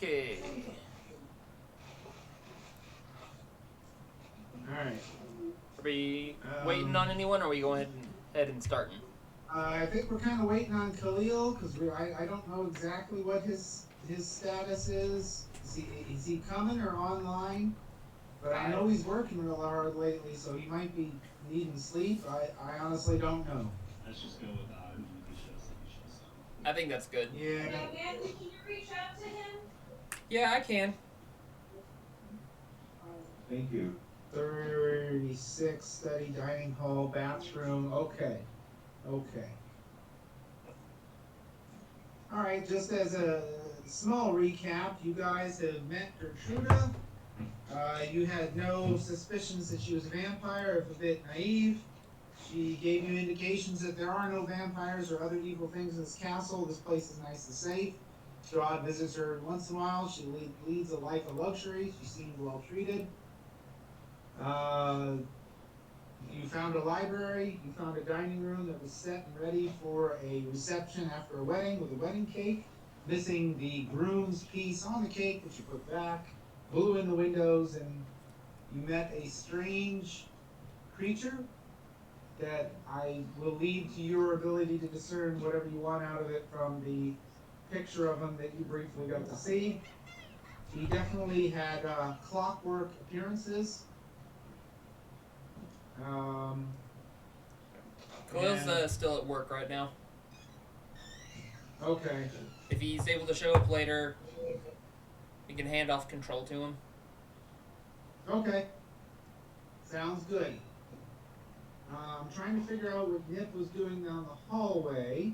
Okay. All right. Are we waiting on anyone, or are we going ahead and starting? I think we're kind of waiting on Khalil because I don't know exactly what his status is. Is he coming or online? But I I know he's working real hard lately, so he might be needing sleep. I honestly don't know. Let's just go with he shows up. I think that's good. Yeah. Yeah, Matthew, can you reach out to him? Yeah, I can. Thank you. 36 study dining hall bathroom. Okay. Okay. All right. Just as a small recap, you guys have met Gertruda. You had no suspicions that she was a vampire, if a bit naive. She gave you indications that there are no vampires or other evil things in this castle. This place is nice and safe. Strahd visits her once in a while. She leads a life of luxury. She seems well treated. Uh, you found a library. You found a dining room that was set and ready for a reception after a wedding with a wedding cake. Missing the groom's piece on the cake, which you put back. Blew in the windows, and you met a strange creature that I will leave to your ability to discern whatever you want out of it from the picture of him that you briefly got to see. He definitely had clockwork appearances. Um, Khalil's and still at work right now. okay, If he's able to show up later, we can hand off control to him. okay, sounds good. I'm trying to figure out what Nip was doing down the hallway,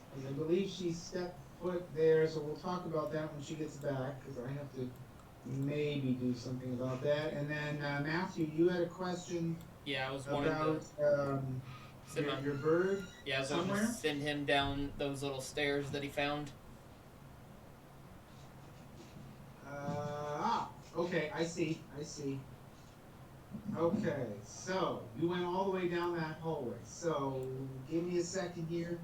because I believe she stepped foot there. So we'll talk about that when she gets back, because I have to maybe do something about that. And then Matthew, you had a question Yeah, I was wanting to about send my. your bird Yeah, I was wanting to somewhere. send him down those little stairs that he found. Okay, I see. I see. Okay, so you went all the way down that hallway. So give me a second here.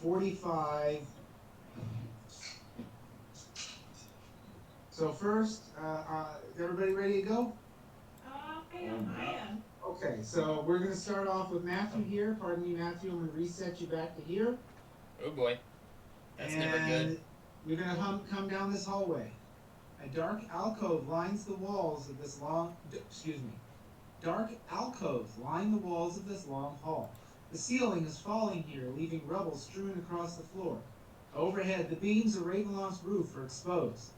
45. So first, is everybody ready to go? I am. Okay, so we're going to start off with Matthew here. Pardon me, Matthew. I'm going to reset you back to here. Oh boy, that's never good. And you're going to come down this hallway. A dark alcove lines the walls of this dark alcoves line the walls of this long hall. The ceiling is falling here, leaving rubble strewn across the floor. Overhead, the beams of Ravenloft's roof are exposed.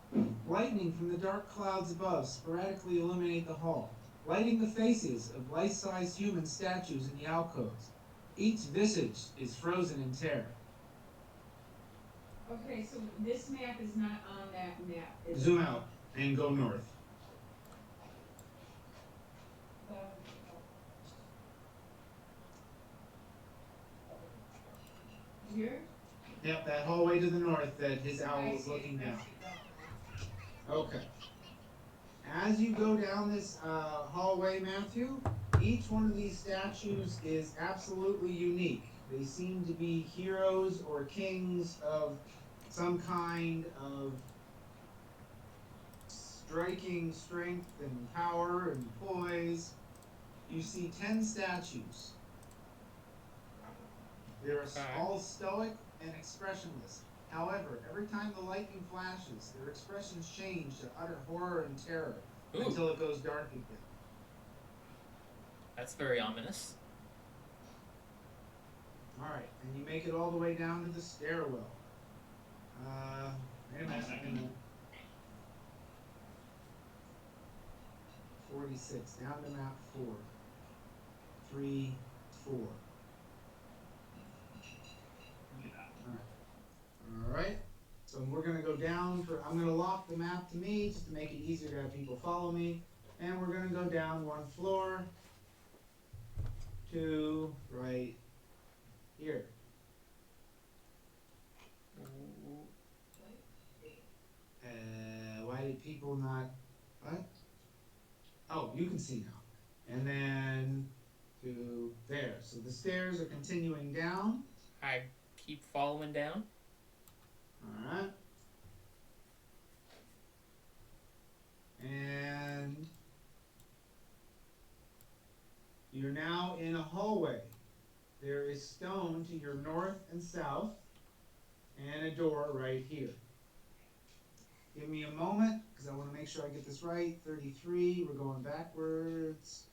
Lightning from the dark clouds above sporadically illuminate the hall, lighting the faces of life-size human statues in the alcoves. Each visage is frozen in terror. Okay, so this map is not on that map. Zoom out and go north. Uh, here? Yep, that hallway to the north that his owl I was see, looking I down. see. Okay. As you go down this hallway, Matthew, each one of these statues is absolutely unique. They seem to be heroes or kings of some kind of striking strength and power and poise. You see 10 statues. They're all stoic and expressionless. However, every time the lightning flashes, their expressions change to utter horror and terror until it goes dark again. That's very ominous. All right, and you make it all the way down to the stairwell. Wait a minute. 46, down to map 4. 3, 4. All right. So we're going to go down I'm going to lock the map to me just to make it easier to have people follow me. And we're going to go down one floor to right here. Why did people not, what? Oh, you can see now. And then to there. So the stairs are continuing down. I keep following down. All right. stone to your north and south, and a door right here. Give me a moment, because I want to make sure I get this right. 33, we're going backwards.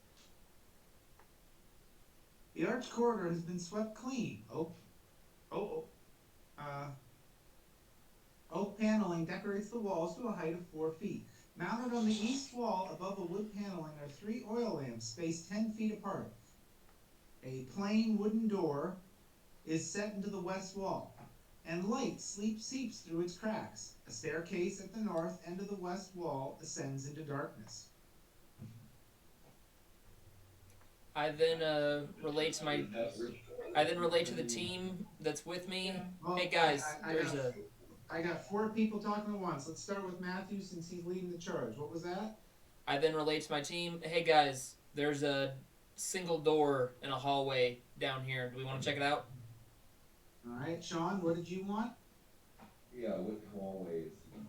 The arch corridor has been swept clean. Oak paneling decorates the walls to a height of 4 feet. Mounted on the east wall above the wood paneling are 3 oil lamps spaced 10 feet apart. A plain wooden door is set into the west wall, and light seeps through its cracks. A staircase at the north end of the west wall ascends into darkness. I then relate to my. I then relate to the team that's with me. Well, Hey guys, I got 4 people talking at once. Let's start with Matthew since he's leading the charge. What was that? I then relate to my team. Hey guys, there's a single door in a hallway down here. Do we want to check it out? All right, Sean, what did you want? Yeah, what hallway is he?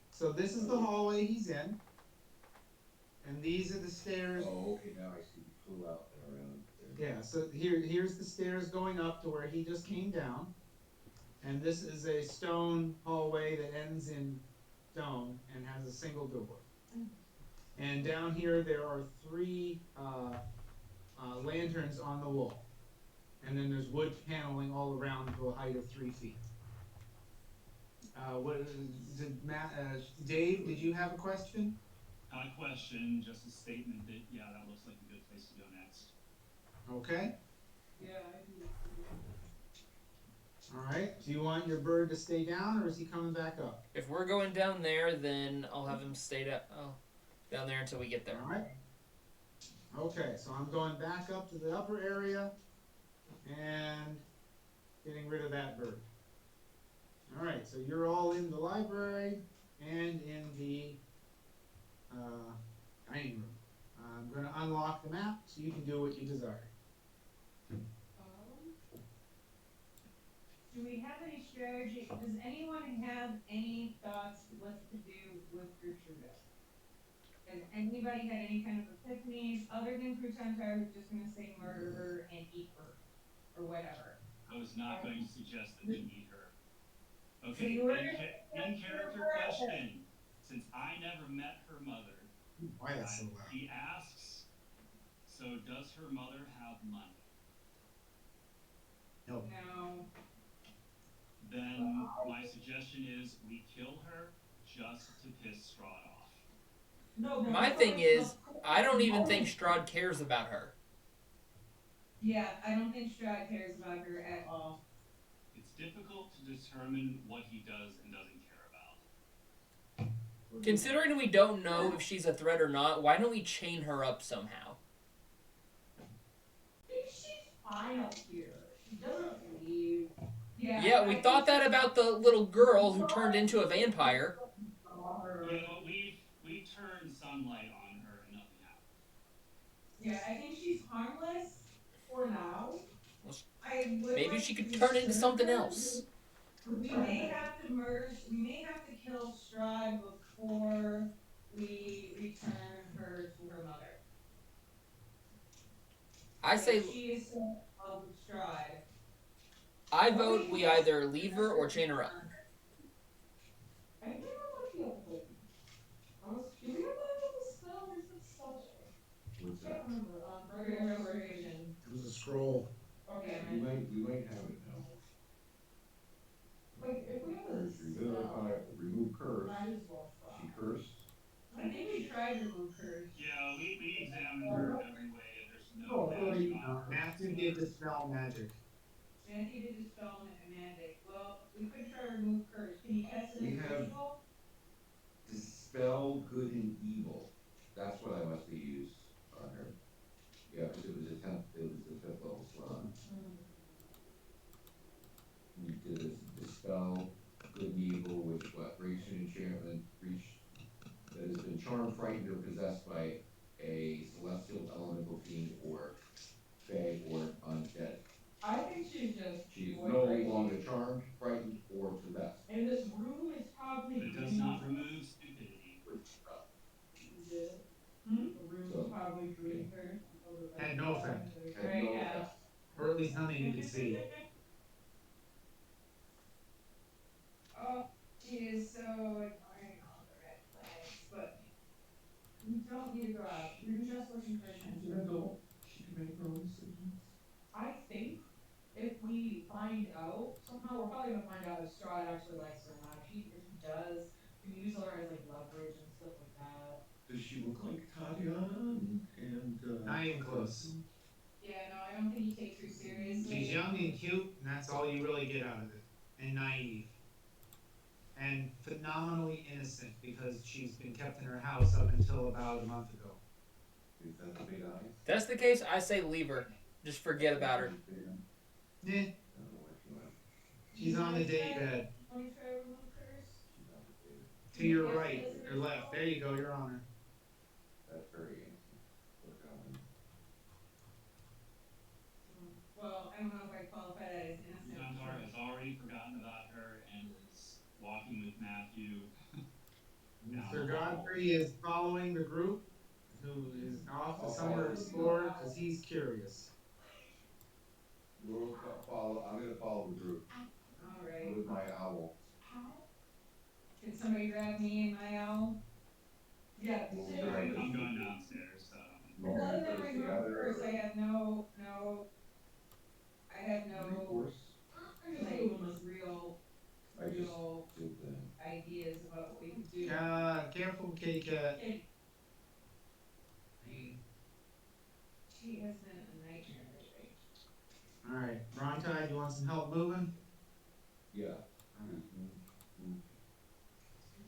So this is the hallway he's in, and these are the stairs. Oh, okay, now I see. He flew out and around there. Yeah, so here's the stairs going up to where he just came down. And this is a stone hallway that ends in stone and has a single door. And down here there are 3 lanterns on the wall. And then there's wood paneling all around to a height of 3 feet. Dave, did you have a question? Not a question, just a statement that, yeah, that looks like a good place to go next. Okay. Yeah, I do. All right. Do you want your bird to stay down, or is he coming back up? If we're going down there, then I'll have him stay down there until we get there. All right. Okay, so I'm going back up to the upper area and getting rid of that bird. All right, so you're all in the library and in the dining room. I'm going to unlock the map so you can do what you desire. Do we have any strategy? Does anyone have any thoughts what to do with Gertruda? Has anybody had any kind of epiphanies other than Crutantar who's just gonna say murder her and eat her or whatever? I was not going to suggest that we meet her. So Okay, you were in character question. Since I never met her mother, Why that's so loud? he asks, so does her mother have money? No. No. Then my suggestion is we kill her just to piss Strahd off. No. My thing is, I don't even think Strahd cares about her. Yeah, I don't think Strahd cares about her at all. It's difficult to determine what he does and doesn't care about. Considering we don't know if she's a threat or not, why don't we chain her up somehow? She's fine up here. She doesn't leave. Yeah, we thought that about the little girl who turned into a vampire. You know, we turned sunlight on her and nothing happened. Yeah, I think she's harmless for now. Well, maybe she could turn into something else. We may have to kill Strahd before we return her to her mother. I say, She is so in love with Strahd. I vote we either leave her or chain her up. I think I might be able to. Do we remember the spell or is it spell check? What's I can't that? remember. Revelation. It was a scroll. Okay, We might have it now. Like, if we have a Revivify, remove curse. might as well try. She cursed. I think we tried to remove curse. Yeah, we examined her every way and there's no magic on her. Matthew did dispel magic. Matthew did dispel magic. Well, we could try to remove curse. Can you cast it We in have- ritual? Dispel good and evil. That's what I must have used on her. Yeah, because it was a 5th level slot. We did this dispel good and evil, which breaks an enchantment, that has been charmed, frightened, or possessed by a celestial, elemental fiend, or fey, or undead. I think she's just. She is no longer charmed, frightened, or possessed. And this room is probably. But it does not remove stupidity. The room So- is probably green first. Had no effect. Had Right, no yeah. effect. Or at least There's nothing you can see. Oh, she is so annoying on the red flags, but we don't need to go out. We're just looking for She's attention. an adult, she can make her own decisions. I think if we find out somehow, we're probably gonna find out if Strahd actually likes her or not. If he does, we can use her as like leverage and stuff like that. Does she look like Tatiana Not even close. Yeah, no, I don't think he takes her seriously. She's young and cute, and that's all you really get out of it. And naive. And phenomenally innocent because she's been kept in her house up until about a month ago. Is that the big eyes? If that's the case, I say leave her. Just forget about her. Yeah, I don't know where she went. she's on the day bed. Let me try to remove hers. She's on the table. To your right or left. There you go, Your Honor. That's very innocent. Look how many. Well, I don't know if I qualify that as innocent. Zantar has already forgotten about her and is walking with Matthew. down Sir the hall. Godfrey is following the group who is off to somewhere to explore because he's curious. We'll follow, I'm gonna follow the group Alright. with my owl. Can somebody grab me and my owl? Yeah. We'll sit grab right- it. I'm going downstairs, so. Well, other than First remove together. hers, I have no, I have no, Recourse. like, real, I just real did the. ideas about what we can do. Careful, K-Cat. It- She has been a nightmare lately. Alright, Brontide, you want some help moving? Yeah.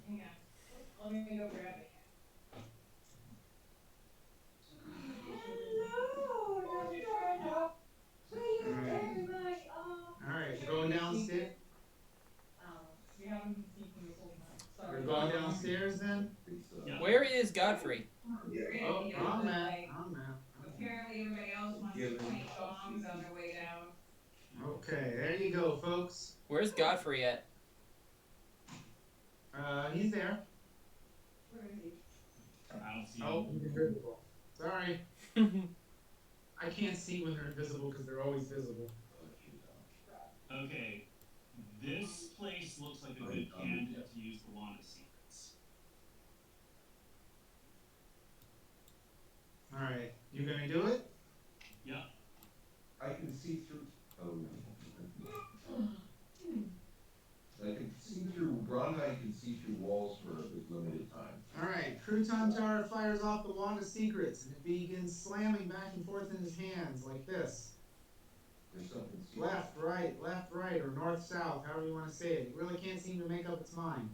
Hang on. Let me go grab it. Hello, Dr. Thank you very much. Alright, we're going downstairs. We haven't been speaking this whole time. Sorry. We're going downstairs then? It's, Yeah. Where is Godfrey? Oh, wrong map, wrong map. Apparently everybody else wants to play songs on their way down. Okay, there you go, folks. Where's Godfrey at? He's there. Where is he? I don't see Oh, him. he's invisible. Sorry. I can't see when they're invisible because they're always visible. Okay, this place looks like a good candidate to use the Wand of Secrets. Alright, you gonna do it? Yeah, I can see through, oh no. I can see through, Bronheim can see through walls for a limited time. Alright, Crouton Tar fires off the Wand of Secrets and it begins slamming back and forth in his hands like this. There's something secret. Left, right, or north, south, however you want to say it. It really can't seem to make up its mind.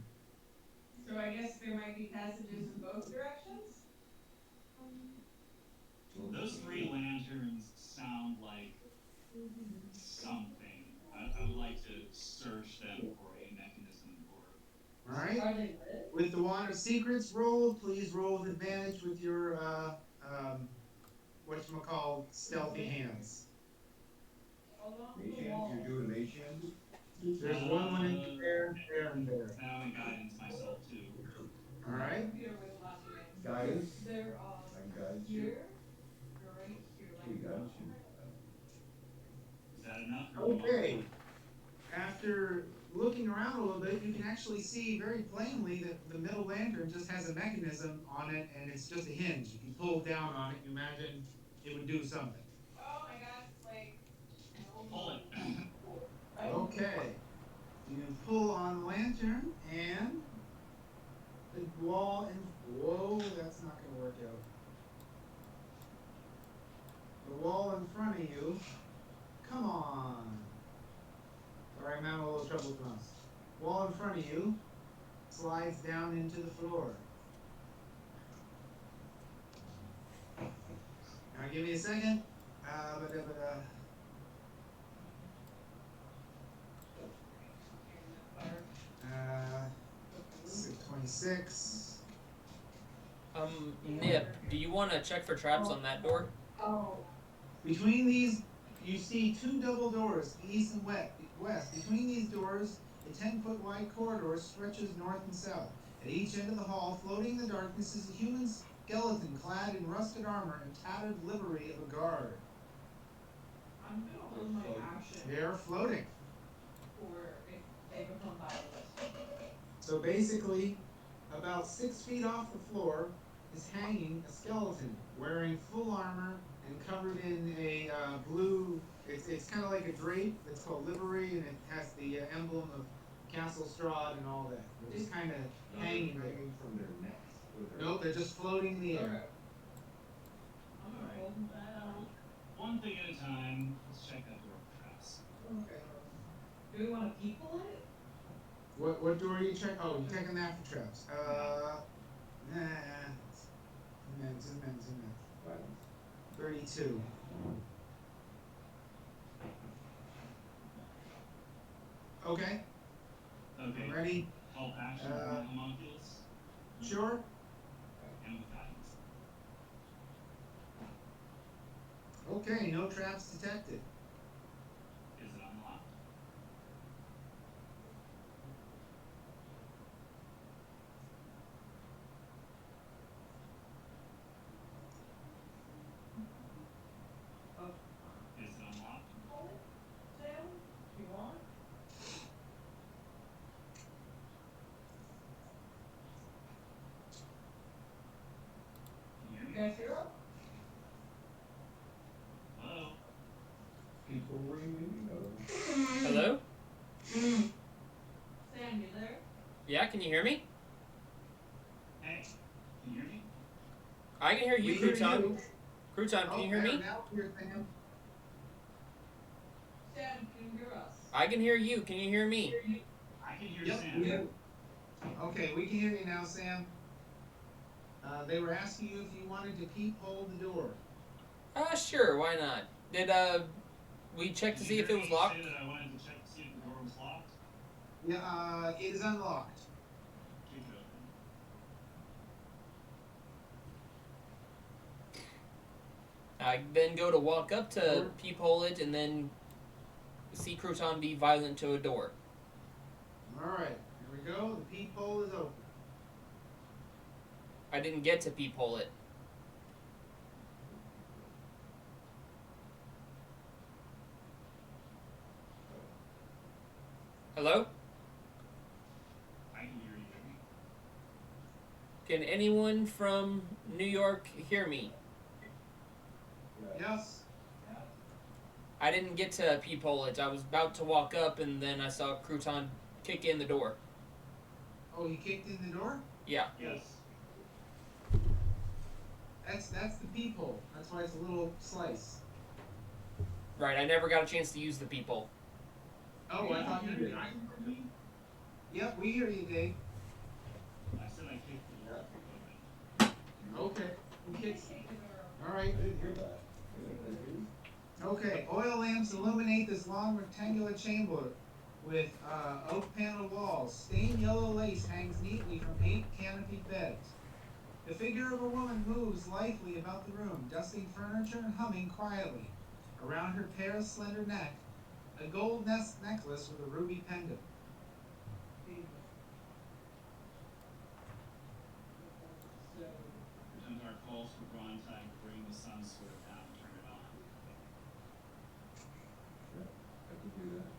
So I guess there might be passages in both directions? those three lanterns sound like something. I would like to search them for a mechanism or. Alright? Are they lit? With the Wand of Secrets roll, please roll with advantage with your, whatchamacallit, stealthy hands. Hold on. Mage hand, you're doing mage hand? There's one in there, and there. Now in guidance myself too. Alright? Computer with lots of names. Guidance? They're, I can guidance you. here, or right here, We like. guidance you. Is that enough? Okay. After looking around a little bit, you can actually see very plainly that the middle lantern just has a mechanism on it, and it's just a hinge. If you pull down on it, you imagine it would do something. Oh my gosh, it's like. Pull it. Okay. You pull on the lantern, and the wall in. Whoa, that's not going to work out. The wall in front of you. Come on. Sorry, I'm having a little trouble with mouse. Wall in front of you slides down into the floor. Now give me a second. Uh, 626. Nip, do you want to check for traps on that door? Oh. Between these, you see two double doors, east and west. Between these doors, a 10-foot wide corridor stretches north and south. At each end of the hall, floating in the darkness, is a human skeleton clad in rusted armor and tattered livery of a guard. I'm gonna hold my action They are floating. for if they become violent. So basically, about 6 feet off the floor is hanging a skeleton wearing full armor and covered in a blue. It's kind of like a drape. It's called livery, and it has the emblem of Castle Strahd and all that. They're just kind of hanging there. Hanging from their necks. With their- No, they're just floating in the air. Okay. I'm gonna hold that out. One thing at a time. Let's check that door for traps. Okay. Do we wanna people it? What door are you checking? Oh, you're checking that for traps. Nah. It's a minute. Violence. 32. Okay, Okay. ready? Help action with my homunculus Sure. and with guidance. Okay, no traps detected. Is it unlocked? Oh. Is it unlocked? Hold it, Sam, if you want. Can you hear You me? guys hear him? Hello? People ringing. Hello? Sam, you there? Yeah, can you hear me? Hey, can you hear me? I can hear you, We hear Crouton. you. Crouton, can you hear me? Now we're Sam. Sam, can you hear us? I can hear you. Can you hear me? I can hear Yep, Sam. we do. Okay, we can hear you now, Sam. They were asking you if you wanted to peephole the door. Sure, why not? Did we check to Did see you if hear it was me locked? say that I wanted to check to see if the door was locked? Yeah, it is unlocked. Keep it open. I then go to walk up to peephole it and then see Crouton be violent to a door. All right, here we go. The peephole is open. I didn't get to peephole it. Hello? I can hear you. Can anyone from New York hear me? Yes. I didn't get to peephole it. I was about to walk up and then I saw Crouton kick in the door. Oh, he kicked in the door? Yeah. Yes. That's the peephole. That's why it's a little slice. Right, I never got a chance to use the peephole. Oh, I thought you did. Yep, we hear you, Dave. I said I kicked the door open. Okay. We kicked. Take the door open. All right. I didn't hear that. Okay. Oil lamps illuminate this long rectangular chamber with oak paneled walls. Stained yellow lace hangs neatly from 8 canopied beds. The figure of a woman moves lithely about the room, dusting furniture and humming quietly. Around her pale, slender neck, a gold necklace with a ruby pendant. So, Pretend our calls for Brontide, bring the sun sword down and turn it on. Sure, I can do that.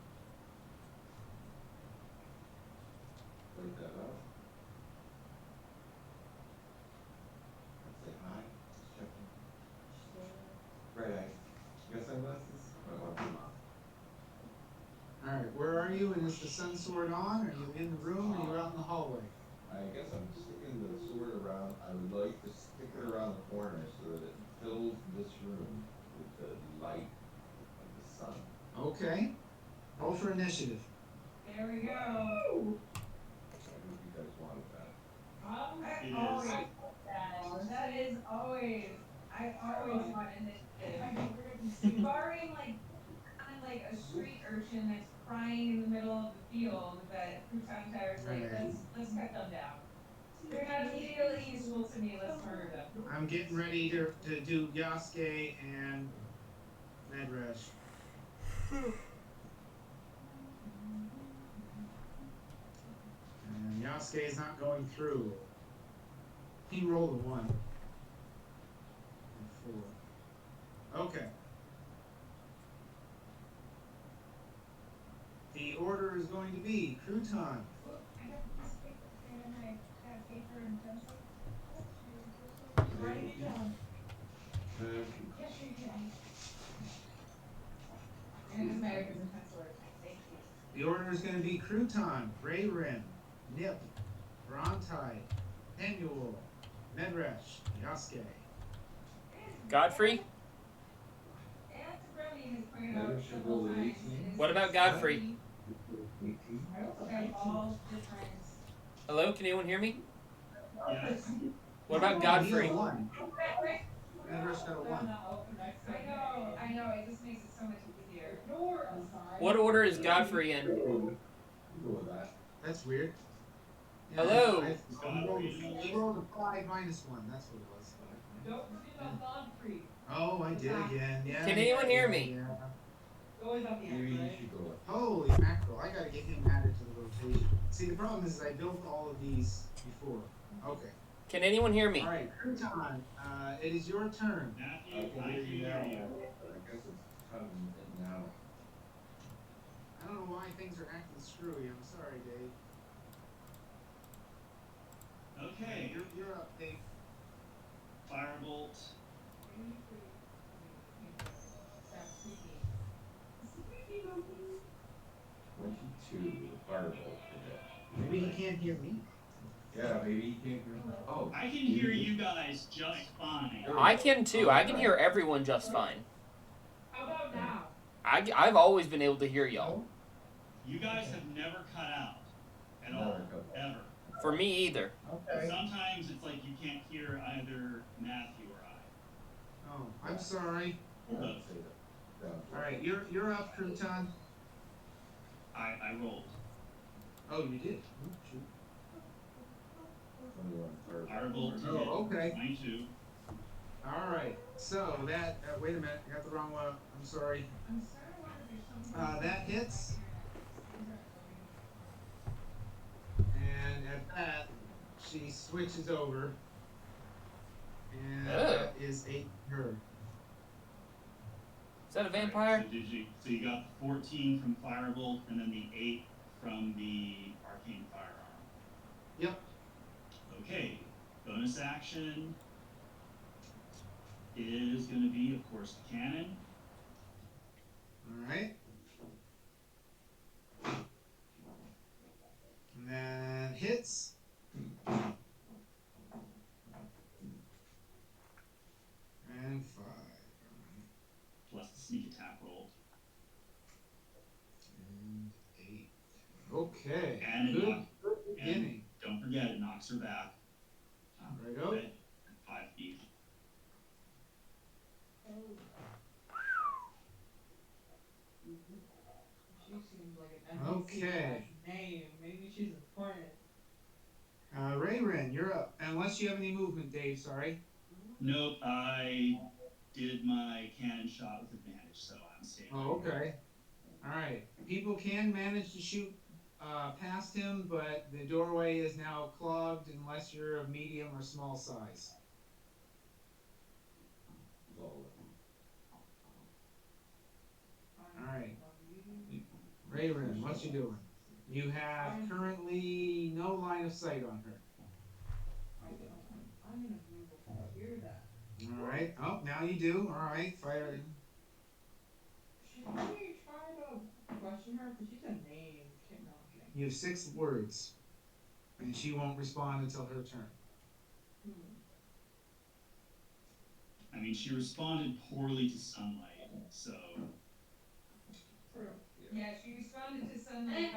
Wake that up. Say hi. Just checking. Right, I guess sunglasses? I want them off. Alright, where are you? And is the sun sword on? Are you in the room or are you out in the hallway? I guess I'm sticking the sword around, I would like to stick it around the corner so that it fills this room with the light of the sun. Okay. Roll for initiative. there we go. I don't know if you guys wanted that. It is. Always that is always, I always want initiative. Barring like, kind of like a street urchin that's crying in the middle of the field that Crouton Tire's like, Right. let's cut them down. They're not immediately useful to me, let's murder them. I'm getting ready to do Yasuke and Medrash. And Yasuke is not going through. He rolled a 1. And 4. Okay. is going to be Crouton. I got a piece of paper and I got paper and pencil. Writing it down. Yes, you can. And it doesn't matter if it's a pencil or a pen. Thank you. The order is going to be Crouton, Rayrin, Nip, Brontide, Annual, Medresh, Yasuke. Godfrey? As Brownie has pointed out Maybe should several go with times, 18. it is What about Godfrey? 18. Okay, all different. Hello, can anyone hear me? Yes. What about He Godfrey? got a 1. Medresh got a 1. I know, it just makes it so much easier. You're aside. What order is Godfrey in? Go with that. That's weird. Hello? I rolled a 5 minus 1. That's what it was. Don't forget about Godfrey. Oh, I did again. Yeah. Can anyone hear me? Yeah. Always at the Maybe end, you right? should go with. Holy mackerel! I gotta get him added to the rotation. See, the problem is I built all of these before. Okay. Can anyone hear me? All right, Crouton. It is your turn. Matthew, I I can can hear you hear now. you. But I guess it's coming in now. I don't know why things are acting screwy. I'm sorry, Dave. Okay, You're up, Dave. Firebolt. Stop speaking. 22 with firebolt for Maybe he can't hear me. Yeah, maybe he can't hear. Oh. I can hear you guys just fine. I can too. I can hear everyone just fine. How about now? I've always been able to hear y'all. You guys have never cut out at all, Never cut out. ever. For me either. Okay. Sometimes it's like you can't hear either Matthew or I. Oh, I'm sorry. I'd say that. All right, you're up, Crouton. I rolled. Oh, you did. Oh, shoot. 21 Firebolt to hit. Oh, okay. 22. All right. So that. Wait a minute. I got the wrong one. I'm sorry. I'm sorry, I wanted to do something. That hits. And at that, she switches over. And Oh. that is a her. Is that a Right, vampire? so you got 14 from Firebolt and then the 8 from the Arcane Firearm. Yep. Okay, bonus action is going to be, of course, the cannon. All right. And then hits. And 5. Plus the sneak attack roll. And 8. Okay. And it Good, knock- good and beginning. don't forget, it knocks her back. Righto. At 5 feet. She seems like an Okay. name. Maybe she's important. Rayrin, you're up. Unless you have any movement, Dave, sorry. Nope, I did my cannon shot with advantage, so I'm safe. Oh, okay. Alright. People can manage to shoot past him, but the doorway is now clogged unless you're of medium or small size. Alright. Rayrin, what you doing? You have currently no line of sight on her. I'm gonna be able to hear that. Alright. Oh, now you do. Alright, fire. Should we try to question her? Because she's a name. Keep knocking. You have 6 words. And she won't respond until her turn. I mean, she responded poorly to sunlight, so. Yeah, she responded to sunlight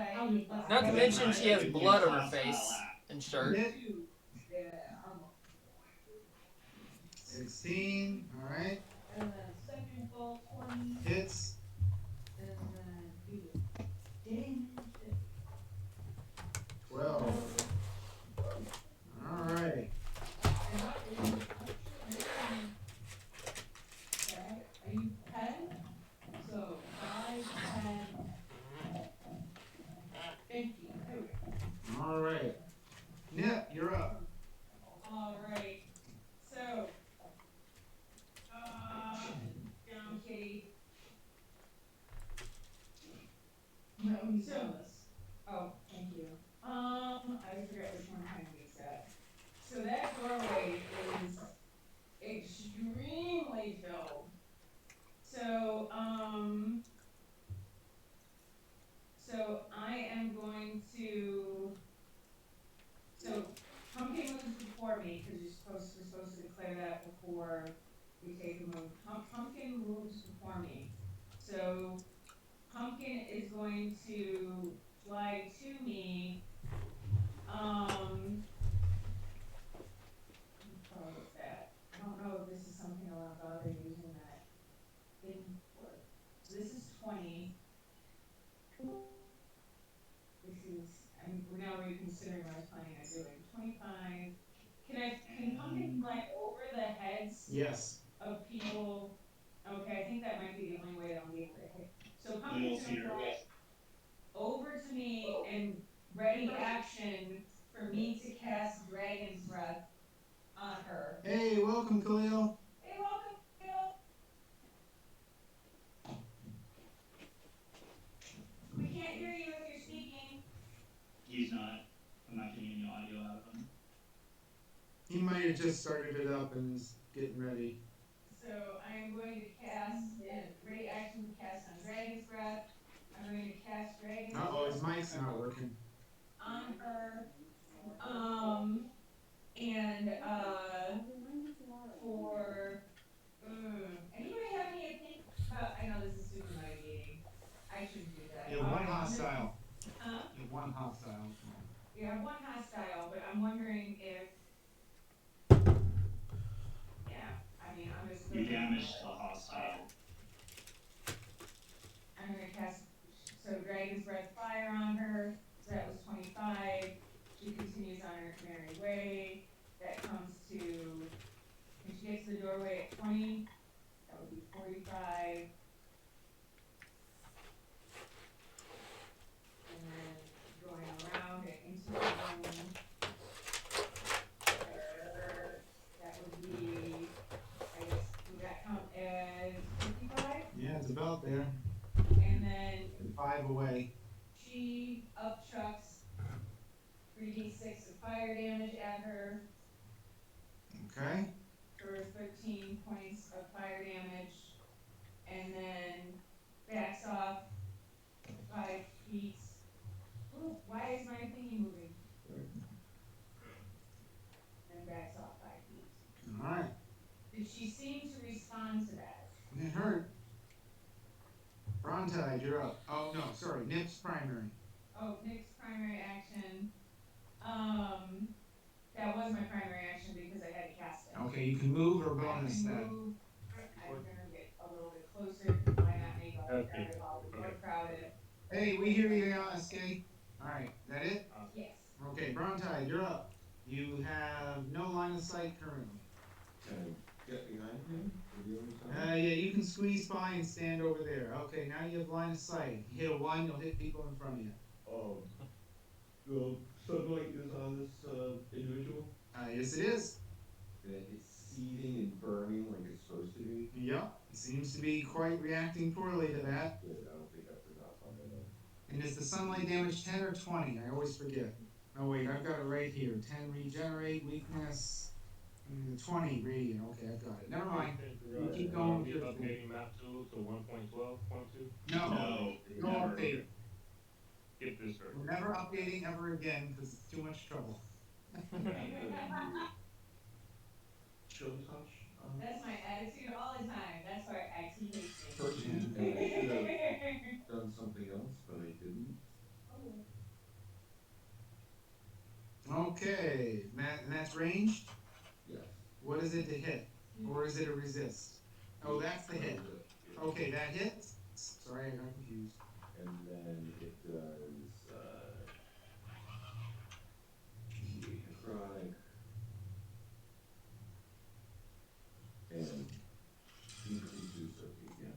by. Not to mention she has It would be blood a on her hostile face act. and shirt. Hit. Yeah, I'm 16. Alright. and then second ball 20, Hits. and then do damage. 12. Alright. And that is okay, are you 10? So 5, 10, 15. There we go. Alright. Nip, you're up. Alright, so, down kitty. So, So that doorway is extremely filled. So, so I am going to, so Pumpkin moves before me, cause we're supposed to declare that before we take a move. Pumpkin moves before me. So Pumpkin is going to fly to me, what was that? I don't know if this is something I wanna bother using that thing for. So this is 20. This is, we're now reconsidering what I was planning on doing. 25. Can Pumpkin fly over the heads Yes. of people? Okay, I think that might be the only way that I'll be able to hit. So Little Pumpkin's gonna theater. fly over to me and ready action for me to cast Dragon's Breath on her. Hey, welcome, Khalil. Hey, welcome, Phil. We can't hear you if you're speaking. He's not. I'm not getting any audio out of him. He might have just started it up and is getting ready. So I am going to cast ready action to cast on Dragon's Breath. I'm going to cast Dragon's Breath. Uh-oh, his mic's not working. On her. And for anybody have any opinion about, I know this is super mitigating. I shouldn't do that. You have one hostile. Huh? You have one hostile. You have one hostile, but I'm wondering if, yeah, I mean, I'm just. You damaged the hostile. I'm gonna cast, so Dragon's Breath Fire on her, so that was 25. She continues on her merry way. That comes to, when she gets to the doorway at 20, that would be 45. And then going around and into the room. That would be, I guess, would that count as 55? Yeah, it's about there. And then 5 away. she upchucks 3d6 of fire damage at her Okay. for 13 points of fire damage, and then backs off 5 feet. Ooh, why is my thingy moving? And backs off 5 feet. Alright. Did she seem to respond to that? It hurt. Brontide, you're up. Oh, no, sorry. Nip's primary. Oh, Nick's primary action. That was my primary action because I had to cast it. Okay, you can move or I bonus can that. move. I'm gonna get a little bit closer. Why not make all the more crowded? Hey, we hear you now, SK. Alright, that it? Yes. Okay, Brontide, you're up. You have no line of sight currently. Can I get behind him? Or the other side? Yeah, you can squeeze by and stand over there. Okay, now you have line of sight. You hit a 1, you'll hit people in front of you. The sunlight is on this individual? Yes it is. That it's seething and burning like it's supposed to be? Yep, it seems to be quite reacting poorly to that. Good, I don't think I forgot on that. And is the sunlight damage 10 or 20? I always forget. Oh wait, I've got it right here. 10 regenerate, weakness, 20 radiant. Okay, I've got it. Never mind. You keep going with your Updating map tool to 1.12.2. No, No, no never. update. Skip this first. We're never updating ever again because it's too much trouble. Chill touch? That's my attitude all the time. That's why IT hates me. Person, and I should have done something else, but I didn't. Okay, and that's ranged? Yes. What is it to hit? Or is it a resist? Oh, that's the hit. Okay, that hits? Sorry, I got confused. And then it does, necrotic. And increases, okay,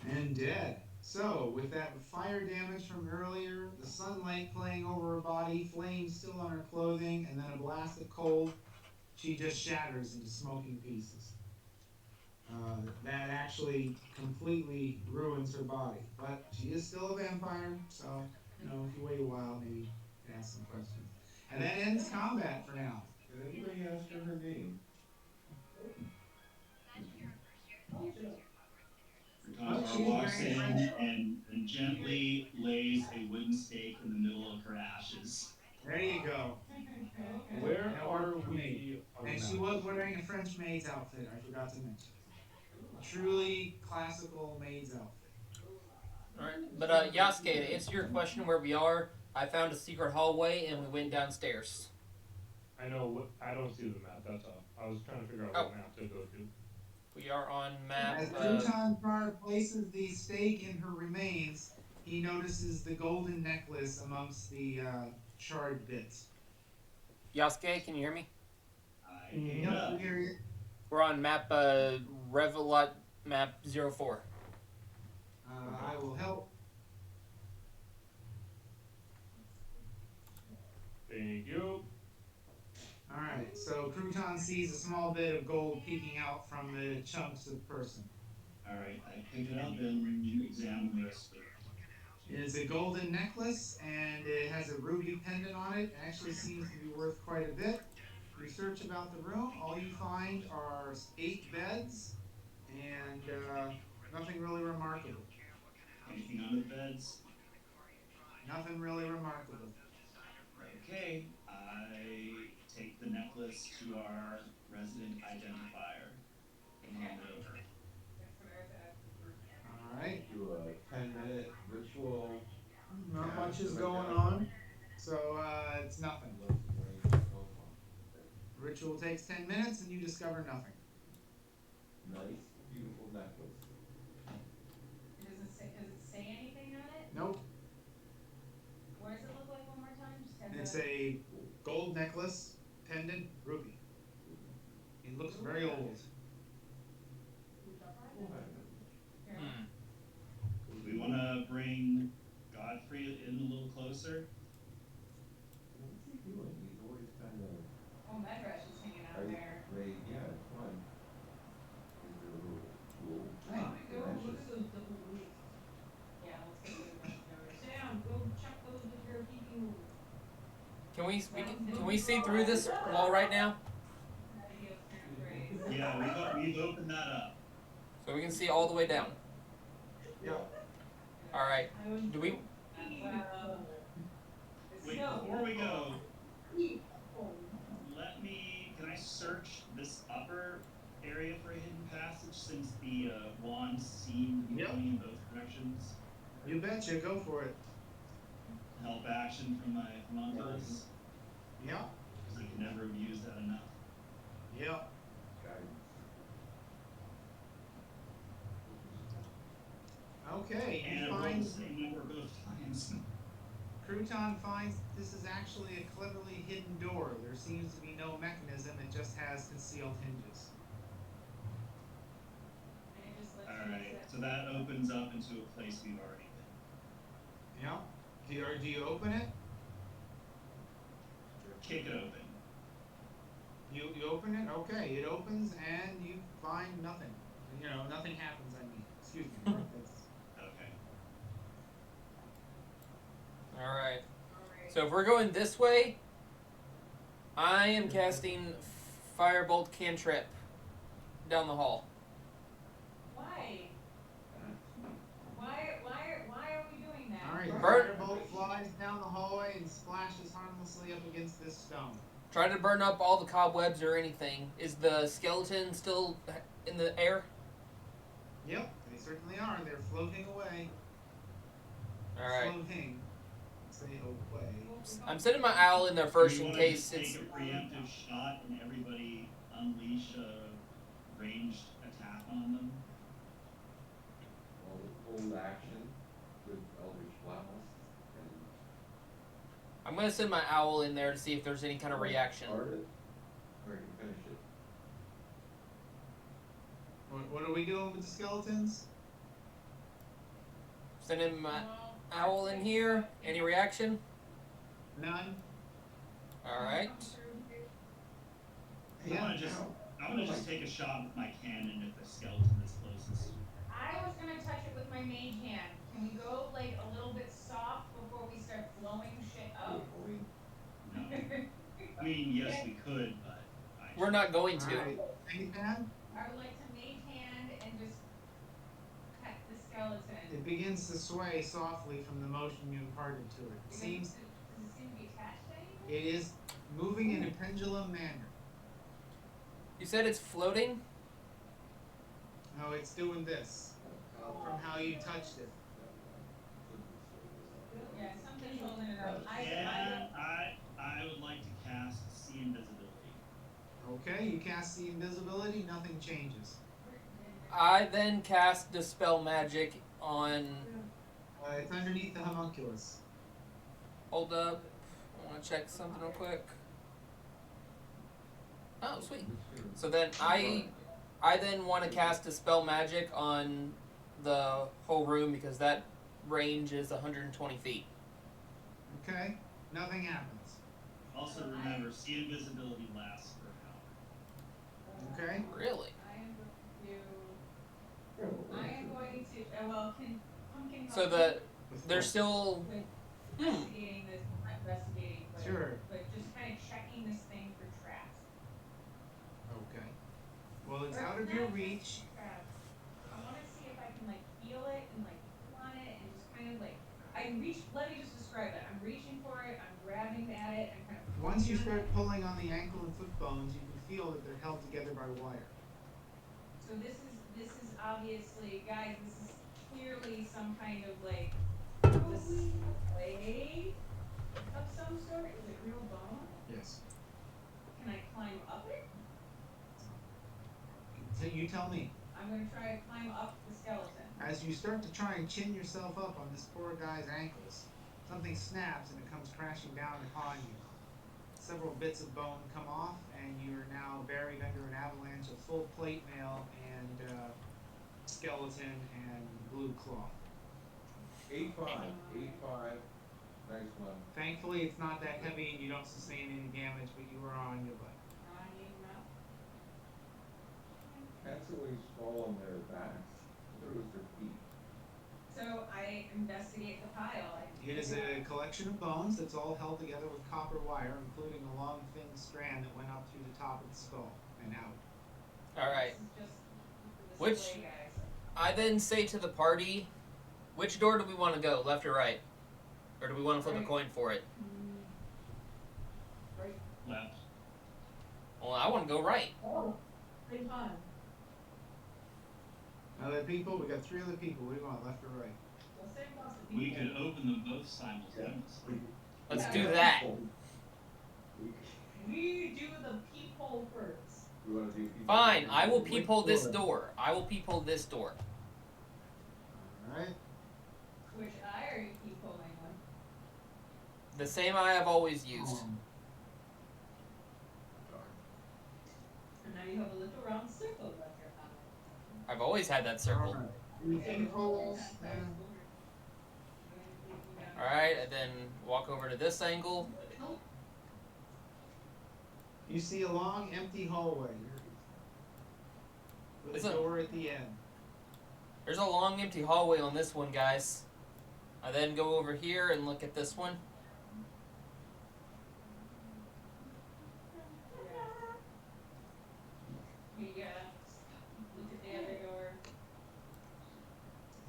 yeah. And dead. So, with that fire damage from earlier, the sunlight playing over her body, flames still on her clothing, and then a blast of cold, she just shatters into smoking pieces. That actually completely ruins her body. But she is still a vampire, so, you know, if you wait a while, maybe you can ask some questions. And that ends combat for now. Did anybody ask her her name? Oh, Ratontar she's walks wearing a in French. and gently lays a wooden stake in the middle of her ashes. There you go. Where That are worked for me. we on the And she map? was wearing a French maid's outfit. I forgot to mention. Truly classical maid's outfit. Alright. But Yasuke, to answer your question where we are, I found a secret hallway and we went downstairs. I know what, I don't see the map, that's all. I was trying to figure out Oh. what map to go to. We are on map. As Crouton places the stake in her remains, he notices the golden necklace amongst the charred bits. Yasuke, can you hear me? I pick it Yep, up. we hear you. We're on map Revelat map 04. I will help. Thank you. Alright, so Crouton sees a small bit of gold peeking out from the chunks of person. Alright, I pick it up and you examine the rest of it. It is a golden necklace and it has a ruby pendant on it. It actually seems to be worth quite a bit. You search about the room, all you find are 8 beds and nothing really remarkable. Anything under the beds? Nothing really remarkable. Okay, I take the necklace to our resident identifier and hand it over. Alright, Do a 10-minute ritual. not much is going on, so it's nothing. Ritual takes 10 minutes and you discover nothing. Nice, beautiful necklace. Does it say anything on it? Nope, What does it look like one more time? Just have it's the- a gold necklace, pendant, ruby. It looks very old. Here. Hmm. We want to bring Godfrey in a little closer. What's he doing? He's always kind of, Oh, Medrash is hanging out there. yeah, it's fun. He's a little cool. Go look at those double weights. Yeah, let's go do that. Sit down, go check those with your PPU. Can we see through this wall right now? Yeah, we've opened that up. So we can see all the way down. Yep. Alright. Do we Wait, before we go, can I search this upper area for a hidden passage since the wands seem to be Yep. pointing in both directions? You betcha, go for it. Help action from my homunculus, Yep, because I can never have used that enough. yep. Guidance. Okay, And you I rolled find, the same number both times. Crouton finds this is actually a cleverly hidden door. There seems to be no mechanism, it just has concealed hinges. And it just lets Alright, me so that opens up into a place we've already been. Yep. Do you open it? Kick it open. You open it? Okay, it opens and you find nothing. You know, nothing happens, I mean. Excuse me. That's- Okay. Alright. So if we're going this way, I am casting Firebolt Cantrip down the hall. Why? Why are we doing that? Alright, Bert- firebolt flies down the hallway and splashes harmlessly up against this stone. Try to burn up all the cobwebs or anything. Is the skeleton still in the air? Yep, they certainly are. They're floating away. Alright. Floating. Say away. I'm sending my owl in there first Do you in wanna case just it's. take a preemptive shot and everybody unleash a ranged attack on them? Well, the cold action with Eldritch Blast, and I'm gonna send my owl in there to see if there's any kind of reaction. start it, or you can finish it. What are we doing with the skeletons? Sending my owl in here. Any reaction? None? Alright. I wanna just take a shot with my cannon at the skeleton that's closest. I was gonna touch it with my mage hand. Can we go like a little bit soft before we start blowing shit up? No. I mean, yes, we could, but I We're not going to. Alright, mage hand? I would like to mage hand and just cut the skeleton. It begins to sway softly from the motion you imparted to it. It seems Does it seem to be attached to anything? it is moving in a pendulum manner. You said it's floating? No, it's doing this from how you touched it. Yeah, something's holding it up. And I would like to cast See Invisibility. Okay, you cast the invisibility, nothing changes. I then cast Dispel Magic on. It's underneath the homunculus. Hold up. I want to check something real quick. Oh, sweet. So then I then want to cast Dispel Magic on the whole room because that range is 120 feet. Okay, nothing happens. Also remember, See Invisibility lasts for an hour. Okay, Really? I am going to, well, can Pumpkin help So me they're still. with investigating this, not investigating, but, Sure. but just kind of checking this thing for traps. Okay. Well, it's Or out of not your just reach. traps. I want to see if I can like feel it and like pull on it and just kind of like, let me just describe it. I'm reaching for it, I'm grabbing at it, I'm kind of. Once you pulling on start it. pulling on the ankle and foot bones, you can feel that they're held together by wire. So this is obviously, guys, this is clearly some kind of like display of some sort. Is it real bone? Yes. Can I climb up it? So you tell me. I'm gonna try to climb up the skeleton. As you start to try and chin yourself up on this poor guy's ankles, something snaps and it comes crashing down upon you. Several bits of bone come off, and you are now buried under an avalanche of full plate mail and skeleton and blue cloth. 8-5, 8-5, nice one. Thankfully, it's not that heavy and you don't sustain any damage, but you are on your butt. Cats always fall on their backs. It was their feet. So I investigate the pile. It is a collection of bones that's all held together with copper wire, including a long, thin strand that went up through the top of the skull and out. Alright. This is just for Which- display, guys. I then say to the party, which door do we want to go, left or right? Or do we want to flip a Right. coin for it? Left. Well, I want to go right. Same time. Other people, we got 3 other people. What do you want, left or right? We could open them both simultaneously. Let's Yeah. do that. We do the peephole first. We want to do people. Fine, I will peephole this door. I will peephole this door. Alright. Which eye are you peepholing with? The same eye I've always used. And now you have a little round circle left your eye. I've always had that circle. Alright. You think holes, Alright, and then walk over to this angle. you see a long, empty hallway with It's a a- door at the end. There's a long empty hallway on this one, guys. I then go over here and look at this one. We look at the other door.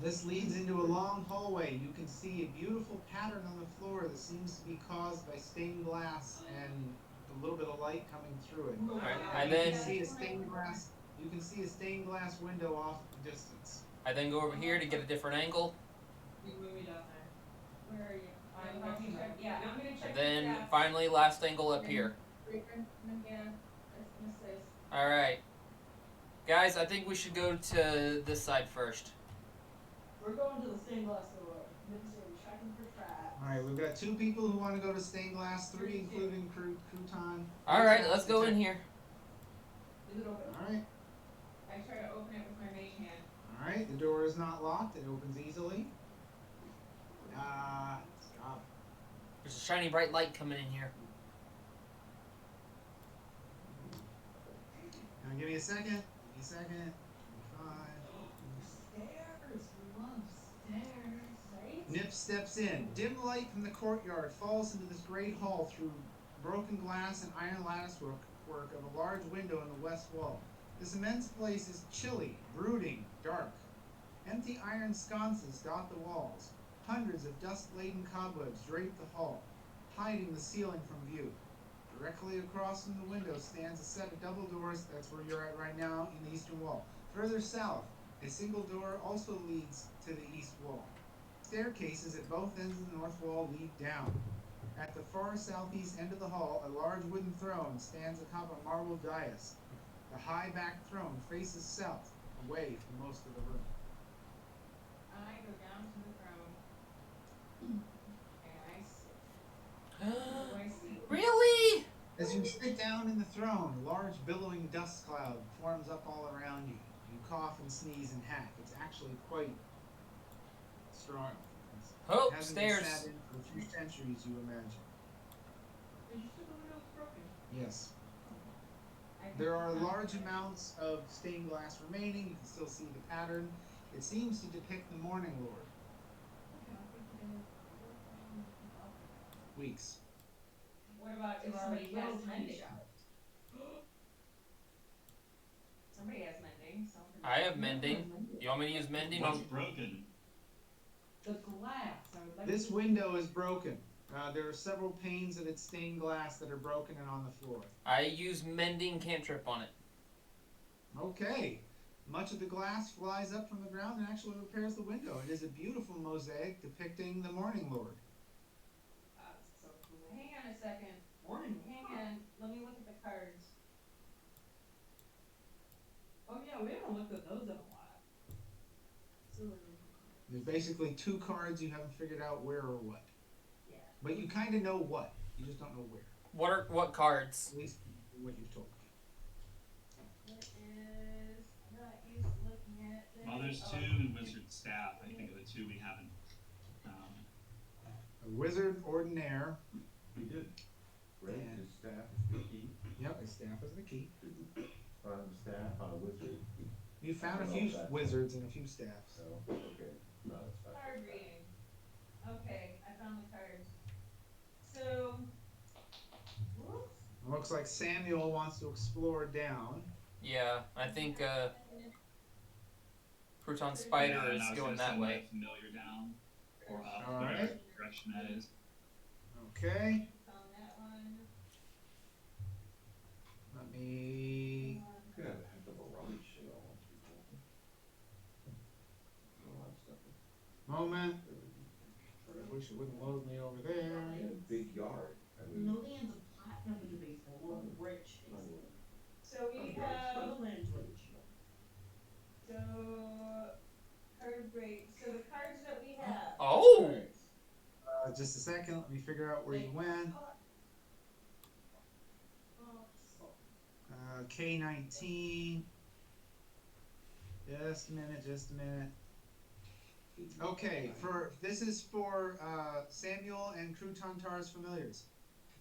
This leads into a long hallway. You can see a beautiful pattern on the floor that seems to be caused by stained glass and a little bit of light coming through it. Alright, You and can then see a stained glass. You can see a stained glass window off in the distance. I then go over here to get a different angle. You move me down there. Where are you? I'm going to check. Yeah, I'm gonna check. And then the traps. finally last angle up here. Yeah, let's this. Alright. Guys, I think we should go to this side first. We're going to the stained glass door. We're checking for traps. Alright, we've got 2 people who want to go to stained glass, 3 including Crouton. Alright, let's go in here. Is it open? Alright, I try to open it with my mage hand. alright, the door is not locked, it opens easily. Stop. There's a shiny bright light coming in here. Now give me a second. Give me a second. 5. Stairs. We love stairs. Right? Nip steps in. Dim light from the courtyard falls into this great hall through broken glass and iron latticework artwork of a large window in the west wall. This immense place is chilly, brooding, dark. Empty iron sconces dot the walls. Hundreds of dust-laden cobwebs drape the hall, hiding the ceiling from view. Directly across from the window stands a set of double doors. That's where you're at right now, in the eastern wall. Further south, a single door also leads to the east wall. Staircases at both ends of the north wall lead down. At the far southeast end of the hall, a large wooden throne stands atop a marble dais. The high-backed throne faces south, away from most of the room. I go down to the throne. And I sit. What do I see? Really? As you sit down in the throne, a large billowing dust cloud forms up all around you. You cough and sneeze and hack. It's actually quite strong. Oh, It hasn't been stairs. sat in for a few centuries, you imagine. Did you say the window's broken? Yes. I think There are it's large not- amounts of stained glass remaining. You can still see the pattern. It seems to depict the Morning Lord. Okay, I think it is. Weeks. What about if It's a somebody little has tiny mending? shop. Somebody has mending. I have mending. You want me to use mending What's on? broken? The glass. I would like This to- window is broken. There are several panes of its stained glass that are broken and on the floor. I use mending cantrip on it. Okay. Much of the glass flies up from the ground and actually repairs the window. It is a beautiful mosaic depicting the Morning Lord. So cool. Hang on a second. Morning. Hang on. Let me look at the cards. Oh yeah, we haven't looked at those in a while. There's basically two cards you haven't figured out where or what. Yeah. But you kind of know what. You just don't know where. What cards? At least what you've told me. What is I'm not used to looking at this. Mother's Oh, Two and Wizard Staff, I think, are the two we haven't. A wizard ordinaire. We did. Right, Yeah. his staff is the key. Yep, his staff is the key. On staff, on a wizard, You found I a don't know few if that's- wizards and a few staffs. so, okay. No, that's not. Card reading. Okay, I found the cards. So, whoops. It looks like Samuel wants to explore down. Yeah, I think Crouton Spider Yeah, and is I was going gonna that send way. my familiar down or up, All whatever right. direction that is. Okay. Found that one. Let me. Could have a heck of a rummage sale once we pull them. A lot of stuff. Moment. I wish it wouldn't load me over there. In a big yard. I mean, No lands of platinum in the basement. We're rich. basically. So we have, The land's rich. so, card break. So the cards that we have. Oh! Just a second. Let me figure out where you went. K19. Just a minute. Just a minute. Okay, this is for Samuel and Crouton Tar's familiars.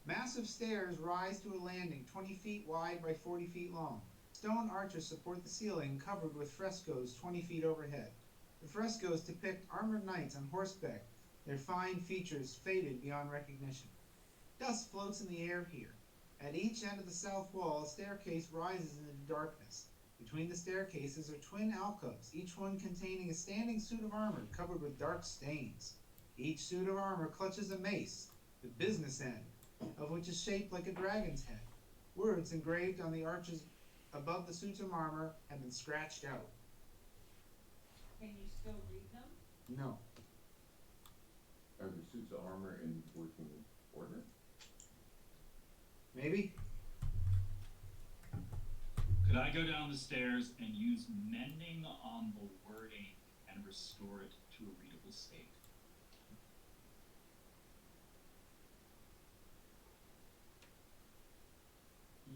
Massive stairs rise to a landing 20 feet wide by 40 feet long. Stone arches support the ceiling, covered with frescoes 20 feet overhead. The frescoes depict armored knights on horseback, their fine features faded beyond recognition. Dust floats in the air here. At each end of the south wall, a staircase rises into darkness. Between the staircases are twin alcoves, each one containing a standing suit of armor covered with dark stains. Each suit of armor clutches a mace, the business end, of which is shaped like a dragon's head. Words engraved on the arches above the suits of armor have been scratched out. Can you still read them? No. are the suits of armor in working order? Maybe? Could I go down the stairs and use mending on the wording and restore it to a readable state?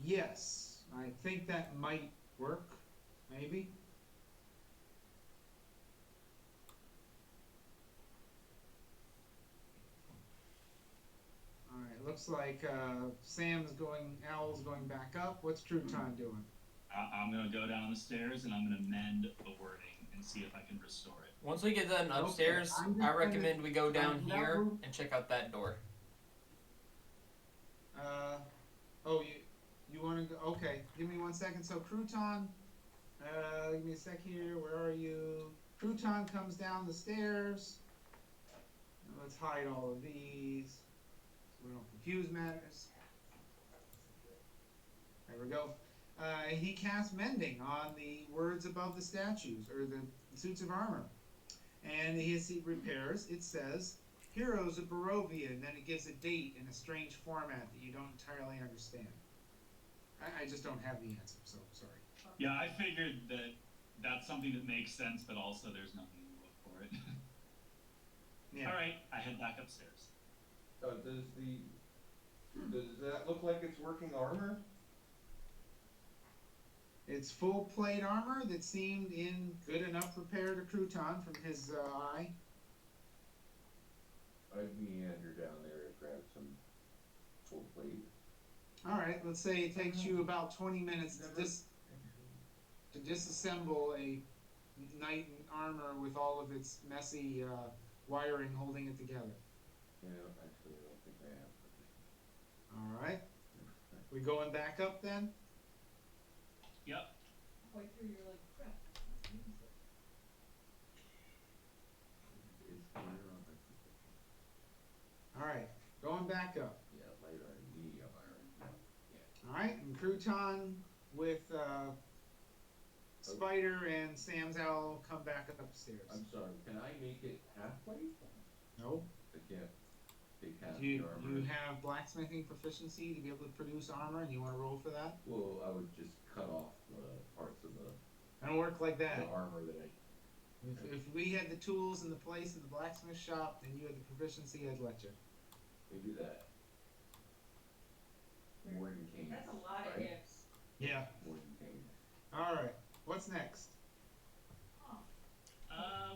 Yes. I think that might work. Maybe? Alright, looks like Owl's going back up. What's Crouton doing? I'm gonna go down the stairs and I'm gonna mend the wording and see if I can restore it. Once we get done upstairs, I'm just I gonna- recommend we go down I'm here down- and check out that door. You wanna go, okay, give me 1 second, so Crouton, give me a sec here, where are you? Crouton comes down the stairs. Now let's hide all of these, so we don't confuse matters. There we go. He casts mending on the words above the statues, or the suits of armor. And he repairs, it says, Heroes of Barovia, and then it gives a date in a strange format that you don't entirely understand. I just don't have the answer, so sorry. Yeah, I figured that that's something that makes sense, but also there's nothing in the book for it. Yeah. All right, I head back upstairs. Does that look like it's working armor? It's full plate armor that seemed in good enough repair to Crouton from his eye. I'd meander down there and grab some full plate. Alright, let's say it takes you about 20 minutes to disassemble a knight in armor with all of its messy wiring holding it together. Yeah, actually, I don't think I have. Alright. We going back up then? Yep. Halfway through, you're like, crap. It's clear on my. Alright, going back up. Yeah, light iron, medium iron. Yeah. Alright, and Crouton with Spider and Sam's Owl come back upstairs. I'm sorry, can I make it halfway? No? I can't take half Do you the armor. have blacksmithing proficiency to be able to produce armor and you want to roll for that? Well, I would just cut off the parts of the I don't work like that. armor that I. If we had the tools in the place in the blacksmith shop and you had the proficiency, I'd let you. We do that. Morton King. That's a lot of Right. ifs. Yeah. Morton King. Alright, what's next?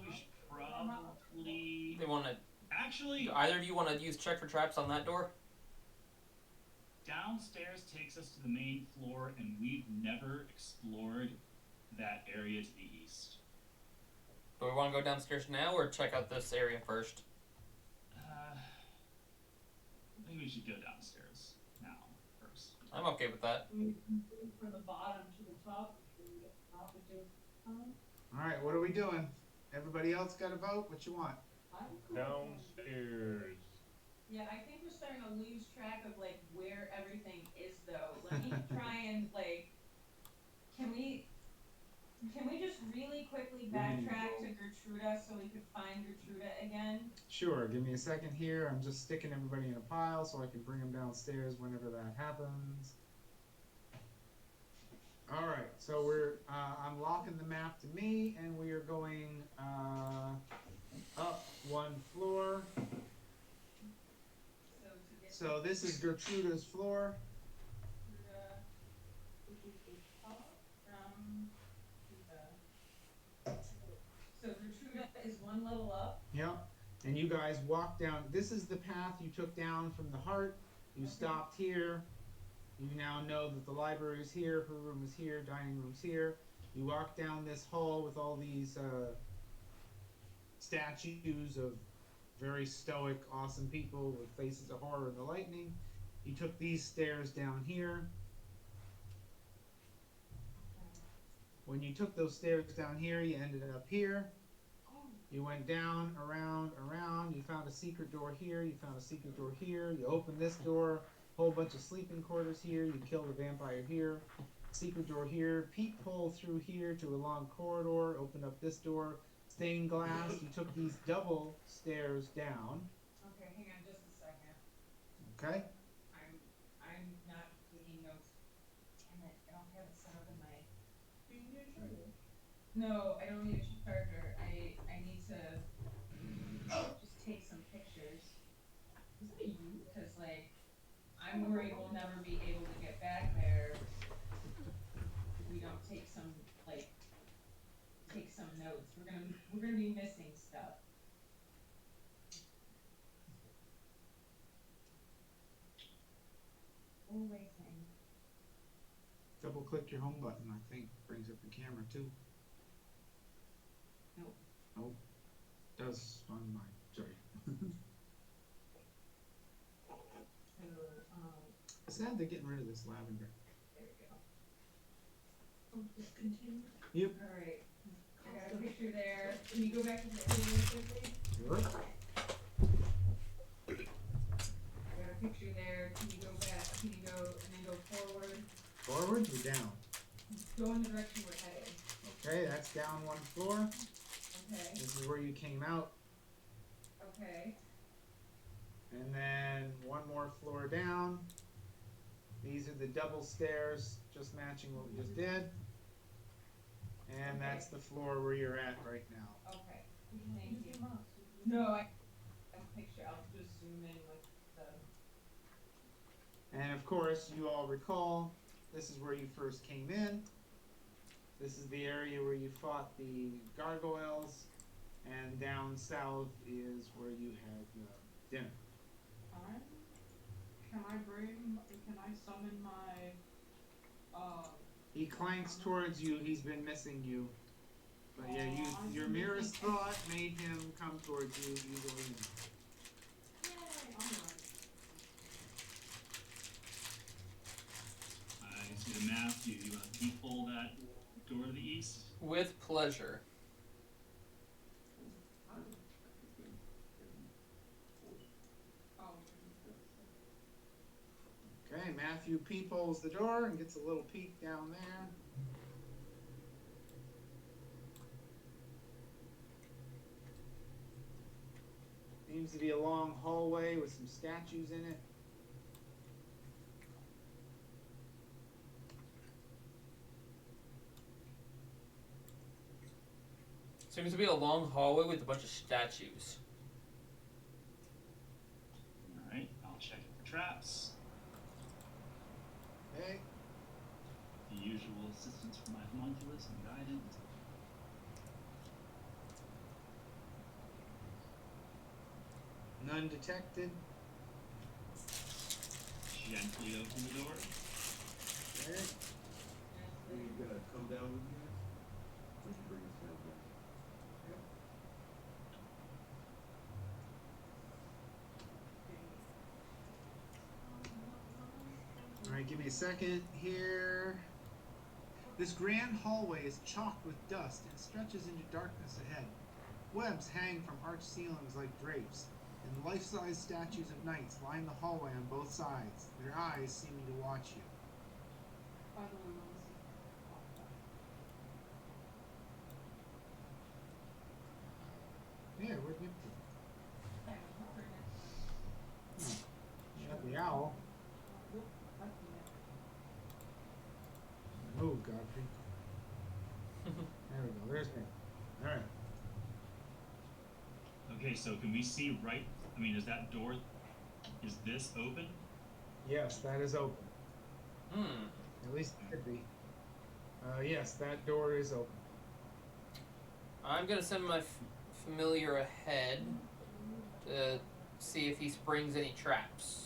We should probably. They want to. Actually, Either of you want to use check for traps on that door? downstairs takes us to the main floor, and we've never explored that area to the east. Do we want to go downstairs now or check out this area first? I think we should go downstairs now first. I'm okay with that. From the bottom to the top, before we get to the top and do. Alright, what are we doing? Everybody else got a vote? What you want? I'm cool. Downstairs. Yeah, I think we're starting to lose track of like where everything is though. Let me try and like, can we just really quickly backtrack to Gertruda so we could find Gertruda again? Sure, give me a second here. I'm just sticking everybody in a pile so I can bring them downstairs whenever that happens. Alright, so I'm locking the map to me and we are going up 1 floor. So to get So this is Gertruda's floor. Gertruda Which is the top. from Gertruda. So Gertruda is 1 level up. Yep. And you guys walk down. This is the path you took down from the heart. You Okay. stopped here. You now know that the library is here, her room is here, dining room's here. You walk down this hall with all these statues of very stoic, awesome people with faces of horror and the lightning. You took these stairs down here. When you took those stairs down here, you ended up here. You went down, around, you found a secret door here, you found a secret door here, you opened this door, whole bunch of sleeping quarters here, you killed a vampire here, secret door here, peephole through here to a long corridor, opened up this door, stained glass, you took these double stairs down, Okay, hang on just a second. okay? I'm not taking notes. Damn it, I don't have it set up in my. No, I don't need a charger. I need to just take some pictures. Is it you? Because like, I'm worried we'll never be able to get back there if we don't take some notes. We're gonna be missing stuff. Oh, wait, thing. Double click your home button, I think, brings up the camera too. Nope. Nope. Does on mine, sorry. So, Sad they're getting rid of this lavender. Yep. Alright. I got a picture there. Can you go back to the video quickly? Sure. I got a picture there. Can you go back? Can you go and then go forward? Forward or down? Go in the direction we're heading. Okay, that's down one floor. Okay. This is where you came out. Okay. And then one more floor down. These are the double stairs, just matching what we just did. And that's the floor where you're at right now. Okay. Thank you. No, I have a picture. I'll just zoom in with the. And of course, you all recall, this is where you first came in. This is the area where you fought the gargoyles. And down south is where you had dinner. Can I summon my, He clanks towards you, he's been missing you. But yeah, your merest thought made him come towards you easily enough. I see the map. Do you want to peephole that door to the east? With pleasure. Okay, Matthew peepholes the door and gets a little peek down there. Seems to be a long hallway with some statues in it. Seems to be a long hallway with a bunch of statues. Alright, I'll check it for traps. Okay. The usual assistance from my homunculus and guidance. None detected. Gently open the door. Okay. Are you gonna come down with you? Would you bring us down there? Alright, give me a second here. This grand hallway is chalked with dust and stretches into darkness ahead. Webs hang from arched ceilings like drapes, and life-size statues of knights line the hallway on both sides, their eyes seeming to watch you. Yeah, where'd you go? You got the owl. Move, Godfrey. There we go, there's me. Alright. Okay, so can we see right? I mean, is that door? Is this open? Yes, that is open. At least it could be. Yes, that door is open. I'm gonna send my familiar ahead to see if he springs any traps.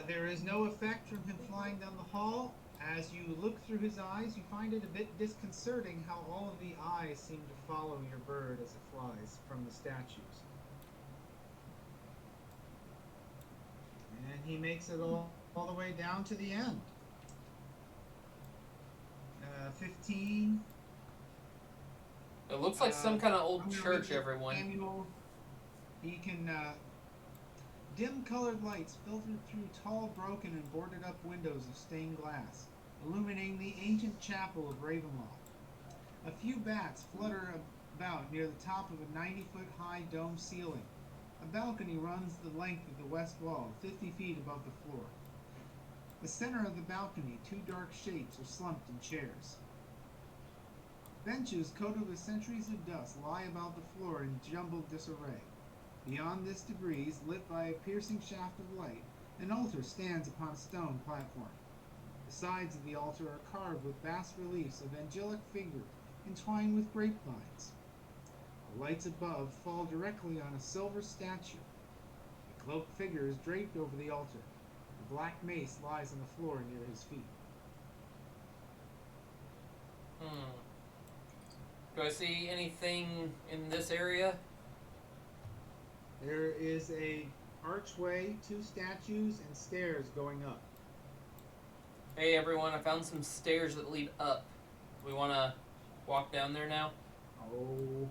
There is no effect from him flying down the hall. As you look through his eyes, you find it a bit disconcerting how all of the eyes seem to follow your bird as it flies from the statues. And he makes it all the way down to the end. 15. It looks like some kind of old I'm gonna church, read the everyone. manual. He can dim colored lights filtered through tall, broken, and boarded up windows of stained glass, illuminating the ancient chapel of Ravenloft. A few bats flutter about near the top of a 90-foot high dome ceiling. A balcony runs the length of the west wall, 50 feet above the floor. The center of the balcony, two dark shapes are slumped in chairs. Benches coated with centuries of dust lie about the floor in jumbled disarray. Beyond this debris, lit by a piercing shaft of light, an altar stands upon a stone platform. The sides of the altar are carved with bas-reliefs of angelic figures entwined with grapevines. The lights above fall directly on a silver statue. A cloaked figure is draped over the altar. A black mace lies on the floor near his feet. Do I see anything in this area? There is a archway, two statues, and stairs going up. Hey everyone, I found some stairs that lead up. We wanna walk down there now? Oh.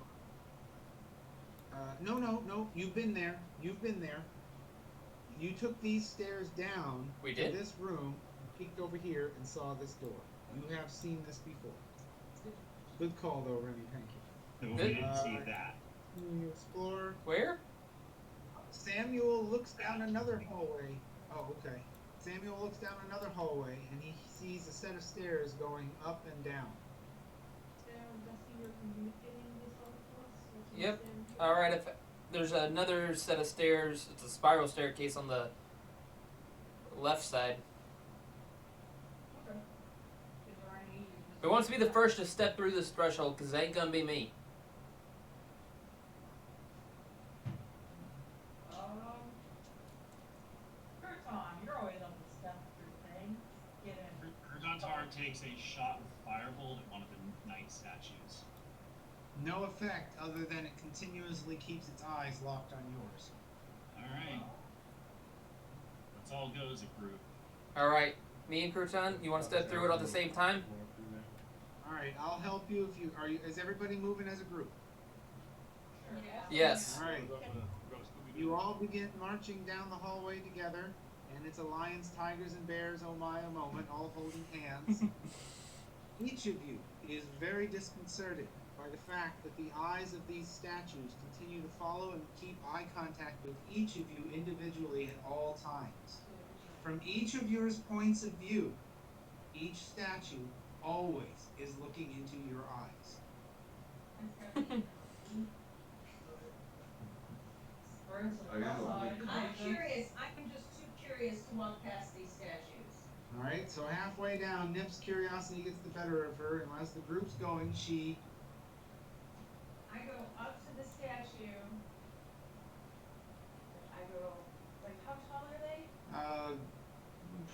No. You've been there. You've been there. You took these stairs down We to did? this room, peeked over here, and saw this door. You have seen this before. Good call, though, Remy. Thank you. No, we didn't see that. You explore. Where? Samuel looks down another hallway. Oh, okay. Samuel looks down another hallway, and he sees a set of stairs going up and down. I'm guessing you're communicating this all to us? So we Yep. understand. Alright, if there's another set of stairs, it's a spiral staircase on the left side. Okay. Is there any? Who wants to be the first to step through this threshold? Because it ain't gonna be me. Kurton, you're always up to step through things. Get in. Kurgantar takes a shot with Firebolt at one of the knight statues. No effect other than it continuously keeps its eyes locked on yours. Alright. Let's all go as a group. Alright, me and Crouton, you wanna step through it at the same time? All right, I'll help you if you are. Is everybody moving as a group? Yes. All right. You all begin marching down the hallway together, and it's a lions, tigers, and bears, oh my, a moment, all holding hands. Each of you is very disconcerted by the fact that the eyes of these statues continue to follow and keep eye contact with each of you individually at all times. From each of your points of view, each statue always is looking into your eyes. I'm curious. I'm just too curious to walk past these statues. All right, so halfway down, Nip's curiosity gets the better of her, and as the group's going, she I go up to the statue. I go, like, how tall are they?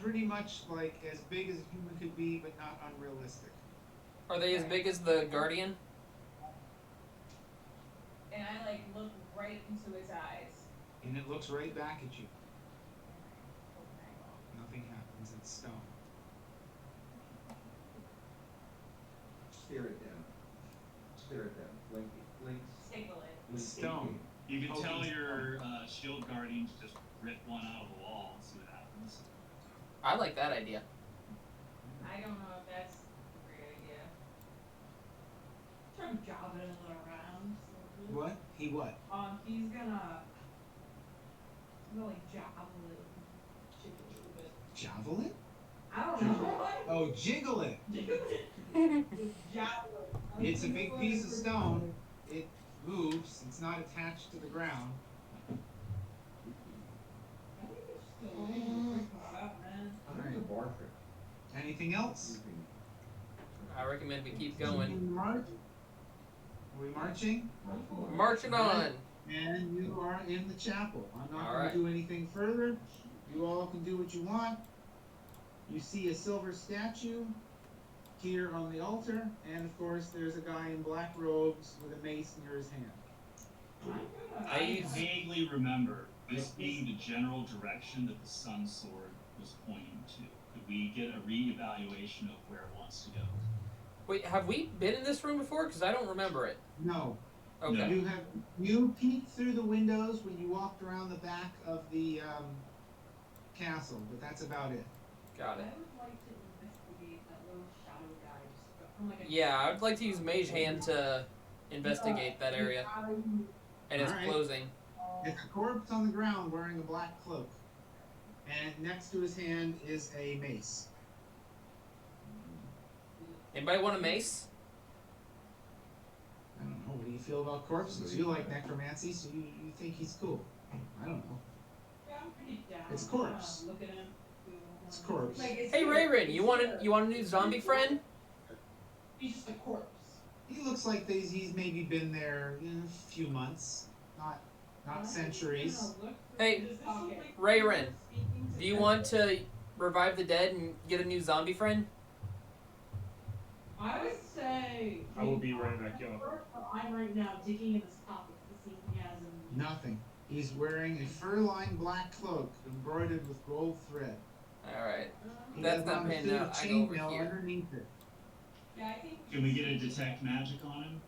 pretty much like as big as a human could be, but not unrealistic. Are they as big as the Guardian? And I like look right into his eyes. And it looks right back at you. Nothing happens, it's stone. Stare at them. Stare at them. Blink. Tickle it. It's stone. You can tell Poking your shield guardians just rip one out of the wall and see what happens. I like that idea. I don't know if that's a great idea. Try jobbing it around. So What? He what? he's gonna like jobble it, shake it a little bit. Javelin? I don't know. Oh, jiggle it! Just jobble it. It's a big piece of stone. It moves, it's not attached to the ground. I think it's still freak us out, man. I think it's a bar trick. Anything else? I recommend we keep going. March? Are we marching? Marching on! And you are in the chapel. I'm not going Alright. to do anything further. You all can do what you want. You see a silver statue here on the altar, and of course there's a guy in black robes with a mace near his hand. I vaguely remember this being the general direction that the Sun Sword was pointing to. Could we get a re-evaluation of where it wants to go? Wait, have we been in this room before? Because I don't remember it. No. Okay. You peeked through the windows when you walked around the back of the castle, but that's about it. Got it. I would like to investigate that little shadow guy just from like a Yeah, I would like to use Mage Hand to investigate that area and its Alright. closing. It's a corpse on the ground wearing a black cloak, and next to his hand is a mace. Anybody want a mace? I don't know. What do you feel about corpses? You like necromancy, so you think he's cool. I don't know. Yeah, I'm pretty down. It's corpse. Look at him. It's corpse. Like, is Hey he- Rayrin, you want a new zombie friend? He's just a corpse. He looks like he's maybe been there a few months, not centuries. Hey, Does this look like Rayrin, speaking to do you him? want to revive the dead and get a new zombie friend? I would say. I will be right back, y'all. I'm right now digging in his pockets to see if he has any. Nothing. He's wearing a fur-lined black cloak embroidered with gold thread. All right. He That's has not on a panning suit out. of I go over chainmail here. underneath it. Yeah, I think. Can we get a detect magic on him?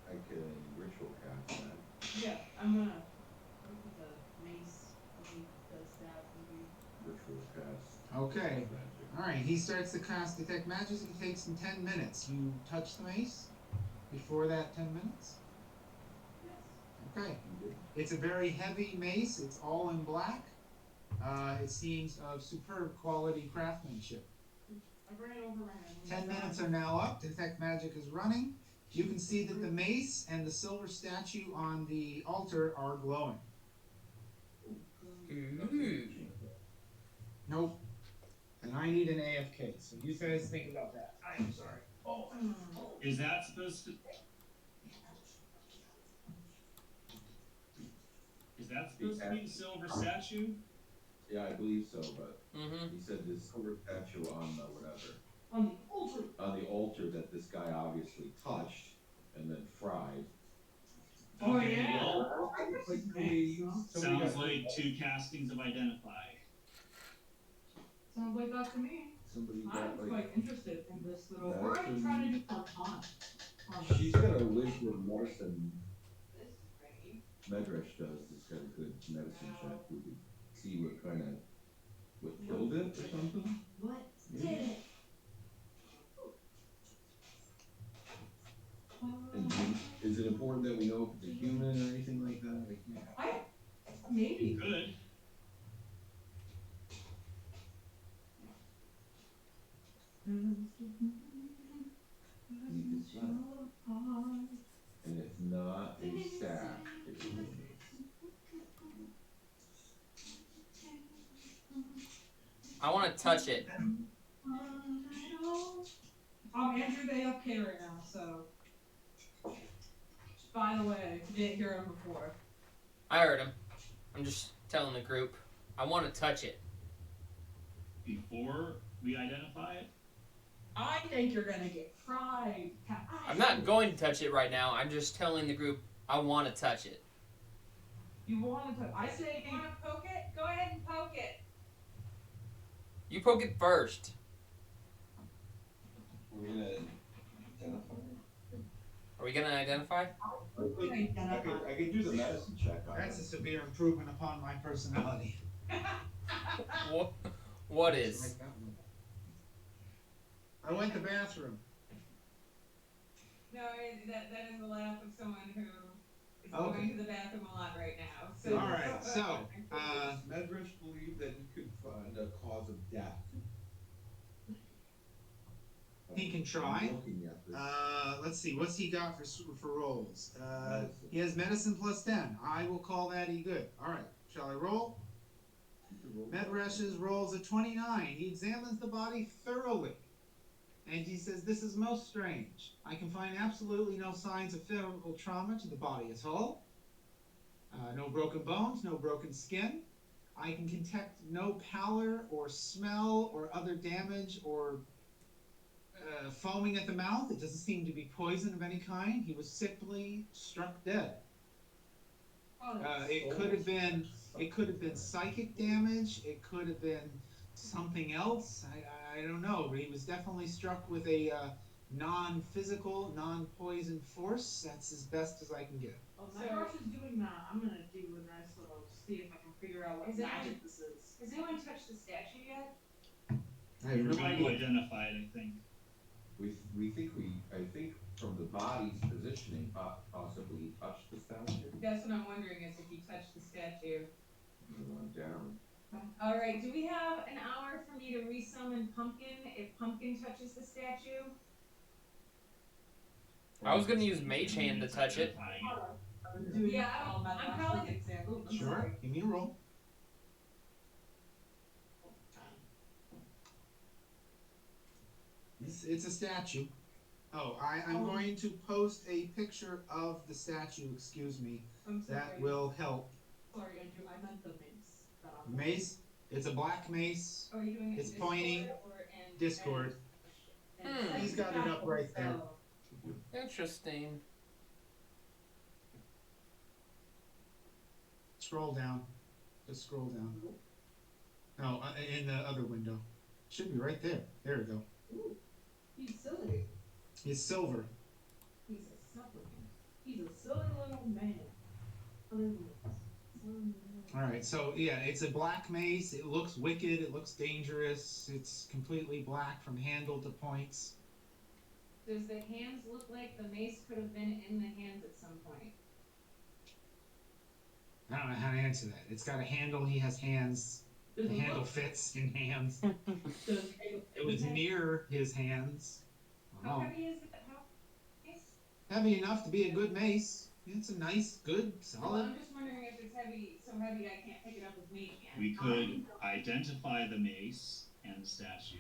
I can ritual cast that. Yeah, I'm gonna look at the mace. He does that maybe. Ritual cast. Okay. Magic. Alright, he starts to cast Detect Magic. It takes him 10 minutes. You touch the mace before that 10 minutes? Yes. Okay. It's a very heavy mace. It's all in black. It seems of superb quality craftsmanship. I bring it over my hand. 10 minutes are now up. Detect Magic is running. You can see that the mace and the silver statue on the altar are glowing. Ooh. Nope. And I need an AFK, so you guys think about that. I am sorry. Oh. Is that supposed to? Is that supposed to be the silver statue? Yeah, I believe so, but Mm-hmm. he said this silver statue on the whatever. On the altar. On the altar that this guy obviously touched and then fried. Oh, Okay, yeah. well, Sounds sounds like 2 castings of identify. like that to me. Somebody I'm got like. quite interested in this little. Medicine. We're gonna try to do for fun. She's got a wisdom medicine. This is great. Medrash does. It's got a good medicine check. We could see what kind of what killed it or something. What Maybe. did it? And is it important that we know if it's a human or anything like that? I can't. Maybe. Good. And it's not a sack. It's a mace. I want to touch it. Andrew, they okay right now, so. By the way, if you didn't hear him before. I heard him. I'm just telling the group. I want to touch it. Before we identify it? I think you're gonna get fried. I'm not going to touch it right now. I'm just telling the group I want to touch it. You want to? I say. You wanna poke it? Go ahead and poke it. You poke it first. We're gonna identify. Are we going to identify? I could do the medicine check on That's a it. severe improvement upon my personality. What is? I went to the bathroom. No, that is the laugh of someone who is Okay. going to the bathroom a lot right now. So. All right, so Medrash believed that he could find a cause of death. he can try. Looking at this. Let's see, what's he got for rolls? Medicine. He has medicine plus 10. I will call that he good. All right, shall I roll? Medrash's rolls a 29. He examines the body thoroughly. And he says, this is most strange. I can find absolutely no signs of physical trauma to the body at all. No broken bones, no broken skin. I can detect no pallor or smell or other damage or foaming at the mouth. It doesn't seem to be poison of any kind. He was simply struck dead. It could have been psychic damage. It could have been something else. I don't know, but he was definitely struck with a non-physical, non-poison force. That's as best as I can get. Oh, my brush is doing that. I'm gonna do a nice little see if I can figure out what Is that- magic this is. Has anyone touched the statue yet? I have We're no going to idea. identify it, I think. I think from the body's positioning, possibly he touched the statue. That's what I'm wondering is if you touched the statue. Down. All right, do we have an hour for me to resummon Pumpkin if Pumpkin touches the statue? I was going to use Mage Hand to touch it. I'm doing Yeah, all my I'm brush probably- example. I'm Sure, sorry. give me a roll. It's a statue. Oh, I'm going to post a picture of the statue, excuse me. I'm sorry. That will help. Sorry, Andrew. I meant the mace. that I'm- Mace, it's a black mace, Are you doing it It's in Discord pointing. or in Discord. Hmm. He's got it up right there. Interesting. Scroll down. Just scroll down. No, in the other window. Should be right there. There we go. Ooh, he's silly. It's silver. He's a supplicant. He's a silly little man. All right, so yeah, it's a black mace. It looks wicked. It looks dangerous. It's completely black from handle to points. Does the hands look like the mace could have been in the hands at some point? I don't know how to answer that. It's got a handle. He has hands. The handle fits in hands. It was near his hands. How Oh, heavy is it? How mace? heavy enough to be a good mace. It's a nice, good, Well, solid. I'm just wondering if it's heavy, so heavy I can't pick it up with me. We could identify the mace and the statue.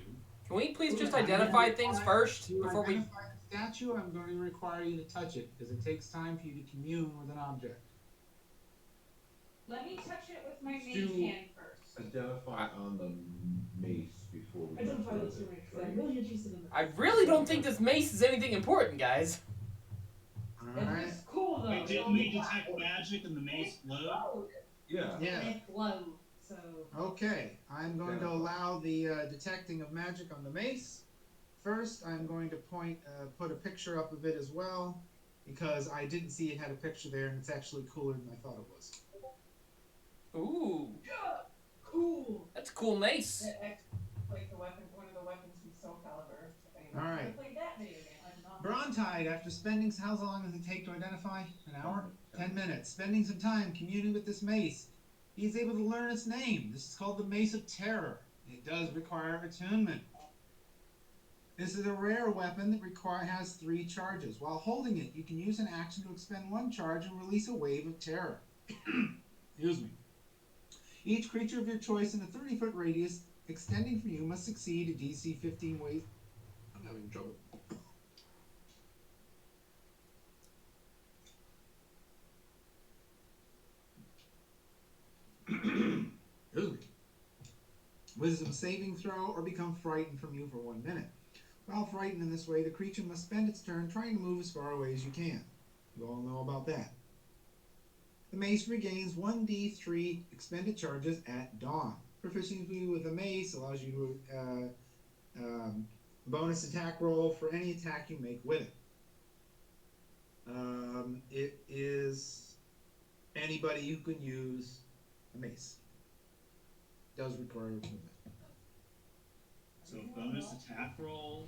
Can we please just identify things first To before we? identify the statue, I'm going to require you to touch it because it takes time for you to commune with an object. Let me touch it with my mage Do- hand first. Identify on the mace before we. Identify go to this the ring, 'cause trade. I'm really interested in this. I really don't think this mace is anything important, guys. All It right. looks cool though. Wait, didn't we detect magic and the mace glowed? Oh, Yeah. Yeah. it glowed. So Okay, I'm going to allow the detecting of magic on the mace. First, I'm going to put a picture up of it as well, because I didn't see it had a picture there, and it's actually cooler than I thought it was. Ooh, yeah, cool. that's a cool mace. Like the weapon, one of the weapons from Soul Calibur. All right. I played that video game. Brontide, after spending, how long does it take to identify? An hour? 10 minutes. Spending some time communing with this mace. He's able to learn its name. This is called the Mace of Terror. It does require attunement. This is a rare weapon that has 3 charges. While holding it, you can use an action to expend 1 charge and release a wave of terror. Excuse me. Each creature of your choice in a 30-foot radius extending from you must succeed a DC 15 wave. I'm having trouble. Excuse me. Wisdom saving throw or become frightened from you for 1 minute. While frightened in this way, the creature must spend its turn trying to move as far away as you can. You all know about that. The mace regains 1d3 expended charges at dawn. Proficiency with the mace allows you to bonus attack roll for any attack you make with it. It is anybody who can use a mace. Does require attunement. So bonus attack roll.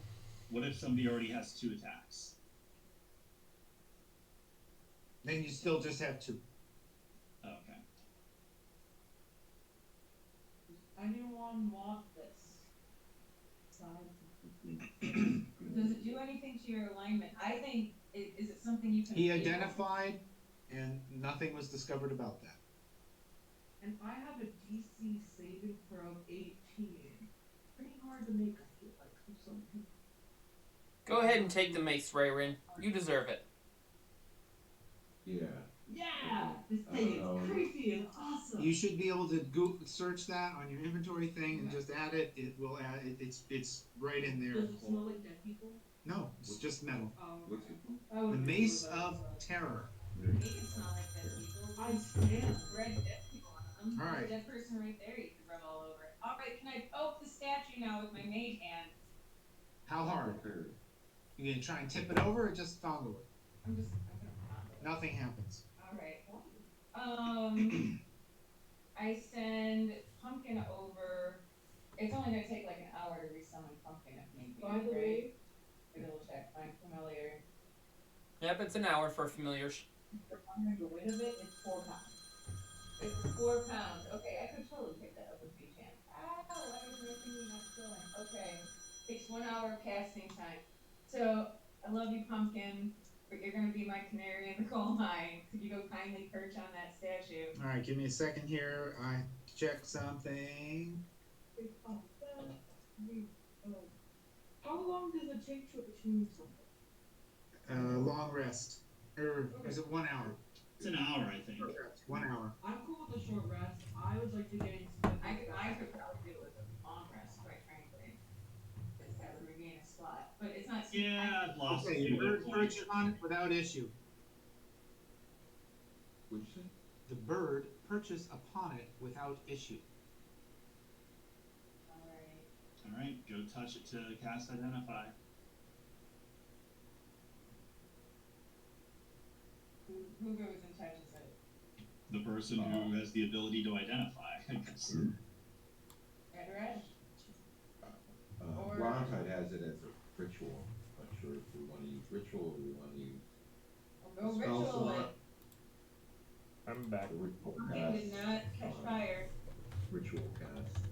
What if somebody already has 2 attacks? Then you still just have 2. Oh, okay. Does anyone want this? Does it do anything to your alignment? I think, is it something you can... He identified, and nothing was discovered about that. And I have a DC saving throw of 18. Pretty hard to make, I feel like, for some people. Go ahead and take the mace, Rayrin. You deserve it. Yeah. Yeah! This thing is creepy and awesome. You should be able to search that on your inventory thing and just add it. It will add it. It's right in there. Does it smell like dead people? No, it's just metal. What's it? The Mace of Terror. It can smell like dead people. I stand. Red dead people on them. All right. There's a dead person right there you can rub all over it. Alright, can I poke the statue now with my mage hand? How hard? You gonna try and tip it over or just fondle it? I'm gonna fondle it. Nothing happens. Alright. I send Pumpkin over. It's only gonna take like an hour to resummon Pumpkin if need be. By the way, Double check. Find familiar. Yep, it's an hour for familiars. For 100 weight of it, it's 4 pounds. It's 4 pounds. Okay, I could totally pick that up with my hand. Ow! Why was my finger not filling? Okay. Takes 1 hour of casting time. So, I love you, Pumpkin, but you're gonna be my canary in the coal mine. Could you go kindly perch on that statue? All right, give me a second here. I check something. how long does it take to attune something? Long rest. Or is it 1 hour? It's an hour, I think. 1 hour. I'm cool with a short rest. I would like to get into I could probably do it with a long rest, quite frankly. Just have to regain a slot. But it's not Yeah, I've lost Okay, a you few bird points. perches on it without issue. What'd you say? The bird perches upon it without issue. Alright, go touch it to cast Identify. Who goes and touches it? The person who has the ability to identify, I guess. Red Rush? Or- Rontide has it as a ritual. Not sure if we want to use ritual or we want to use Go Spell ritual slot. it. I'm back. the ritual It did cast. not catch fire. Ritual cast.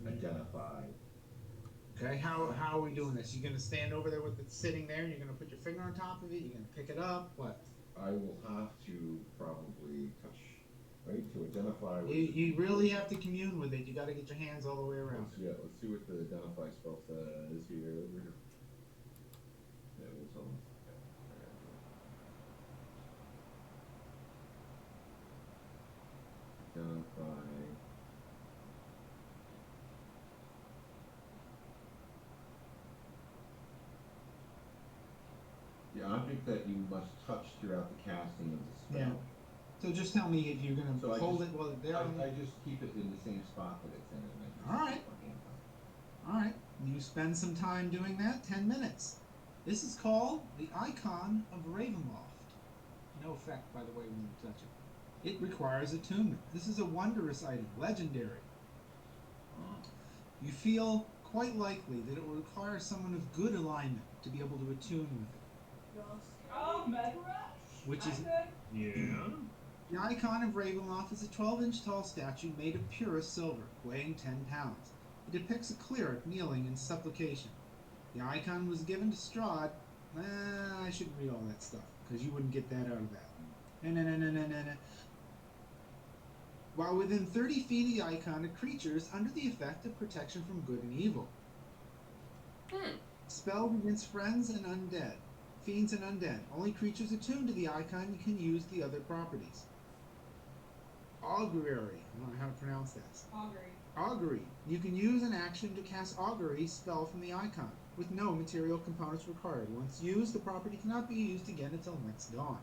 Identify. Okay, how are we doing this? You gonna stand over there with it sitting there, and you're gonna put your finger on top of it, you're gonna pick it up, what? I will have to probably touch, right, to identify. what- You really have to commune with it, you gotta get your hands all the way around Let's, it. yeah, let's see what the identify spell says here. Yeah, we'll tell them. Identify. The object that you must touch throughout the casting of the spell. So just tell me if you're So gonna I hold just- it while it's there. I just keep it in the same spot that it's in and I just. Alright. put my hand on it. Alright, you spend some time doing that, 10 minutes. This is called the Icon of Ravenloft. No effect, by the way, when you touch it. It requires attunement. This is a wondrous item, legendary. You feel quite likely that it will require someone of good alignment to be able to attune with it. Oh, Red Rush? Which is- I'm good. Yeah. The Icon of Ravenloft is a 12-inch tall statue made of purest silver, weighing 10 pounds. It depicts a cleric kneeling in supplication. The icon was given to Strahd. I shouldn't read all that stuff, because you wouldn't get that out of that. No. While within 30 feet of the icon, a creature is under the effect of protection from good and evil. Spelled against friends and undead. Fiends and undead. Only creatures attuned to the icon can use the other properties. Augury. I don't know how to pronounce that. Augury. Augury. You can use an action to cast Augury spell from the icon, with no material components required. Once used, the property cannot be used again until next dawn.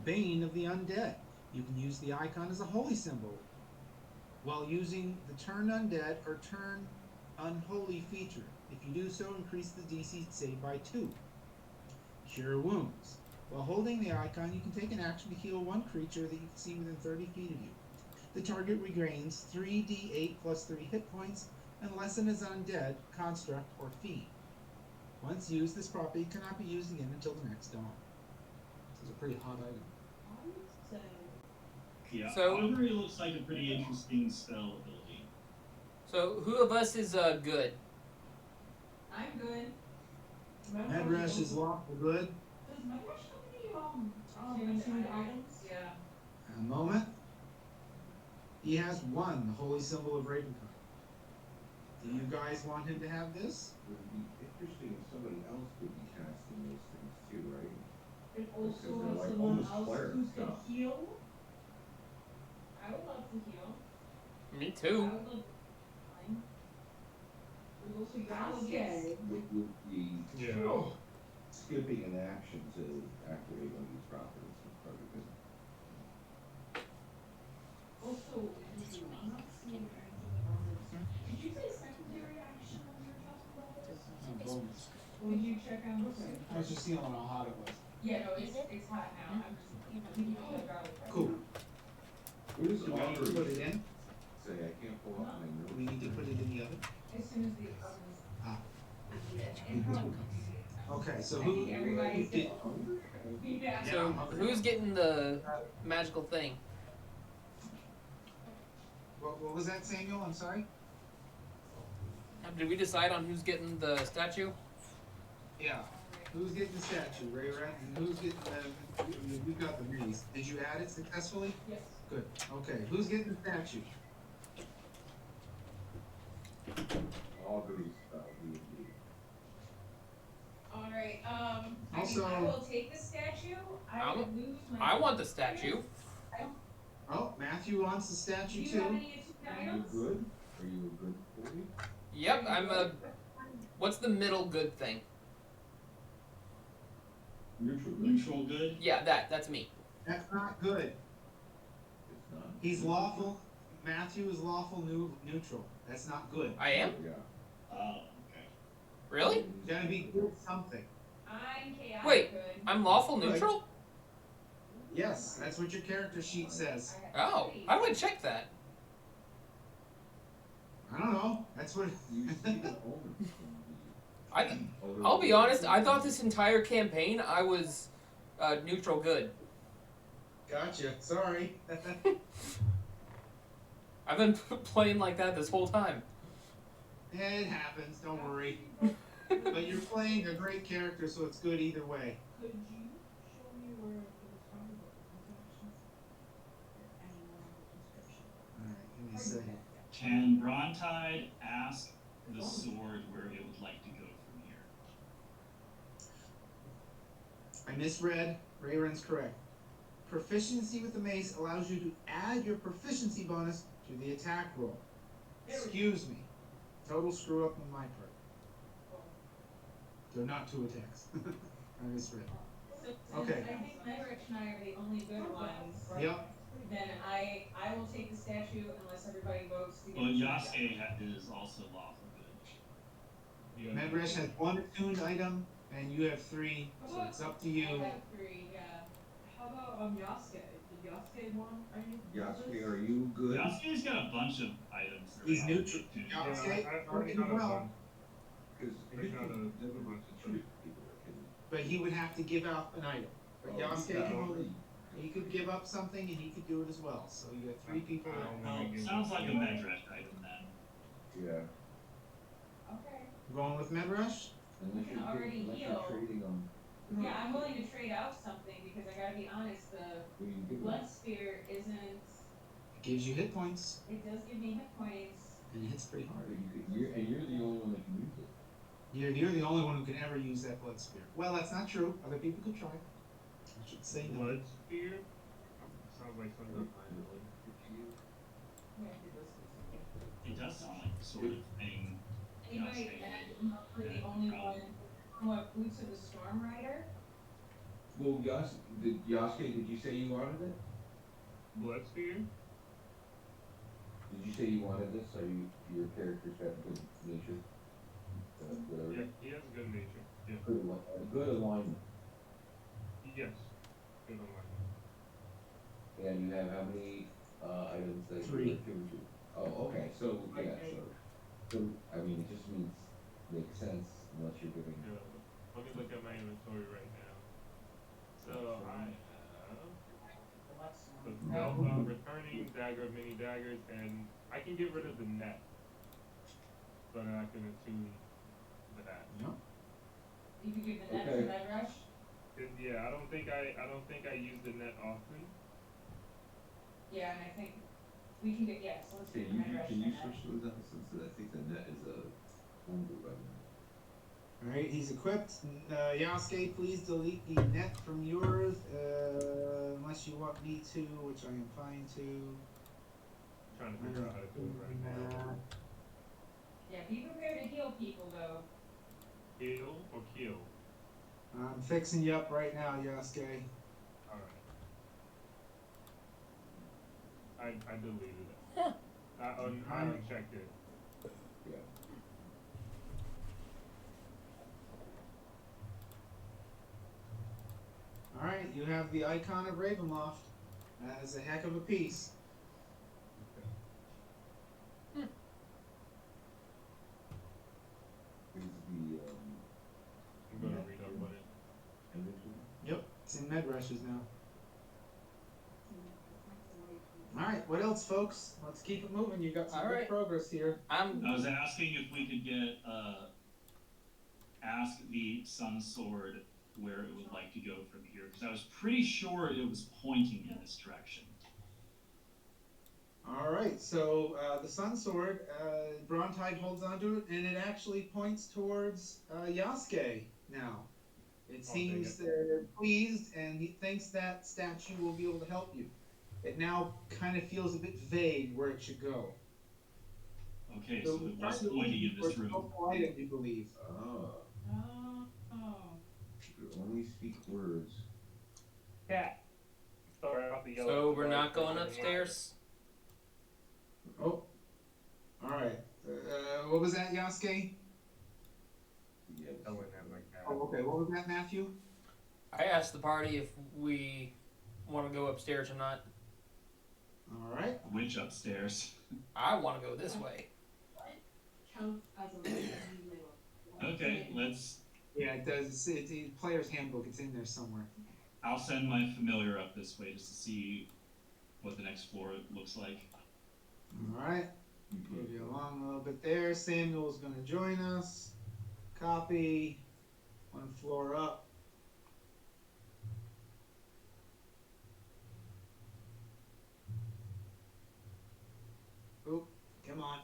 Bane of the Undead. You can use the icon as a holy symbol, while using the turn undead or turn unholy feature. If you do so, increase the DC save by 2. Cure wounds. While holding the icon, you can take an action to heal one creature that you can see within 30 feet of you. The target regains 3d8 plus 3 hit points unless it is undead, construct, or fiend. Once used, this property cannot be used again until the next dawn. This is a pretty hot item. I would say. Yeah, So- Augury looks like a pretty interesting spell ability. So who of us is good? I'm good. Head rush is lawful good. Does Red Rush have any, Tuned attuned items? items? Yeah. A moment. He has one, the holy symbol of Ravencon. Do you guys want him to have this? It would be interesting if somebody else would be casting those things too, right? And Because also they're like someone almost else cleric who can stuff. heal? I would love to heal. Me I too. would love to fine. There's also Yes. Galaxy. Would be Yeah. skipping an action to activate one of these properties would probably be good. Also, I'm not seeing anything on this. Did you say secondary action when you were talking about this? Did you check on? Okay. I was just seeing how hot it was. Yeah, no, it's hot now. I'm just thinking of the garlic bread. Cool. What does Do we need to put it Augury in? say? I can't pull up my notes. Do we need to put it in the oven? As soon as the oven's. Ah. And how? Okay, so I who? think everybody's did- Yeah. So who's getting the magical thing? What was that, Samuel? I'm sorry? Did we decide on who's getting the statue? Yeah. Who's getting the statue, Ray Rat? And who's getting the. We got the minis. Did you add it successfully? Yes. Good. Okay, who's getting the statue? Augury spell, we would need. Alright, I mean, Also- I will take the statue. I I'm- would lose my. I want the statue. Oh, Matthew wants the Do statue you have too. any attuned Are you items? good? Are you a good 40? Yep, I'm a. What's the middle good thing? Neutral. good. Neutral good? Yeah, that's me. That's not good. It's not. He's lawful. Matthew is lawful neutral. That's not good. I am. Yeah. Oh, okay. Really? You gotta be good at something. I'm chaotic Wait. good. I'm lawful Right. neutral? Yes, that's what your character sheet says. I have Oh, three. how do I check that? I don't know. That's what. You see the omen from I'll be honest, I thought this entire campaign I was neutral good. Gotcha. Sorry. I've been playing like that this whole time. It happens. Don't worry. But you're playing a great character, so it's good either way. Could you show me where it was found about the transactions? Or anywhere on the description? All right. Give me a second. Can Brontide ask the sword where it would like to go from here? I misread. Rayron's correct. Proficiency with the mace allows you to add your proficiency bonus to the attack roll. Excuse me. Total screw up on my part. So not two attacks. I misread. So since Okay. I think Medrich and I are the only good ones, Yep. then I will take the statue unless everybody votes to get Well, the Yasuke is also lawful good. Yeah. Medresh has one attuned item, and you have three, so it's up to I you. have three, yeah. How about Yasuke? Did Yasuke want any? Yasuke, are you good? Yasuke's got a bunch of items. that are He's lawful neutral. good, too. Yeah. Yasuke, I working got a well. bunch. Because I you got can a never bunch want of to treat people that can. But he would have to give out an item. But Oh, Yasuke yeah. can only, he could give up something and he could do it as well. So you got three people I that don't Well, wanna give sounds up. like a Medresh item then. Yeah, Okay. going with Medrush. unless can you're, already unless heal. you're trading them. Yeah, I'm willing to trade out something because I gotta be honest, the Who you give them? blood spear isn't, It gives you hit points it does give me hit points. and it hits pretty hard. You're the only one that can use it. You're the only one who can ever use that blood spear. Well, that's not true. Other people could try. I should say no. Blood spear? Sounds like something I would. Yeah, I did listen to something. It does sound like the sort of thing. Anybody, Yasuke and I'm probably the only one, what, Boots of the Storm Rider? Well, Yasuke, did you say you wanted it? Blood spear? Did you say you wanted this? So your character's got good nature? Whatever. Yeah, he has good nature. Yeah. Good alignment. Yes. Good alignment. And you have how many items that Three. you're given to? Oh, okay. So yeah, so I mean, it just makes sense unless you're giving. Yeah. Let me look at my inventory right now. So I have the returning dagger of many daggers, and I can get rid of the net, but I can attune that. You could give the net to Okay. Medrush? Yeah, I don't think I use the net often. Yeah, and I think we can get, yeah, so let's Can give you, Medrush can the you net. switch those out since I think the net is a homebrew item? All right, he's equipped. Yasuke, please delete the net from yours, unless you want me to, which I am fine to. I'm trying to figure out how to do it right now. Yeah, be prepared to heal people though. Heal or kill? I'm fixing you up right now, Yasuke. Alright. I deleted it. I unchecked it. Yeah. All right, you have the icon of Ravenloft. That is a heck of a piece. Is I'm gonna read up on it. inventory? Yep, it's in Medrush's now. All right, what else, folks? Let's keep it moving. You got some All good right. progress here. I was asking if we could get, ask the Sun Sword where it would like to go from here, because I was pretty sure it was pointing in this direction. All right, so the Sun Sword, Brontide holds onto it, and it actually points towards Yasuke now. It seems pleased, and he thinks that statue will be able to help you. It now kind of feels a bit vague where it should go. Okay, so it was pointing in this room. Item, you believe. Oh, you could only speak words. Cat. Sorry about the yellow. So we're not going upstairs? Oh, all right. What was that, Yasuke? Okay, what was that, Matthew? I asked the party if we want to go upstairs or not. All right. Which upstairs? I want to go this way. Counts as a melee. Okay, let's. Yeah, it does. It's the player's handbook. It's in there somewhere. I'll send my familiar up this way just to see what the next floor looks like. All right. Move you along a little bit there. Samuel's going to join us. Copy. One floor up. Oop, come on.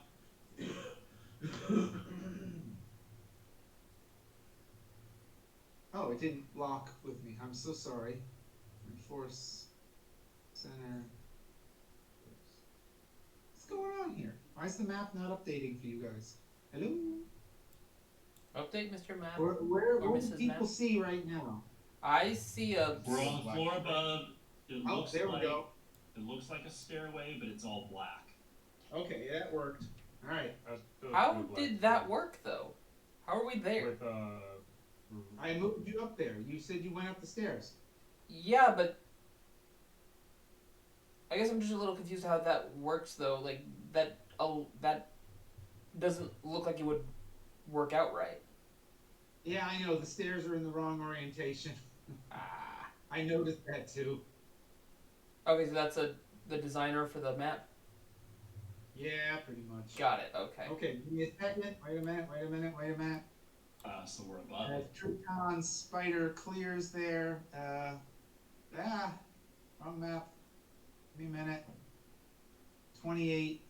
Oh, it didn't lock with me. I'm so sorry. Enforce center. What's going on here? Why is the map not updating for you guys? Hello? Update, Mr. Map. Where Or what do Mrs. people Map? see right now? I see a. We're on the floor above. It Oh, looks there we like go. it looks like a stairway, but it's all black. Okay, that worked. All right. I still How see black did that work though? How are we there? With I moved you up there. You said you went up the stairs. Yeah, but I guess I'm just a little confused how that works though. Like that. Oh, that doesn't look like it would work out right. Yeah, I know. The stairs are in the wrong orientation. Ah. I noticed that too. Okay, so that's the designer for the map. Yeah, pretty much. Got it. Okay. Okay, give me a second. Wait a minute. So we're above. Triton spider clears there. Wrong map. Give me a minute. 28.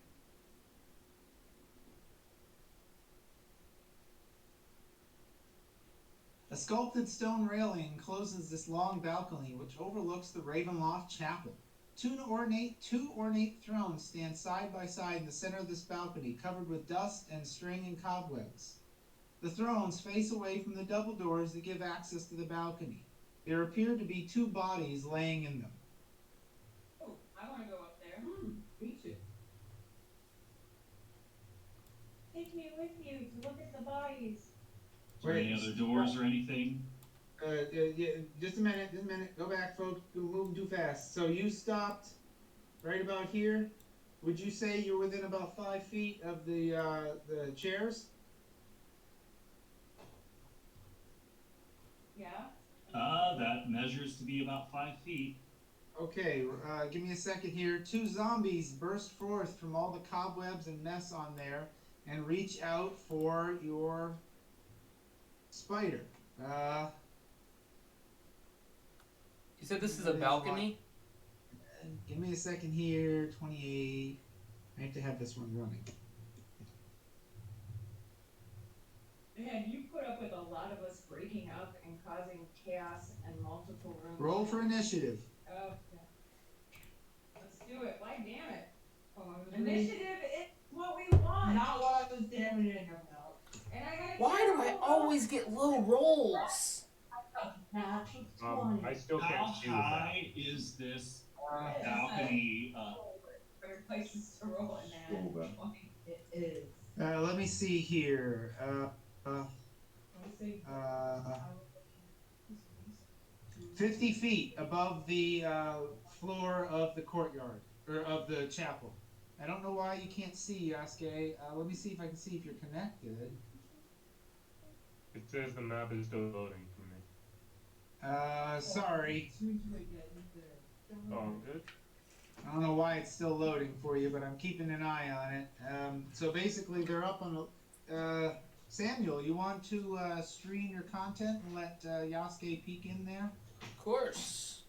A sculpted stone railing encloses this long balcony which overlooks the Ravenloft Chapel. Two ornate thrones stand side by side in the center of this balcony, covered with dust and string and cobwebs. The thrones face away from the double doors that give access to the balcony. There appear to be two bodies laying in them. Oh, I want to go up there. Me too. Take me with you to look at the bodies. Is there any other doors or anything? Yeah, just a minute. Go back, folks. You're moving too fast. So you stopped right about here. Would you say you're within about 5 feet of the chairs? Yeah. That measures to be about 5 feet. Okay, give me a second here. Two zombies burst forth from all the cobwebs and mess on there and reach out for your spider. You said this is a balcony? Give me a second here. 28. I have to have this one running. Man, you put up with a lot of us breaking up and causing chaos and multiple rooms. Roll for initiative. Oh, yeah. Let's do it. Why damn it? Oh, I was Initiative is what we want. Not what I was damning about. And I gotta Why do I keep always get low rolls? Natural I still How can't see the map. high is this It's balcony? Better places to roll in that. Scroll back. It is. Let me see here. Let me see. 50 feet above the floor of the courtyard, or of the chapel. I don't know why you can't see, Yasuke. Let me see if I can see if you're connected. It says the map is still loading for me. Sorry. As soon as we get in there. Oh, good. I don't know why it's still loading for you, but I'm keeping an eye on it. So basically, they're up on the... Samuel, you want to stream your content and let Yasuke peek in there? Of course.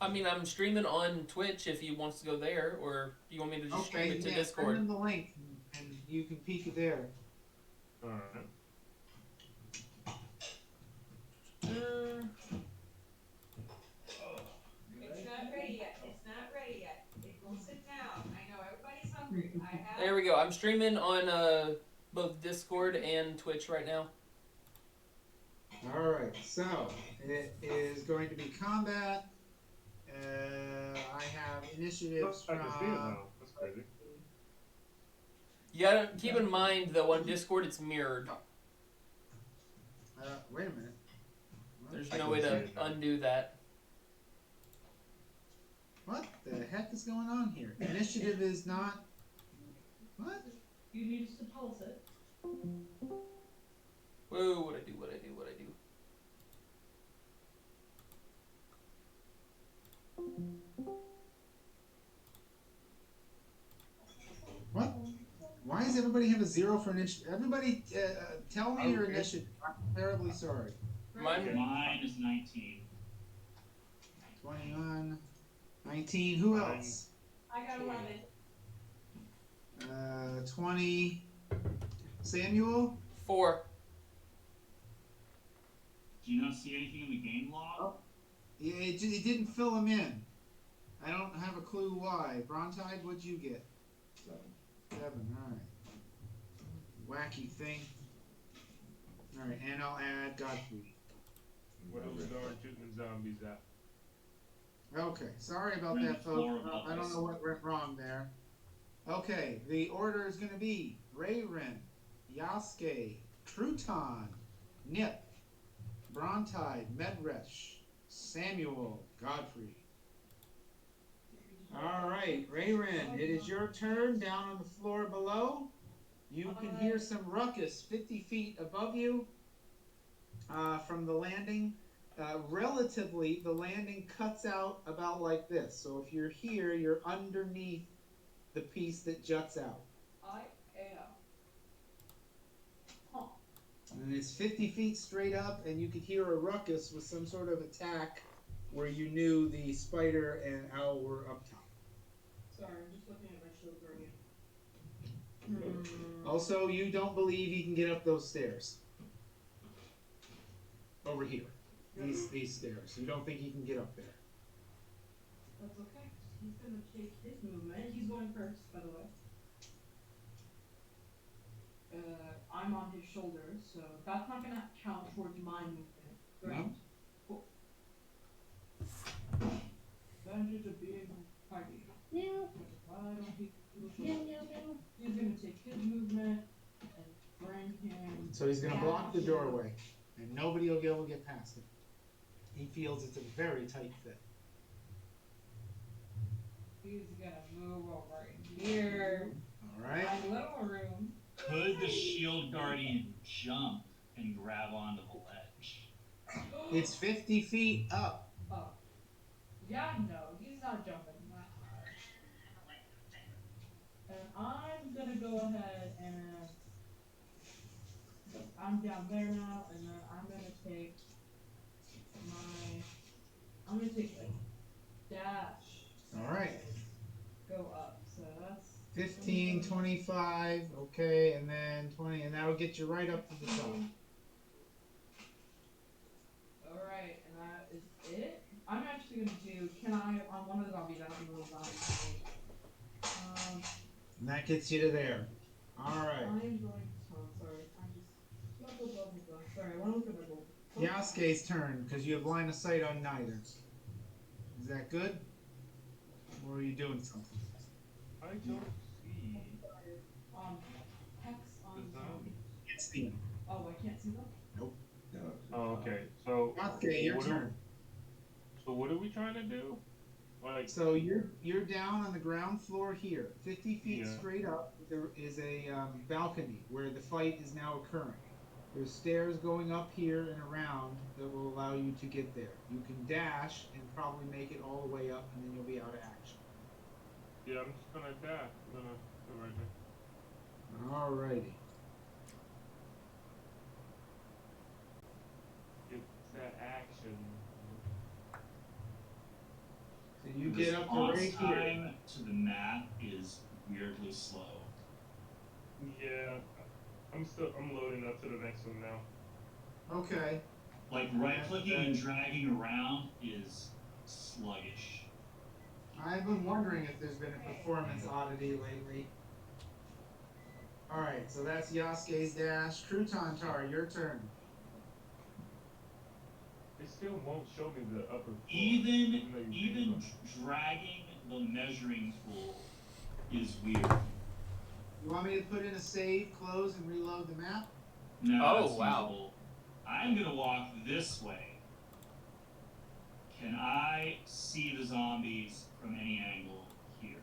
I mean, I'm streaming on Twitch if he wants to go there, or do you want me to just stream it to Send Discord? him the link, and you can peek it there. Alright. It's not ready yet. It's not ready yet. It will sit down. I know everybody's hungry. I have. There we go. I'm streaming on both Discord and Twitch right now. Alright, so it is going to be combat. I have initiatives I can see it from. now. That's crazy. Yeah, keep in mind though on Discord it's mirrored. Wait a minute. There's I no can way see to it now. undo that. What the heck is going on here? Initiative is not. What? You need us to pulse it. Whoa, what I do? What? Why does everybody have a 0 for initiative? Everybody, tell me your Okay. initiative. I'm terribly sorry. Mine. Mine is 19. 21, 19. Who Mine. else? I got 11. 20. Samuel? 4. Do you not see anything in the game log? Yeah, it didn't fill him in. I don't have a clue why. Brontide, what'd you get? 7, alright. Wacky thing. Alright, and I'll add Godfrey. What are we going shooting zombies at? Okay, sorry about Ran that, the floor folks. above I don't us. know what went wrong there. Okay, the order is gonna be Rayrin, Yasuke, Crouton, Nip, Brontide, Medresh, Samuel, Godfrey. Alright, Rayrin, it is your turn down on the floor below. You can hear some ruckus 50 feet above you from the landing. Relatively, the landing cuts out about like this. So if you're here, you're underneath the piece that juts out. I am. Huh. And it's 50 feet straight up, and you could hear a ruckus with some sort of attack where you knew the spider and owl were up top. Sorry, I'm just looking at my shoulder again. Also, you don't believe he can get up those stairs. Over here. These stairs. You don't think he can get up there. That's okay. He's gonna take his movement. He's going first, by the way. I'm on his shoulder, so that's not gonna count towards my movement. Right? Cool. Advantage of being party. Yeah. Why don't he? He's gonna take his movement and bring him. So he's going to block the down. doorway, and nobody will be able to get past him. He feels it's a very tight fit. He's gonna move over here. All right. My little room. Could the shield guardian jump and grab onto the ledge? It's 50 feet up. Oh. Yeah, no, he's not jumping that high. And I'm gonna go ahead and I'm down there now, and then I'm gonna take a dash, All right. go up. So that's 15, 25, okay, and then 20, and that'll get you right up to the top. Alright, and that is it. I'm actually gonna do, can I, on one of the zombies, I don't do little zombies. And that gets you to there. All right. I'm going to, oh, sorry, I'm just, blah, blah, blah, blah, blah. Sorry, I want to look at my goal. Yasuke's turn, because you have line of sight on neither. Is that good? Or are you doing something? I don't see Hex on the zombies. It's the Oh, I can't see them? Oh, okay. So. Yasuke, your what turn. So what are we trying to do? Like. So you're down on the ground floor here, 50 feet Yeah. straight up. There is a balcony where the fight is now occurring. There's stairs going up here and around that will allow you to get there. You can dash and probably make it all the way up, and then you'll be out of action. Yeah, I'm just gonna dash. I'm gonna go right here. Alrighty. Get that action. So you get up to Response right here. time to the map is weirdly slow. Yeah. I'm loading up to the next one now. Okay. Like right clicking and dragging around is sluggish. I've been wondering if there's been a performance oddity lately. Alright, so that's Yasuke's dash. Crouton Tar, your turn. It still won't show me the upper floor. Even though you even think dragging the measuring tool is weird. You want me to put in a save, close, and reload the map? No, Oh, that's wow. usable. I'm gonna walk this way. Can I see the zombies from any angle here?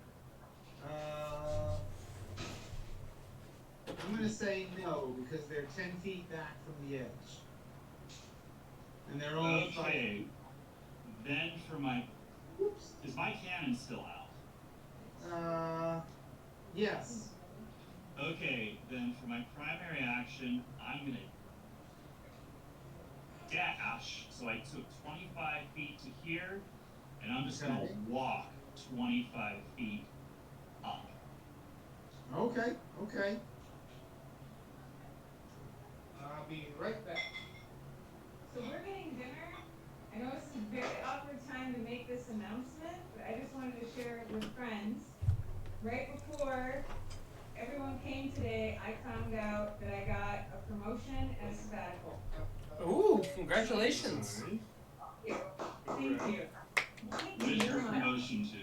I'm gonna say no, because they're 10 feet back from the edge. And they're only 5 Okay. feet. Then for my, Whoops. is my cannon still out? Yes. Okay, then for my primary action, I'm gonna dash. So I took 25 feet to here, and I'm just gonna Okay. walk 25 feet up. Okay, okay. I'll be right back. So we're getting dinner. I know this is a very awkward time to make this announcement, but I just wanted to share it with friends. Right before everyone came today, I found out that I got a promotion and a sabbatical. Ooh, congratulations. Nice. Thank you. What Thank is you your very much. promotion to?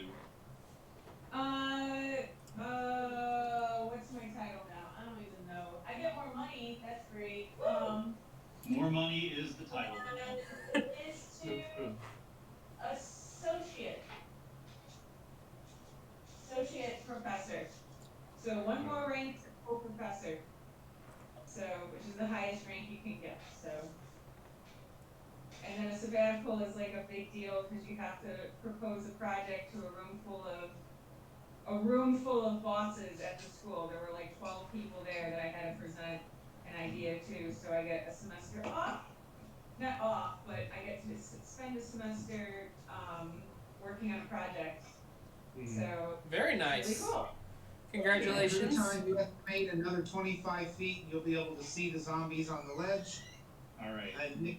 What's my title now? I don't even know. I get more money. That's great. More money is the title. Is to associate professor. So one more rank to full professor. So, which is the highest rank you can get. So, and then a sabbatical is like a big deal because you have to propose a project to a room full of bosses at the school. There were like 12 people there that I had to present an idea to. So I get a semester off. Not off, but I get to spend a semester working on a project. So Very it's nice. really cool. Congratulations. Every time you estimate another 25 feet, you'll be able to see the zombies on the ledge. All right. Nick,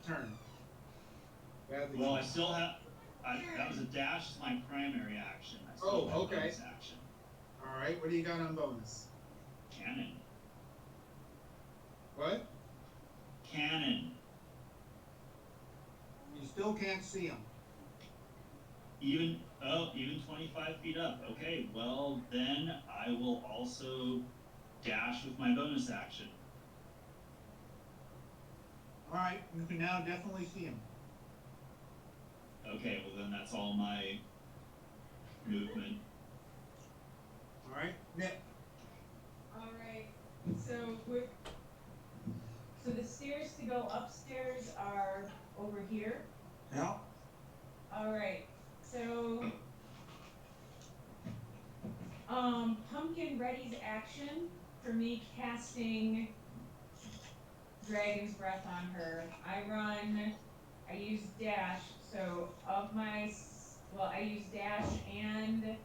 turn. Badly Well, I done. still have. That was a dash is my primary action. I still Oh, have okay. bonus action. All right, what do you got on bonus? Cannon. What? Cannon. You still can't see them. Even 25 feet up. Okay, well then I will also dash with my bonus action. All right, you can now definitely see them. Okay, well then that's all my movement. All right, Nick. All right. So the stairs to go upstairs are over here. Yeah. All right. So Pumpkin readies action for me casting Dragon's Breath on her. I use dash. So I use dash and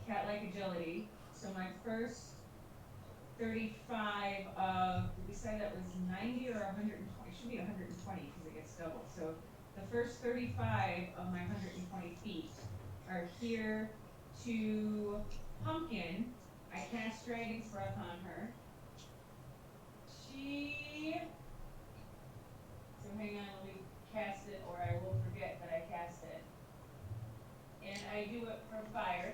cat-like agility. So my first 35 of, did we say that was 90 or 120? It should be 120 because it gets doubled. So the first 35 of my 120 feet are here to Pumpkin. I cast Dragon's Breath on her. So hang on, let me cast it or I will forget that I cast it. And I do it for fire.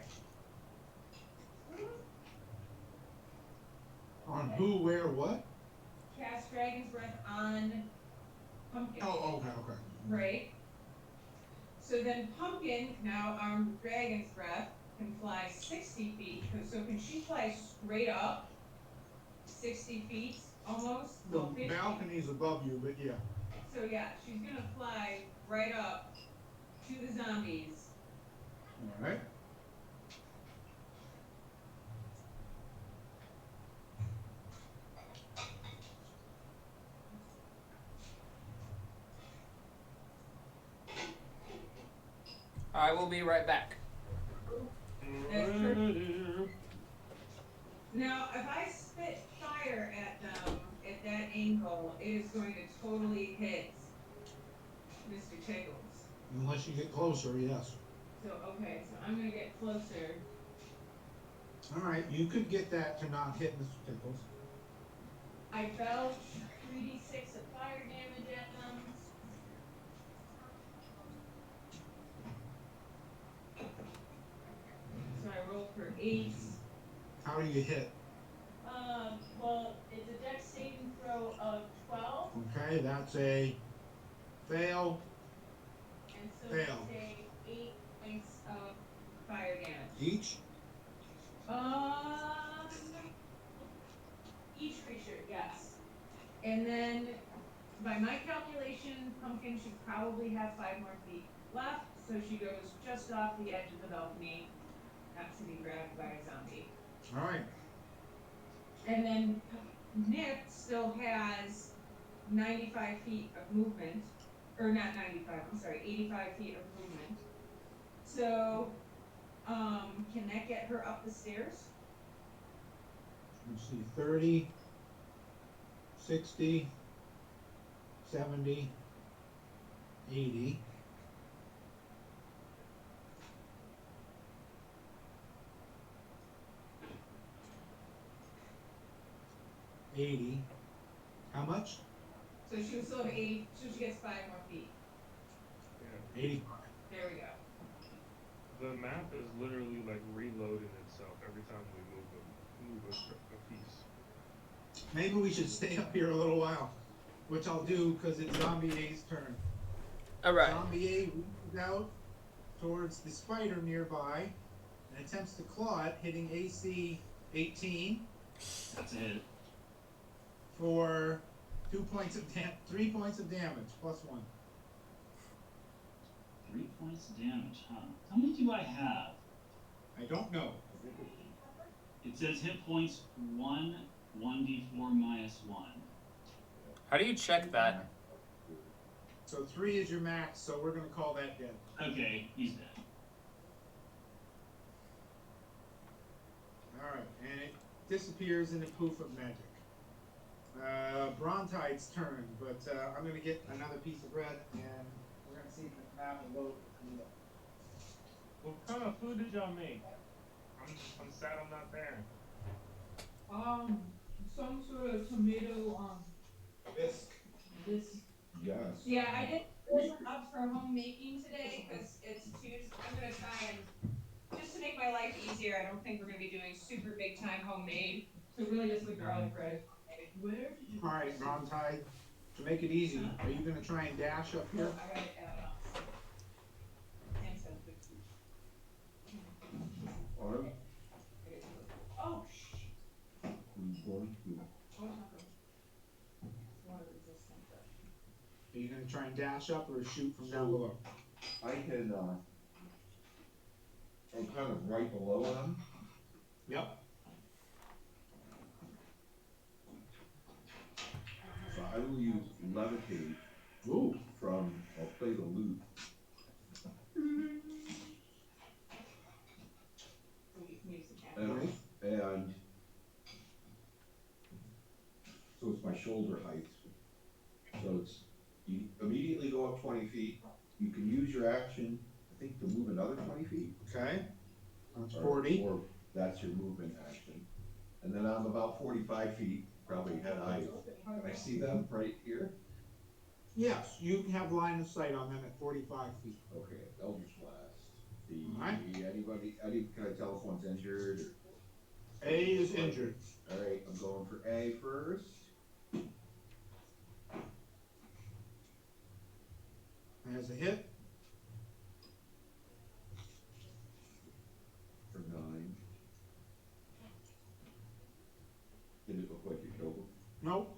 On who, where, what? Cast Dragon's Breath on Pumpkin. Oh, okay. Right. So then Pumpkin, now armed with Dragon's Breath, can fly 60 feet. So can she fly straight up 60 feet almost? The Well, 50. balcony's above you, but yeah. So yeah, she's gonna fly right up to the zombies. All right. I will be right back. That's perfect. Now, if I spit fire at them at that angle, it is going to totally hit Mr. Tickles. Unless you get closer, yes. So, okay, so I'm gonna get closer. All right, you could get that to not hit Mr. Tickles. I belch 3d6 of fire damage at them. So I roll for 8. How do you hit? Well, Okay, that's a fail. And so Fail. we take 8 points of fire damage. Each? Um, each creature, yes. And then, by my calculation, Pumpkin should probably have 5 more feet left, so she goes just off the edge of the balcony, not to be grabbed by a zombie. Alright. And then Nick still has 95 feet of movement, or not 95, I'm sorry, 85 feet of movement. So, can that get her up the stairs? Let's see, 30, 60, 70, 80. How much? So she would still have 80, so she gets 5 more feet. Yeah. 85. There we go. The map is literally like reloading itself every time we move a piece. Maybe we should stay up here a little while, which I'll do because it's Zombie A's turn. Alright. Zombie A reaches out towards the spider nearby and attempts to claw it, hitting AC 18 That's a hit. for 3 points of damage, plus 1. 3 points of damage, huh? How many do I have? I don't know. It says hit points 1, 1d4 minus 1. How do you check that? So 3 is your max, so we're gonna call that dead. Okay, he's dead. Alright, and it disappears in a poof of magic. Brontide's turn, but I'm gonna get another piece of bread and we're gonna see if the map will load. What kind of food did y'all make? I'm sad I'm not there. Some sort of tomato, Bisque. this. Yes. Yeah, I didn't listen up for homemaking today because it's Tuesday. I'm gonna try and, just to make my life easier, I don't think we're gonna be doing super big time homemade. So really just the garlic bread. Where did you? Alright, Brontide, to make it easy, are you gonna try and dash up here? I got it out. And so good food. Autumn, Oh, shit. we're going to. Water resistant brush. Are you gonna try and dash up or shoot from down below? I can, I'm kind of right below him. Yep. So I will use levitate Ooh. from, I'll play the lute. So you can use the camera. And so it's my shoulder height. So it's, you immediately go up 20 feet. You can use your action, I think, to move another 20 feet. Okay. That's or- 40. Or that's your movement action. And then I'm about 45 feet, probably head height. Can I see them right here? Yes, you can have line of sight on them at 45 feet. Okay, Eldritch Blast. Alright. Can I tell if one's injured? A is injured. Alright, I'm going for A first. Has a hit. For 9. Did it look like you killed him? Nope.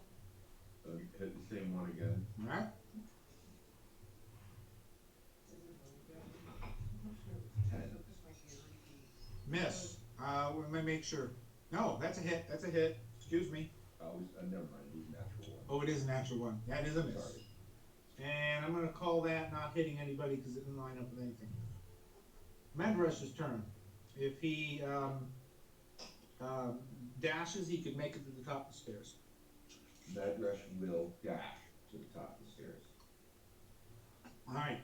Hit the same one again. Alright. 10. Miss. We may make sure. No, that's a hit. That's a hit. Excuse me. Never mind, it was a natural one. Oh, it is a natural one. That is a miss. Sorry. And I'm gonna call that not hitting anybody because it didn't line up with anything. Medrush's turn. If he dashes, he could make it to the top of the stairs. Medrush will dash to the top of the stairs. Alright.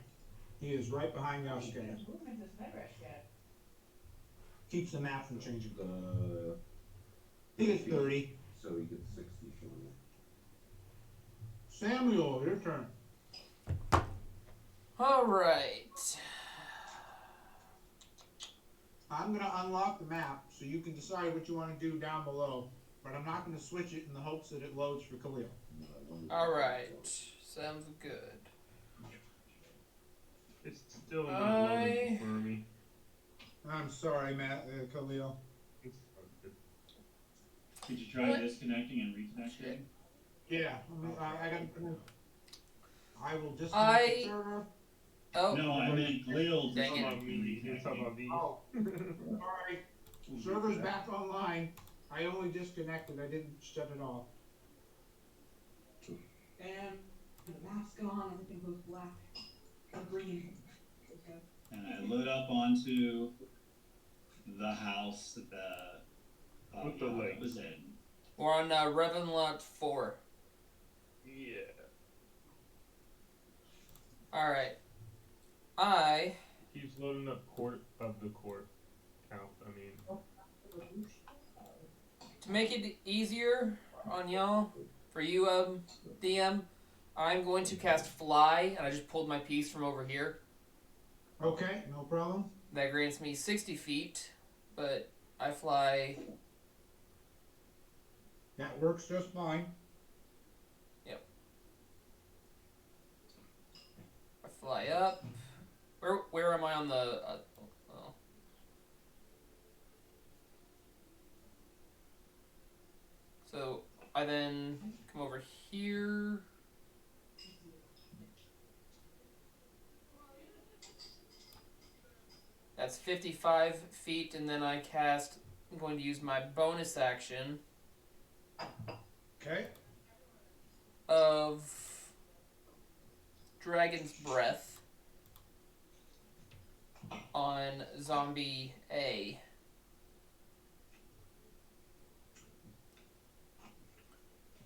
He is right behind How many Yosuke. feet of movement does Medrush get? Keeps the map from changing. The He gets 30. so he gets 60 total. Samuel, your turn. Alright. I'm gonna unlock the map so you can decide what you want to do down below. but I'm not going to switch it in the hopes that it loads for Khalil. Alright. Sounds good. It's still not loading for me. I'm sorry, Matt, Khalil. It's good. Did you try What? disconnecting and reconnecting? Yeah, I got. I will just. I- Server. Oh, No, I meant Khalil. Dang It's it. about me. It's about me. Oh, sorry. Server's back online. I only disconnected. I didn't shut it off. And the mask on, everything goes black or green. Okay. And I load up onto the house that With the legs. was in. we're on Revan Lot 4. Yeah. Alright. Keeps loading up court of the court count. I mean, To make it easier on y'all, for you, DM, I'm going to cast Fly, and I just pulled my piece from over here. Okay, no problem. That grants me 60 feet, but I fly. That works just fine. I fly up. Where am I on the? Oh. So I then come over here. That's 55 feet, and then I cast. I'm going to use my bonus action Okay. of Dragon's Breath on Zombie A.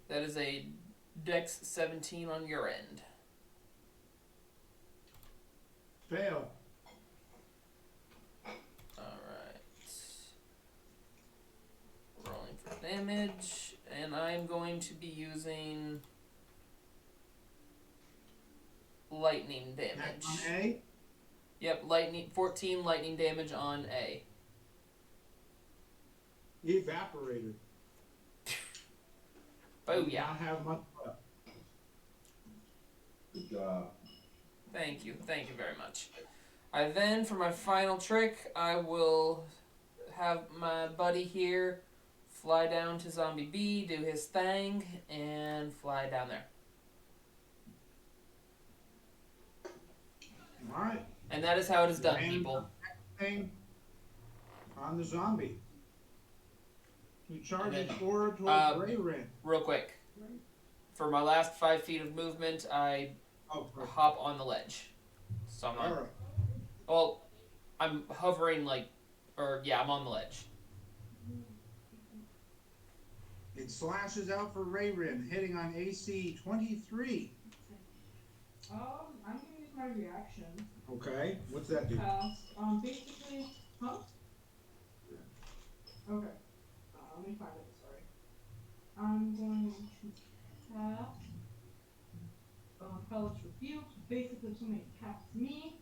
That is a Dex 17 on your end. Fail. Alright. Rolling for damage, and I'm going to be using lightning Back damage. on A. Yep, 14 lightning damage on A. Evaporated. Oh Do yeah. not have much left. Good job. Thank you very much. I then, for my final trick, I will have my buddy here fly down to Zombie B, do his thing, and fly down there. All right. And that is how it is done, And people. Thing on the zombie. We charge And it then, forward towards Ray Rin. Real quick. For my last 5 feet of movement, I Oh, perfect. hop on the ledge. So I'm All not. right. Well, I'm hovering I'm on the ledge. It slashes out for Ray Rin, hitting on AC 23. I'm gonna use my reaction. Okay. What's that do? Basically, huh? Okay. Let me find it, sorry. I'm going to cast Hellish Rebuke. Basically, if somebody attacks me,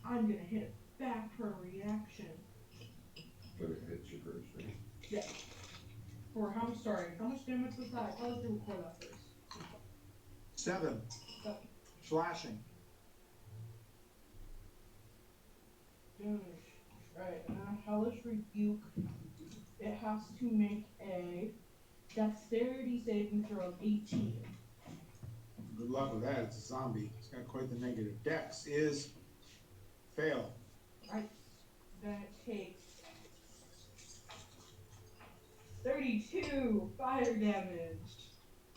I'm gonna hit it back for a reaction. But it hits you first, right? Yeah. For how much damage was that? I was to record that first. 7. Seven. Slashing. Damage. Right, and a Hellish Rebuke. It has to make a Dexterity saving throw of 18. Good luck with that. It's a zombie. It's got quite the negative. Dex is fail. Right. Then it takes 32 fire damage.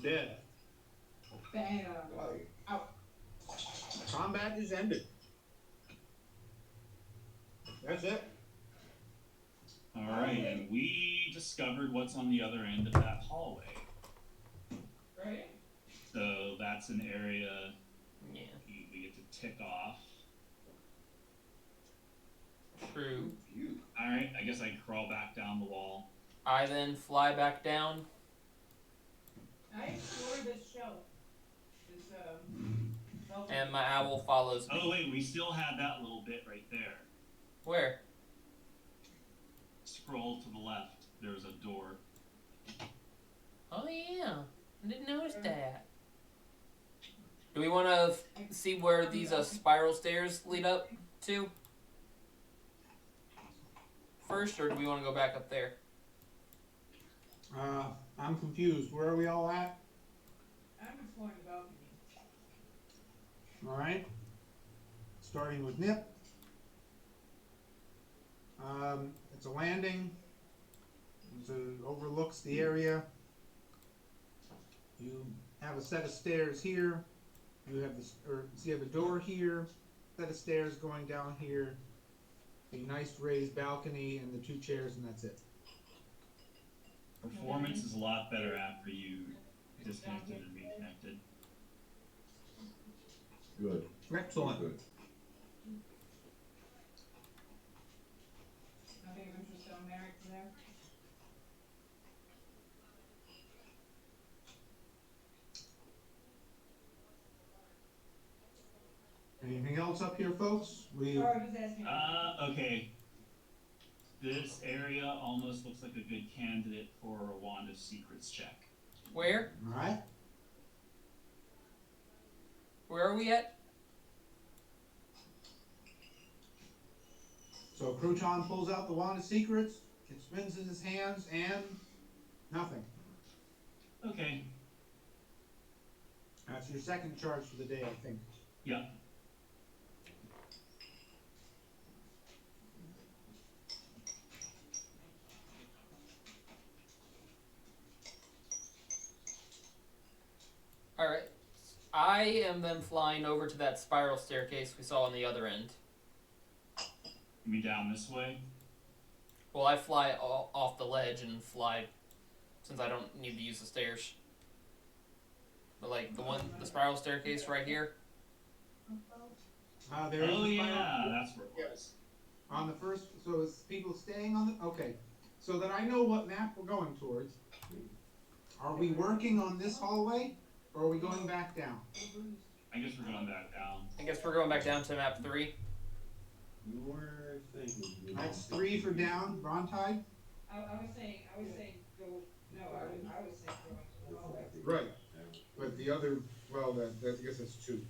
Dead. Bam. Combat is ended. That's it. Alright, and we discovered what's on the other end of that hallway. Right? So that's an area Yeah. we get to tick off. True. Alright, I guess I crawl back down the wall. I then fly back down. I explored this shelf. This, And my owl follows me. Oh wait, we still had that little bit right there. Where? Scroll to the left. There's a door. I didn't notice that. Do we want to see where these spiral stairs lead up to first, or do we want to go back up there? I'm confused. Where are we all at? I'm exploring the balcony. All right. Starting with Nip. It's a landing. It overlooks the area. You have a set of stairs here. You have you have a door here. Set of stairs going down here. A nice raised balcony and the 2 chairs, and that's it. Performance is a lot better after you disconnected and reconnected. Good. Excellent. Good. Nothing of interest on Merrick there. Anything else up here, folks? We Or just asking. Okay. This area almost looks like a good candidate for a Wand of Secrets check. Where? all right. Where are we at? So Crouton pulls out the Wand of Secrets. It spins in his hands, and nothing. Okay. That's your second charge for the day, I think. Yeah. Alright. I am then flying over to that spiral staircase we saw on the other end. You mean down this way? Well, I fly off the ledge and fly, since I don't need to use the stairs. But like the spiral staircase right here. There is Oh the yeah, spiral- that's where it was. On the first, so is people staying on the, okay. So that I know what map we're going towards. Are we working on this hallway, or are we going back down? I guess we're going back down. I guess we're going back down to map 3. Your thing is. That's 3 for down, Brontide? I was saying go, no, I was saying go into the hallway. Right. But the other, well, I guess that's 2.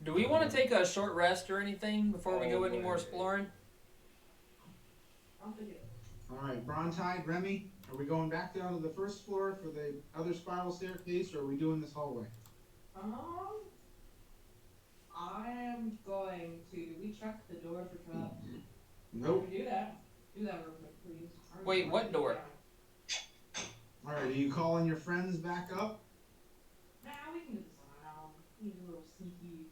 Do we want to take a short rest or anything before we go any more exploring? I'll think it. Alright, Brontide, Remy, are we going back down to the first floor for the other spiral staircase, or are we doing this hallway? I am going to. Do we check the door for traps? Nope. Do that. Do that real quick, please. Wait, what door? Alright, are you calling your friends back up? Nah, we can do this on our own. Need a little sneaky,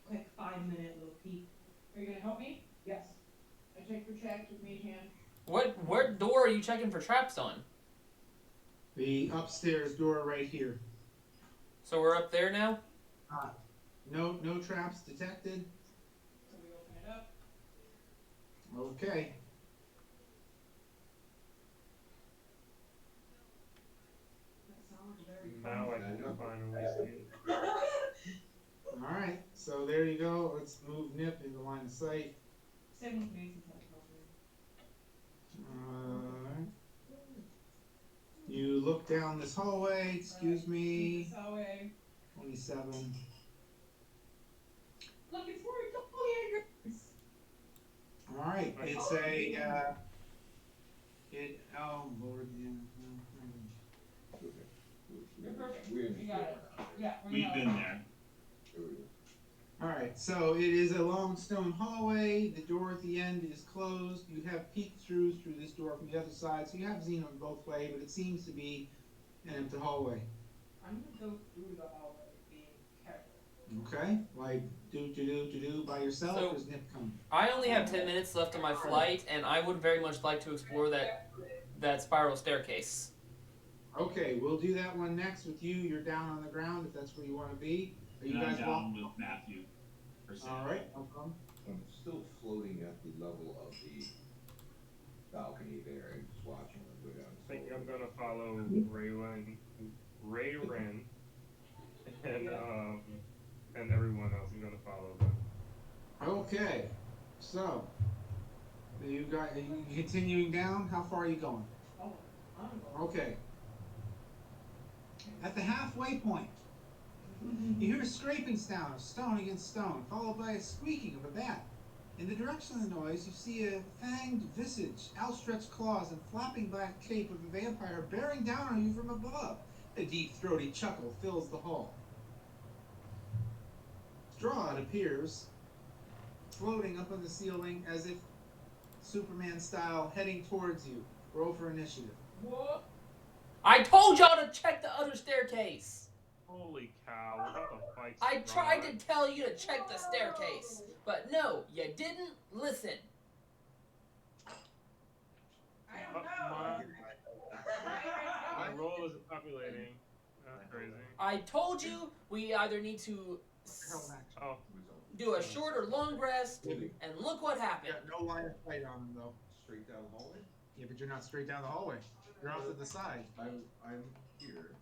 quick 5-minute little peek. Are you gonna help me? Yes. I check for checks with mage hand. What door are you checking for traps on? The upstairs door right here. So we're up there now? No traps detected. So we open it up. Okay. That sounds very Now I can finally see it. Alright, so there you go. Let's move Nip into line of sight. Same with me since I told you. Alright. You look down this hallway, excuse me. This hallway. 27. Looking for a doppelganger. Alright, it's a, oh lord, yeah. You're perfect. We're in You the got it. floor. Yeah, we're We've not- been there. There we go. Alright, so it is a long stone hallway. The door at the end is closed. You have peeked through this door from the other side, so you have seen them both ways, but it seems to be an empty hallway. I'm gonna go through the hallway, being careful. Okay? Like, do by yourself, So- or is Nip coming? I only have 10 minutes left on my flight, and I would very much like to explore that spiral staircase. Okay, we'll do that one next with you. You're down on the ground if that's where you want to be. Are you And I'm guys down walking? with Matthew. For sale. Alright, no problem. I'm still floating at the level of the balcony there and just watching them go down. I think I'm gonna follow Ray Ren, and everyone else. I'm gonna follow them. Okay, so are you continuing down? How far are you going? Oh, I'm going. Okay. At the halfway point, you hear a scraping sound of stone against stone, followed by a squeaking of a bat. In the direction of the noise, you see a fanged visage, outstretched claws, and flapping black cape of a vampire bearing down on you from above. A deep, throaty chuckle fills the hall. Strahd appears, floating up on the ceiling as if Superman style, heading towards you. Roll for initiative. What? I told y'all to check the other staircase. Holy cow, we're about to fight. I tried Strahd. to tell you to check the staircase, but no, you didn't listen. I don't Oh, know. my roll isn't populating. That's crazy. I told you we either need to Held action. Oh, do a short or long rest, and look what happened. No line of sight on him though. Straight down the hallway? Yeah, but you're not straight down the hallway. You're off to the side. I'm here.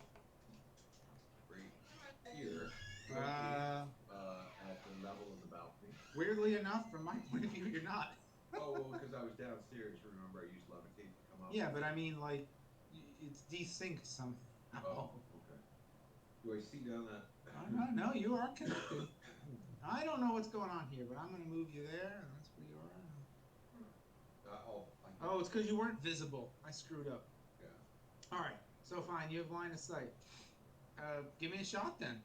Right here. Uh, At the level of the balcony. weirdly enough, from my point of view, you're not. Oh, well, because I was downstairs, remember I used levitate to come up? Yeah, but I mean, like, it's desynced somehow. Oh, okay. Do I see down that? No, you are connected. I don't know what's going on here, but I'm gonna move you there, and that's where you are. Oh, it's because you weren't visible. I screwed up. Yeah. All right, so fine. You have line of sight. Give me a shot then.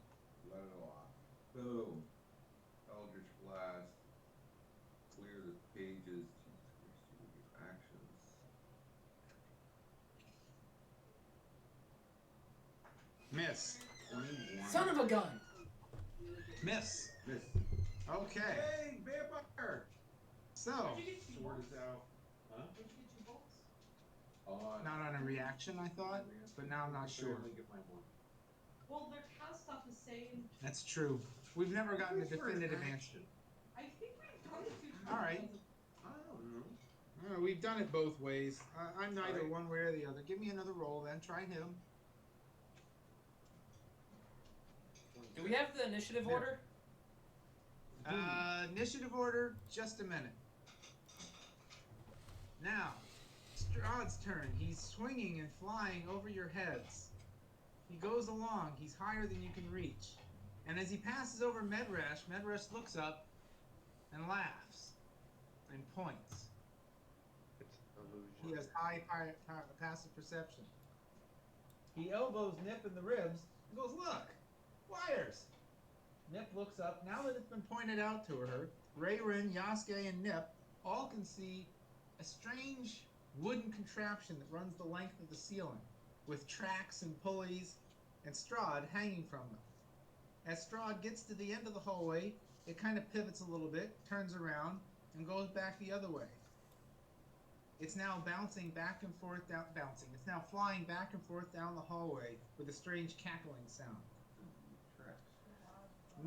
Let it off. Boom. Eldritch Blast. Clear the pages. Actions. Miss. 21. Son of a gun. Miss. Miss. Okay. Hey, vampire! So, Sword is out. Huh? not on a reaction, I thought, but now I'm not sure. Only get my one. Well, their cast stuff is saying. That's true. We've never gotten a definitive answer. I think we've done it 2 times. All right. I don't know. We've done it both ways. I'm neither one way or the other. Give me another roll then. Try him. Do we have the initiative order? Initiative order, just a minute. Now, Strahd's turn. He's swinging and flying over your heads. He goes along. He's higher than you can reach. And as he passes over Medrash, Medrash looks up and laughs and points. it's illusion. He has high passive perception. He elbows Nip in the ribs and goes, "Look, wires!" Nip looks up. Now that it's been pointed out to her, Rayrin, Yasuke, and Nip all can see a strange wooden contraption that runs the length of the ceiling, with tracks and pulleys and Strahd hanging from them. As Strahd gets to the end of the hallway, it kind of pivots a little bit, turns around, and goes back the other way. It's now bouncing back and forth down, It's now flying back and forth down the hallway with a strange cackling sound.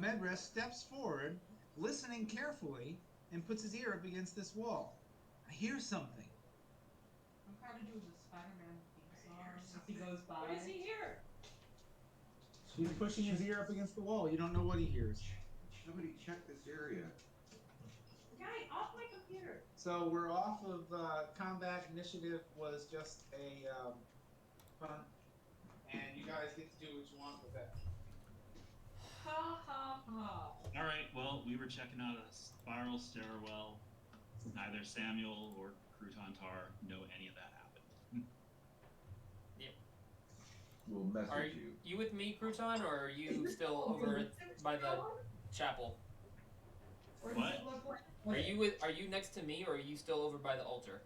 Medress steps forward, listening carefully, and puts his ear up against this wall. I hear something. I'm kind of doing the Spider-Man theme song as he goes by. What does he hear? He's pushing his ear up against the wall. You don't know what he hears. Somebody check this area. Guy, off my computer. So we're off of combat. Initiative was just a fun, and you guys get to do what you want with that. Ha ha ha. All right. Well, we were checking out a spiral stairwell. Neither Samuel or Crouton Tar know any of that happened. We'll message Are you. you with me, Crouton, or are you still over by the chapel? Or does What? it look like Are you next to me, or are you still over by the altar?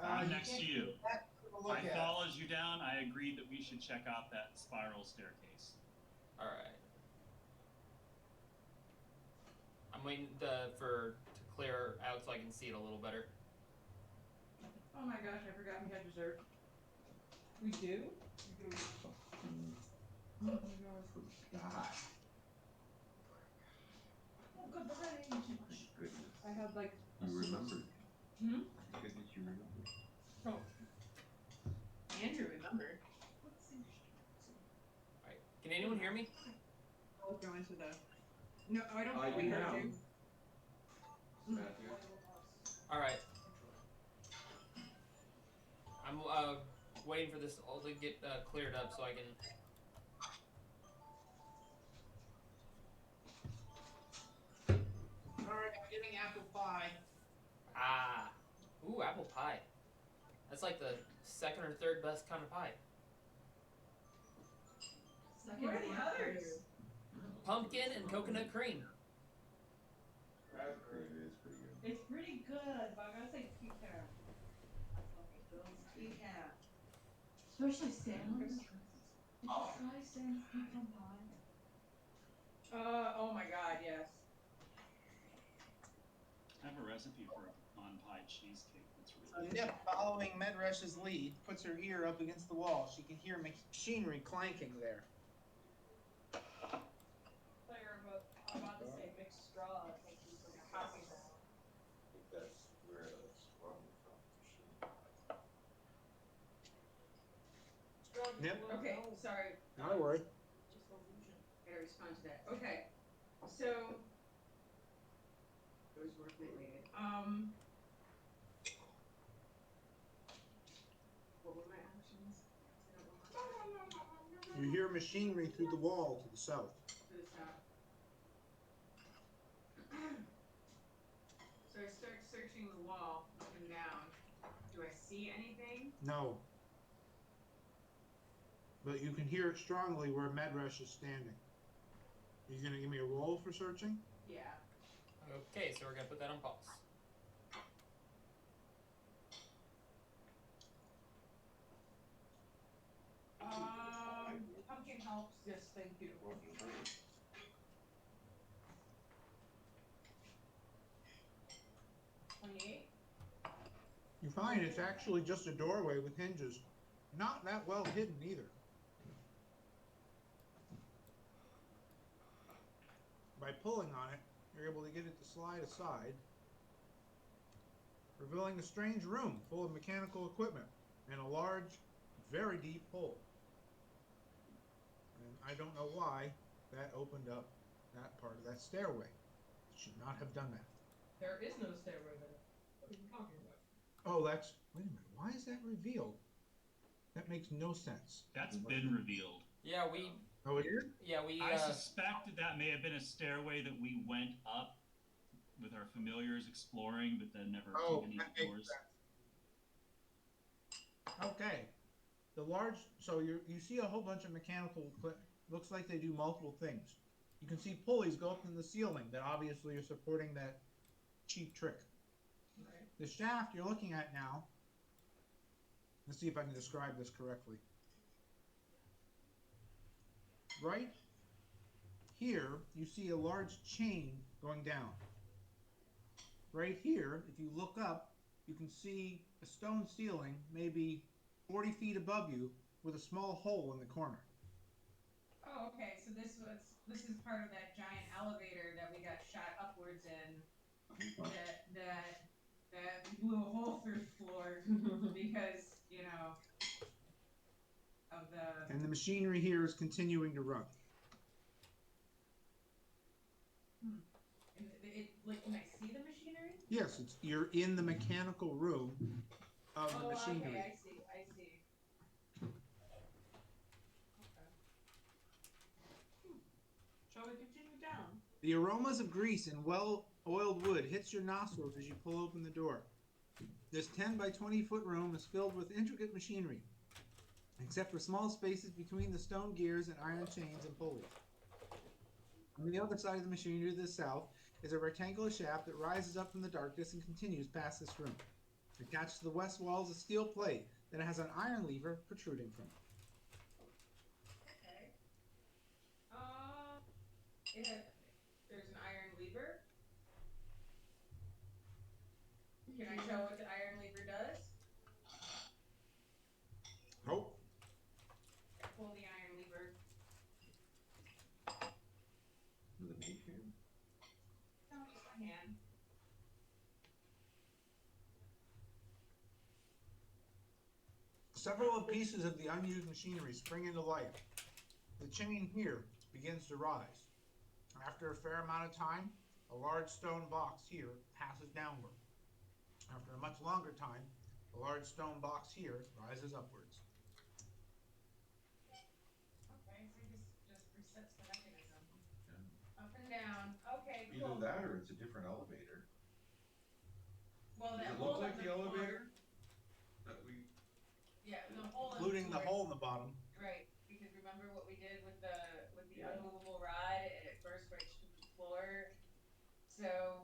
I'm next to you. Look I at. followed you down. I agreed that we should check out that spiral staircase. All right. I'm waiting to clear out so I can see it a little better. Oh my gosh, I forgot we had dessert. We do? We do. Oh my gosh. God. Oh, good morning. Goodness. I had like. You remembered. Hmm? Goodness, you remembered. Oh. Andrew remembered. All right. Can anyone hear me? I'll go into the. No, I don't I think we do heard now. you. Matthew? All right. I'm waiting for this all to get cleared up so I can pie. Ah. Ooh, apple pie. That's like the second or third best kind of pie. Second What are the one. others? Pumpkin and coconut cream. Raspberry. It's pretty good. It's pretty good, but I gotta say pecan. Pecan. Especially Sam's. Did you try Sam's pecan pie? Oh my god, yes. I have a recipe for a pecan pie cheesecake that's So really Nip, following Medrash's lead, puts her ear up against the wall. She can hear machinery clanking there. I'm about to say mixed straw. Like you put a coffee down. I think that's where it's from. Nip? Okay, sorry. Not a word. Gotta respond to that. Okay, so those were related. What were my actions? You hear machinery through the wall to the south. To the south. So I start searching the wall up and down. Do I see anything? No. But you can hear it strongly where Medrash is standing. Are you gonna give me a roll for searching? Yeah. Okay, so we're gonna put that on pause. Pumpkin helps. Yes, thank you. 28. You find it's actually just a doorway with hinges. Not that well hidden either. By pulling on it, you're able to get it to slide aside, revealing a strange room full of mechanical equipment and a large, very deep hole. And I don't know why that opened up that part of that stairway. It should not have done that. There is no stairway there. What are you talking about? Oh, that's... Wait a minute. Why is that revealed? That makes no sense. That's been revealed. Yeah, we. Oh, it is? Yeah, we. I suspect that may have been a stairway that we went up with our familiars exploring, but then never opened that any makes doors. sense. Okay. The large... So you see a whole bunch of mechanical equipment. Looks like they do multiple things. You can see pulleys go up in the ceiling that obviously are supporting that cheap trick. Right. The shaft you're looking at now, let's see if I can describe this correctly. Right here, you see a large chain going down. Right here, if you look up, you can see a stone ceiling, maybe 40 feet above you, with a small hole in the corner. Oh, okay. So this is part of that giant elevator that we got shot upwards in. That blew a hole through the floor because of the. And the machinery here is continuing to run. Like, can I see the machinery? Yes, you're in the mechanical room of the machinery. Okay, I see. Okay. Shall we continue down? The aromas of grease and well-oiled wood hits your nostrils as you pull open the door. This 10 by 20 foot room is filled with intricate machinery, except for small spaces between the stone gears and iron chains and pulleys. On the other side of the machinery to the south is a rectangular shaft that rises up from the darkness and continues past this room. Attached to the west wall is a steel plate that has an iron lever protruding from it. Okay. There's an iron lever. Can I show what the iron lever does? Nope. I pull the iron lever. With a mage hand? No, just my hand. Several pieces of the unused machinery spring into life. The chain here begins to rise. After a fair amount of time, a large stone box here passes downward. After a much longer time, a large stone box here rises upwards. Okay, so it just resets the mechanism. Yeah. Up and down. Okay, Either cool. that or it's a different elevator. Well, Does that it hole look like at the bottom- elevator? That we, Yeah, the hole. in Including the floor. hole in the bottom. Right, because remember what we did with the unmovable rod, and it burst right through the floor. So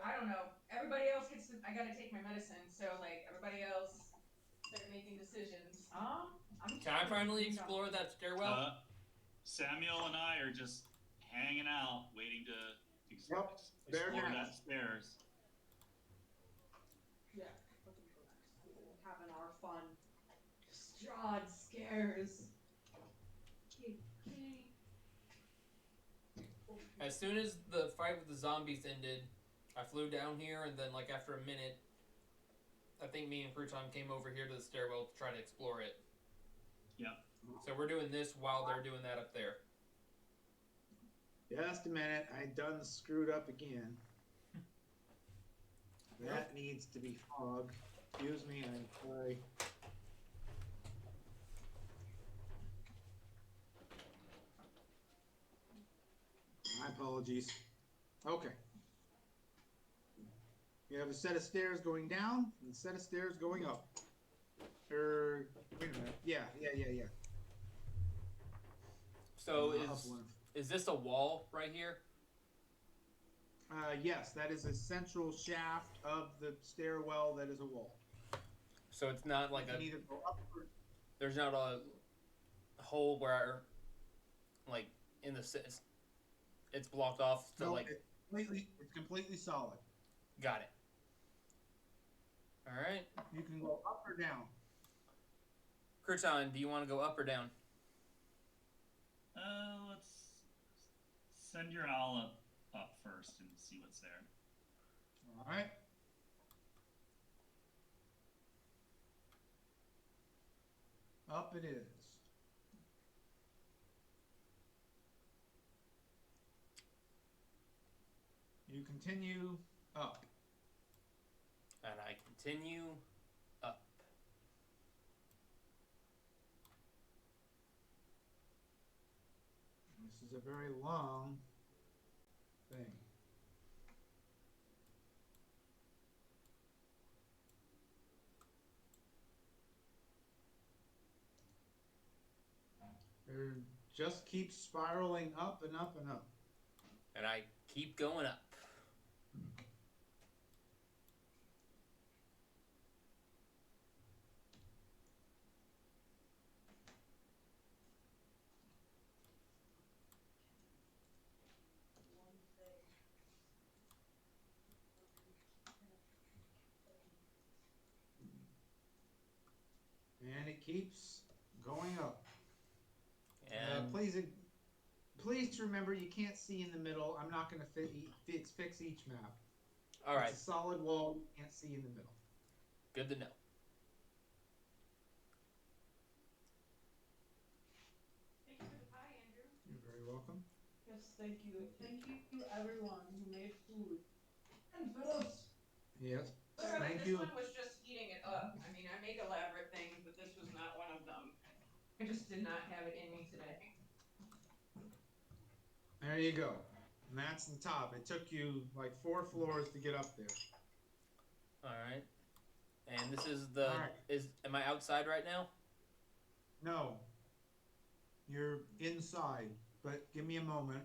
I don't know. Everybody else gets to. I gotta take my medicine. So like everybody else, start making decisions. Can I finally explore that stairwell? Samuel and I are just hanging out, waiting to Yep, they're explore that next. stairs. Yeah, looking for next. Cool. Having our fun. Strahd scares. Okay. As soon as the fight with the zombies ended, I flew down here, and then like after a minute, I think me and Crouton came over here to the stairwell to try to explore it. Yep. So we're doing this while they're doing that up there. Just a minute, I done screwed up again. That needs to be fog. Excuse me, I'm sorry. My apologies. Okay. You have a set of stairs going down and a set of stairs going up. Wait a minute. Yeah. So Up one. is this a wall right here? Yes, that is a central shaft of the stairwell that is a wall. So it's not like You can either go up or there's not a hole where like in the it's blocked off. So no, like it's completely solid. got it. All right, You can go up or down. Crouton, do you want to go up or down? Let's send your owl up first and see what's there. All right. Up it is. You continue up. And I continue up. This is a very long thing. It just keeps spiraling up and up and up. And I keep going up. And it keeps going up. And Please remember you can't see in the middle. I'm not going to fix each map. all right, It's a solid wall. You can't see in the middle. good to know. Thank you for the pie, Andrew. You're very welcome. Yes, thank you. Thank you to everyone who made food. And Phyllis. Yes. Sorry, Thank this you. one was just heating it up. I mean, I make elaborate things, but this was not one of them. I just did not have it in me today. There you go. And that's the top. It took you like 4 floors to get up there. All right. And this is the All right. am I outside right now? No. You're inside, but give me a moment.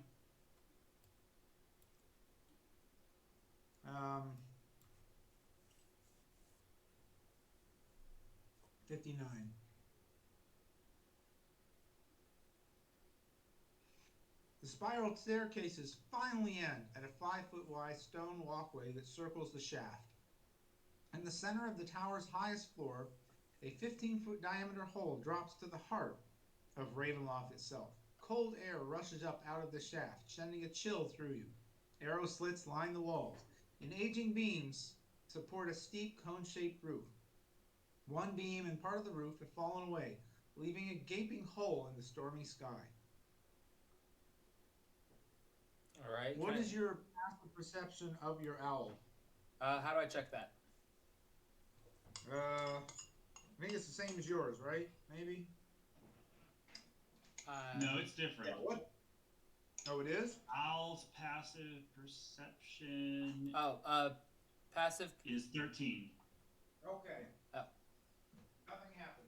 59. The spiral staircases finally end at a 5-foot wide stone walkway that circles the shaft. In the center of the tower's highest floor, a 15-foot diameter hole drops to the heart of Ravenloft itself. Cold air rushes up out of the shaft, sending a chill through you. Arrow slits line the walls, and aging beams support a steep cone-shaped roof. One beam and part of the roof have fallen away, leaving a gaping hole in the stormy sky. All right. What is your passive perception of your owl? How do I check that? I think it's the same as yours, right? Maybe? No, it's different. What? Oh, it is? Owl's passive perception. Oh, passive? is 13. Okay. Oh. Nothing happened.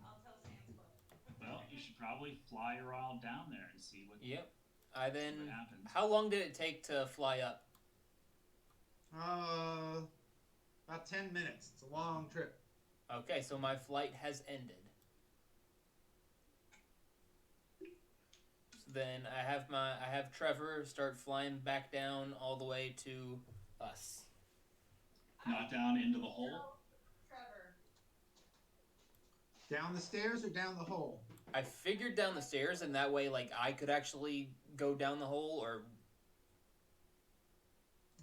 I'll tell Sam's Club. Well, you should probably fly around down there and see what, Yep. I what then. happens. How long did it take to fly up? About 10 minutes. It's a long trip. Okay, so my flight has ended. So then I have Trevor start flying back down all the way to us. Not down into the hole? Trevor. Down the stairs or down the hole? I figured down the stairs, and that way, like, I could actually go down the hole, or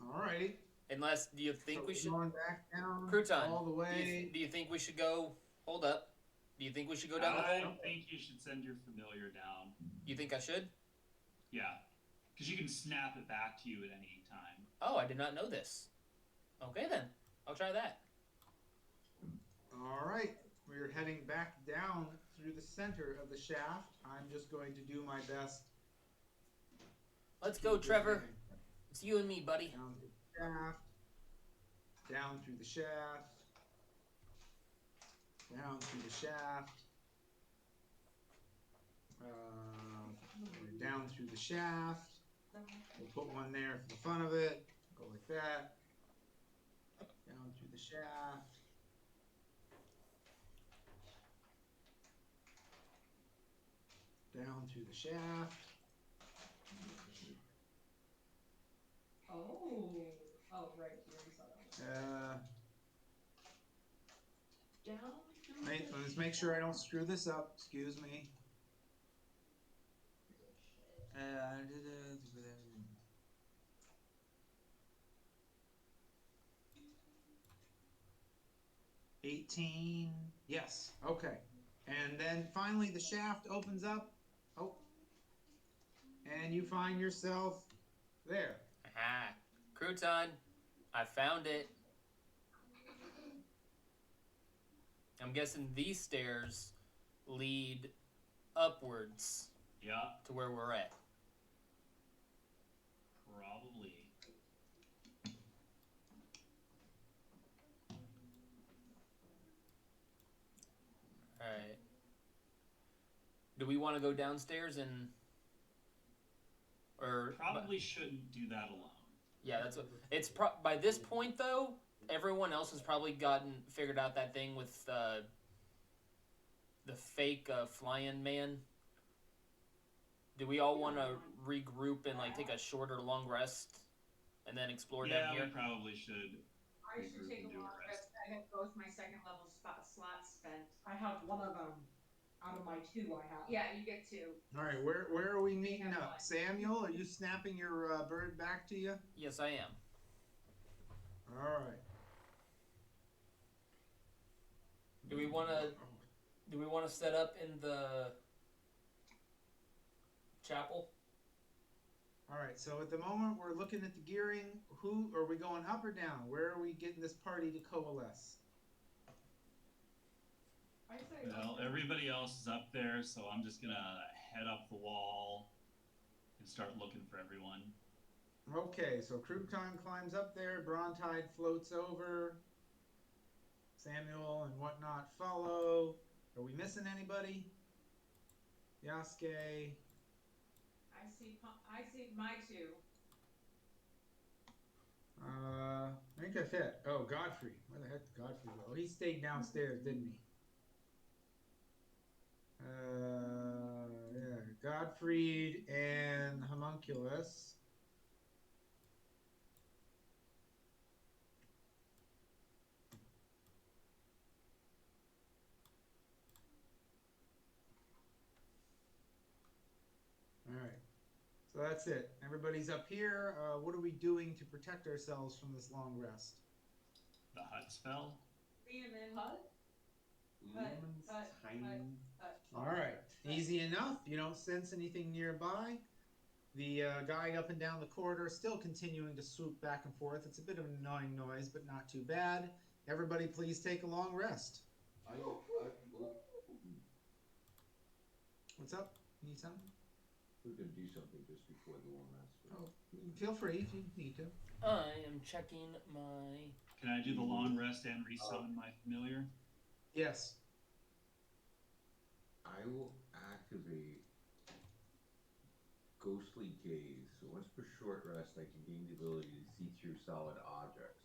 Alrighty. unless, do you think So we we're should? going back down Crouton, all the way. Do you think we should go? Hold up. Do you think we should go down the I hole? think you should send your familiar down. You think I should? Yeah. Because you can snap it back to you at any time. Oh, I did not know this. Okay then, I'll try that. Alright. We're heading back down through the center of the shaft. I'm just going to do my best. Let's go, Trevor. It's you and me, buddy. Down through the shaft. Down through the shaft. Down through the shaft. Down through the shaft. We'll put one there for the fun of it. Go like that. Down through the shaft. Down through the shaft. Oh. Oh, right. You already saw that one. Down. Let's make sure I don't screw this up. Excuse me. 18. Yes. Okay. And then finally the shaft opens up. Oh. And you find yourself there. Aha. Crouton, I found it. I'm guessing these stairs lead upwards Yeah, to where we're at. probably. Alright. Do we want to go downstairs and... Or... Probably shouldn't do that alone. Yeah, that's what... It's by this point, though, everyone else has probably figured out that thing with the fake flying man. Do we all want to regroup and like take a short or long rest and then explore down Yeah, here? we probably should. I should Regroup take and a do a long rest. rest. I have both my second level slots spent. I have one of them out of my two I have. Yeah, you get two. All right. Where are we meeting up? Samuel, are you snapping your bird back to you? Yes, I am. All right. Do we want to set up in the chapel? All right, so at the moment we're looking at the gearing. Who are we going up or down? Where are we getting this party to coalesce? I say. Well, everybody else is up there, so I'm just gonna head up the wall and start looking for everyone. Okay, so Crouton climbs up there, Brontide floats over, Samuel and whatnot follow. Are we missing anybody? Yasuke. I see my two. I think that's it. Oh, Godfrey. Where the heck did Godfrey go? He stayed downstairs, didn't he? Yeah, Godfried and Homunculus. All right. So that's it. Everybody's up here. What are we doing to protect ourselves from this long rest? The hut spell? Cinnamon. Hut? Lemons, hut, tiny. All right. Easy enough. You don't sense anything nearby. The guy up and down the corridor still continuing to swoop back and forth. It's a bit of an annoying noise, but not too bad. Everybody please take a long rest. Well, What's up? You need something? We're gonna do something just before the long rest. Oh, feel free if you need to. I am checking my. Can I do the long rest and resummon my familiar? Yes. I will activate Ghostly Gaze. So once per short rest, I can gain the ability to see through solid objects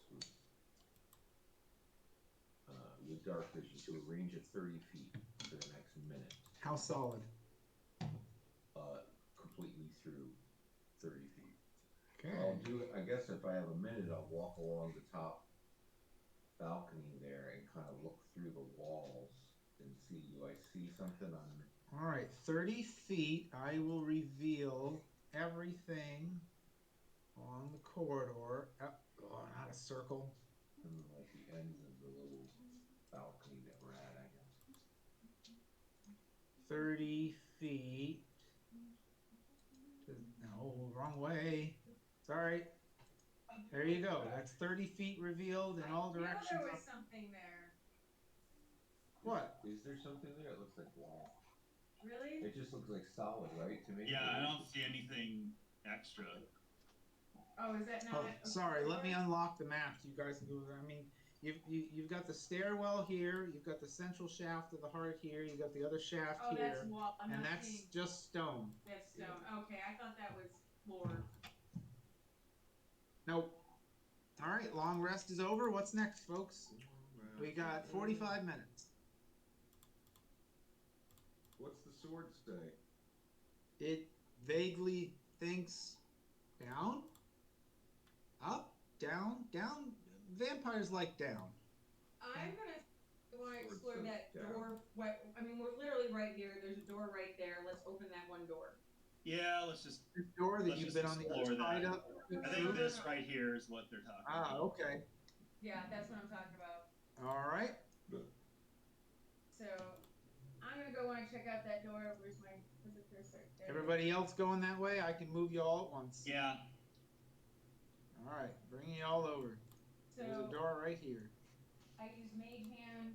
with dark vision to a range of 30 feet for the next minute. How solid? Completely through 30 feet. Okay. I'll do it. I guess if I have a minute, I'll walk along the top balcony there and kind of look through the walls and see. Do I see something on? All right, 30 feet. I will reveal everything on the corridor. Oh, not a circle. And like the ends of the little balcony that we're at, I guess. 30 feet. No, wrong way. Sorry. There you go. That's 30 feet revealed in all directions. I knew there was something there. What? Is there something there? It looks like wall. Really? It just looks like solid, right, to me? Yeah, I don't see anything extra. Oh, is that not? Oh, sorry. Let me unlock the map so you guys can go there. I mean, you've got the stairwell here. You've got the central shaft of the heart here. You've got the other shaft Oh, here. that's wall. I'm and not that's seeing. just stone. That's stone. Okay, I thought that was floor. Nope. All right, long rest is over. What's next, folks? We got 45 minutes. What's the sword say? It vaguely thinks down, up, down, down. Vampires like down. I'm gonna want to explore Sword that says down. door. What? I mean, we're literally right here. There's a door right there. Let's open that one door. Yeah, let's just. This door that Let's you've just been on the explore other that. side of. I think this right here is what they're talking Ah, about. okay. Yeah, that's what I'm talking about. All right. So I'm gonna go want to check out that door. Where's my cursor? There. Everybody else going that way? I can move you all at once. Yeah. All right, bringing you all over. There's a So door right here. I use Mage Hand.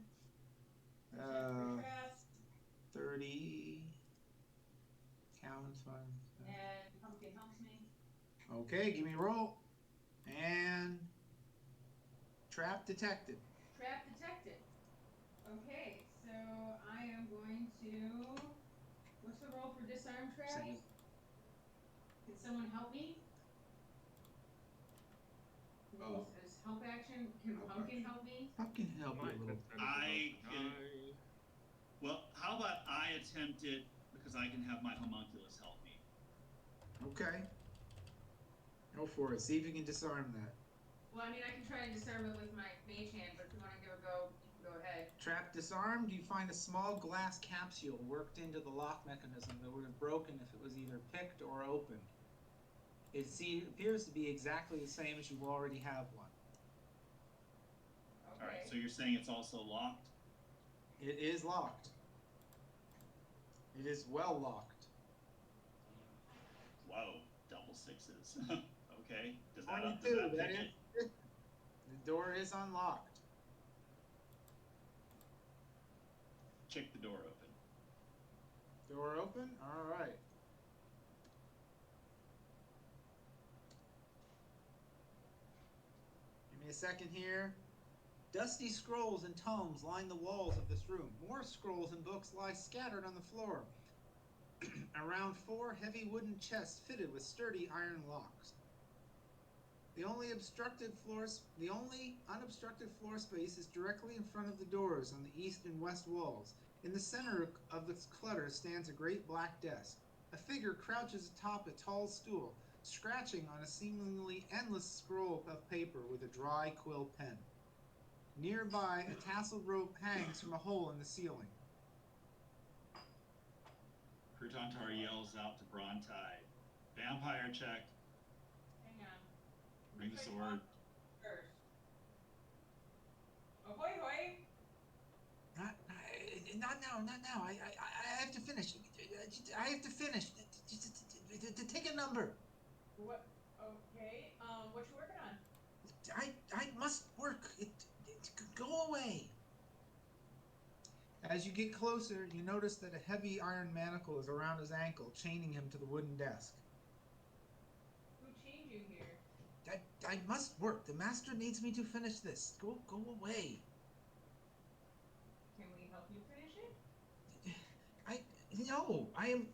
to check Uh, for traps, 30. Count one. and Pumpkin helps me. Okay, give me a roll. And trap detected. Trap detected. Okay, so I am going to. What's the roll for disarm traps? Same. Can someone help me? Oh. As help action, can Help Pumpkin action. help me? I can help you a little. I can- Well, how about I attempt it because I can have my homunculus help me. Okay. Go for it. See if you can disarm that. Well, I mean, I can try and disarm it with my Mage Hand, but if you want to give it a go, you can go ahead. Trap disarmed, you find a small glass capsule worked into the lock mechanism that would have broken if it was either picked or opened. It appears to be exactly the same as you already have one. Okay. All right, so you're saying it's also locked? It is locked. It is well locked. Whoa, double sixes. Okay, does that 22, that pick is it? it. The door is unlocked. Kick the door open. Door open? Alright. Give me a second here. Dusty scrolls and tomes line the walls of this room. More scrolls and books lie scattered on the floor. Around 4 heavy wooden chests fitted with sturdy iron locks. The only unobstructed floor space is directly in front of the doors on the east and west walls. In the center of this clutter stands a great black desk. A figure crouches atop a tall stool, scratching on a seemingly endless scroll of paper with a dry quill pen. Nearby, a tasseled rope hangs from a hole in the ceiling. Crutontar yells out to Brontai, vampire check, Hang on. bring the sword. First. Ahoy, hoy! Not now, not now. I have to finish. I have to finish. To take a number. What? Okay. What you working on? I must work. Go away. As you get closer, you notice that a heavy iron manacle is around his ankle, chaining him to the wooden desk. Who chained you here? I must work. The master needs me to finish this. Go away. Can we help you finish it? No, I am.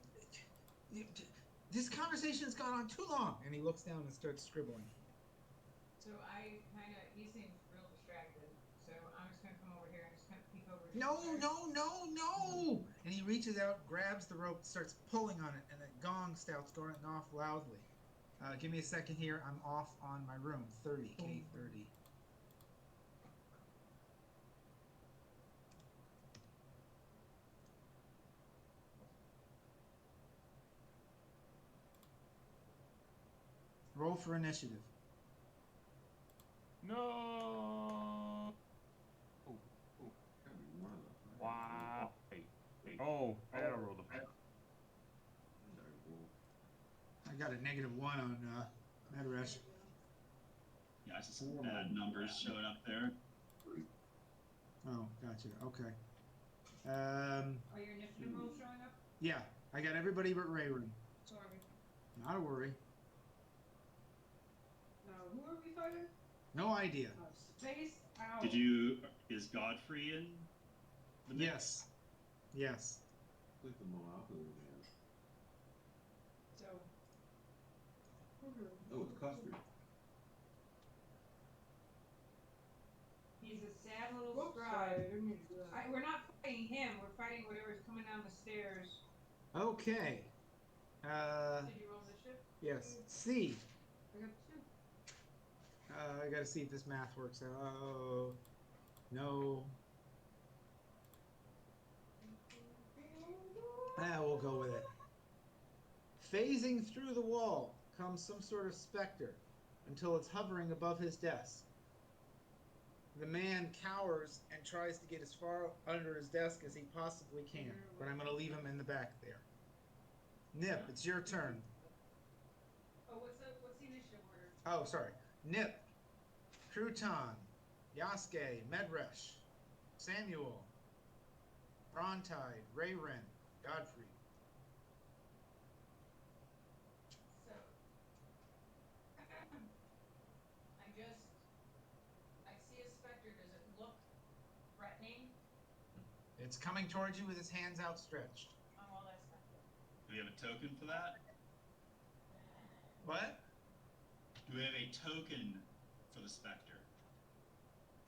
This conversation has gone on too long. And he looks down and starts scribbling. So he seems real distracted. So I'm just gonna come over here and just kind of peek over. his No, shoulder. no. And he reaches out, grabs the rope, starts pulling on it, and a gong starts going off loudly. Give me a second here. I'm off on my room. 30, K30. Roll for initiative. No. Wow. Wait. Oh, I gotta roll the. I got a -1 on Madaresh. Yeah, I see some bad numbers showing up there. Oh, gotcha. Okay. Are your initiative rolls showing up? Yeah, I got everybody but Rayron. Sorry. Not a worry. Who are we fighting? No idea. Space out. Is Godfrey in the mix? Yes. Like the Monopoly man. So. Oh, it's Custard. He's a sad little Whoops, scribe. sorry, I didn't mean to do that. We're not fighting him. We're fighting whatever's coming down the stairs. Okay. Did you roll the ship? Yes. C. I got 2. I gotta see if this math works out. Oh, no. We'll go with it. Phasing through the wall comes some sort of specter until it's hovering above his desk. The man cowers and tries to get as far under his desk as he possibly can, but I'm going to leave him in the back there. Nip, it's your turn. Oh, what's the initiative order? Oh, sorry. Nip, Crouton, Yasuke, Medresh, Samuel, Brontide, Rayren, Godfrey. So, I see a specter. Does it look threatening? It's coming towards you with its hands outstretched. Oh, well, that's not good. Do we have a token for that? What? Do we have a token for the specter?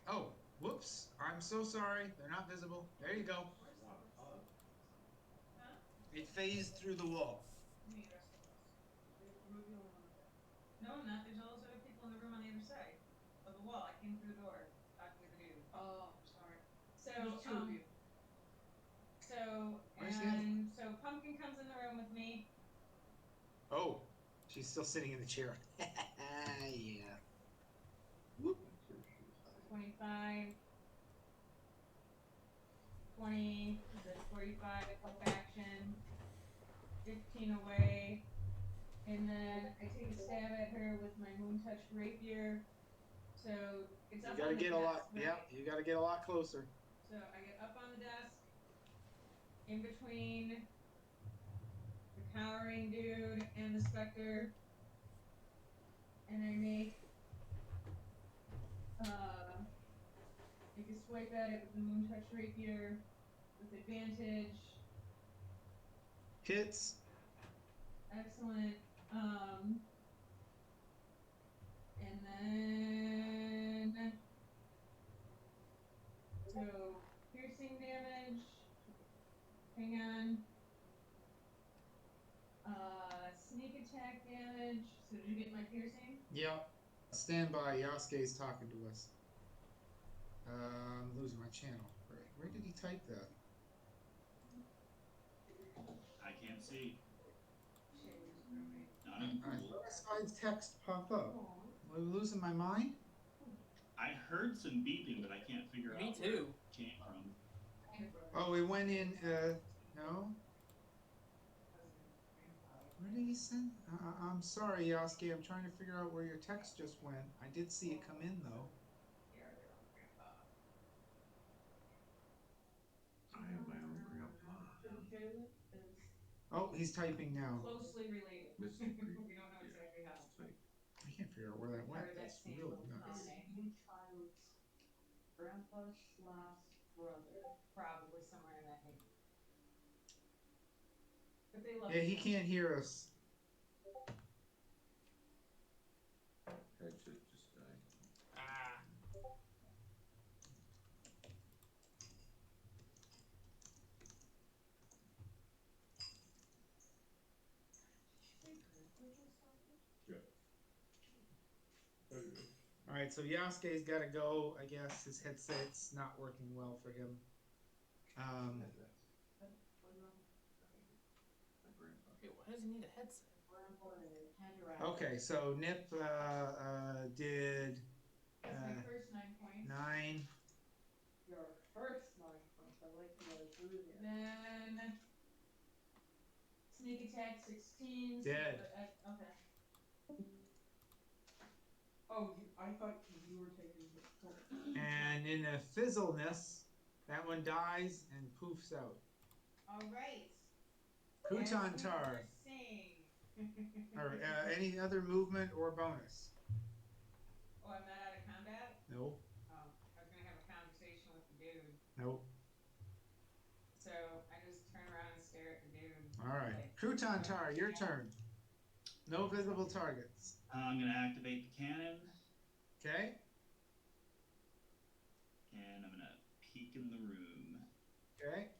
Oh, whoops. I'm so sorry. They're not visible. There you go. Huh? It phased through the wall. Give me the rest of us. No, I'm not. There's all those other people in the room on the other side of the wall. I came through the door. Talking to the dude. Oh, sorry. There's 2 of you. So Pumpkin comes in the room with me. Oh, she's still sitting in the chair. Yeah. Whoop. 25, 20, is it 45 at help action, 15 away, and then I take a stab at her with my moon touch rapier. So it's You up gotta on the get desk, a lot. right? Yeah, you gotta get a lot closer. So I get up on the desk, in between the cowering dude and the specter, and I make a swipe at it with the moon touch rapier with advantage. Hits. Excellent. And then so piercing damage. Hang on. Sneak attack damage. So did you get my piercing? Yep. Stand by. Yasuke's talking to us. I'm losing my channel. Where did he type that? I can't see. Not I in thought Google. I saw his text pop up. Am I losing my mind? I heard some beeping, but I can't figure Me out too. where it came from. Oh, it went in, no? Where did he send? I'm sorry, Yasuke. I'm trying to figure out where your text just went. I did see it come in, though. I am Violet is Oh, he's typing now. Closely related. Mystic Creek. We don't know Yeah. exactly how. It's like, I can't figure out where that Part went. of that That's same really little nuts. colony. your child's grandpa/brother. Probably somewhere in that neighborhood. But they love Yeah, he each other. can't hear us. headship just died. Ah. All right, so Yasuke's got to go. I guess his headset's not working well for him. My grandpa. Hey, why does he need a headset? Okay, so Nip did That's my first 9 points. 9. Your first 9 points. I like the way through there. Then sneak attack 16. Dead. So, okay. Oh, I thought you were taking the point. And in a fizzleness, that one dies and poofs out. All right. Kutan As we Tar. were saying. Or any other movement or bonus? Oh, I'm not out of combat? No. Oh, I was gonna have a conversation with the dude. Nope. So I just turn around and stare at the dude. All right. Kutan Tar, your turn. No visible targets. I'm gonna activate the cannon, Okay? and I'm gonna peek in the room. Okay?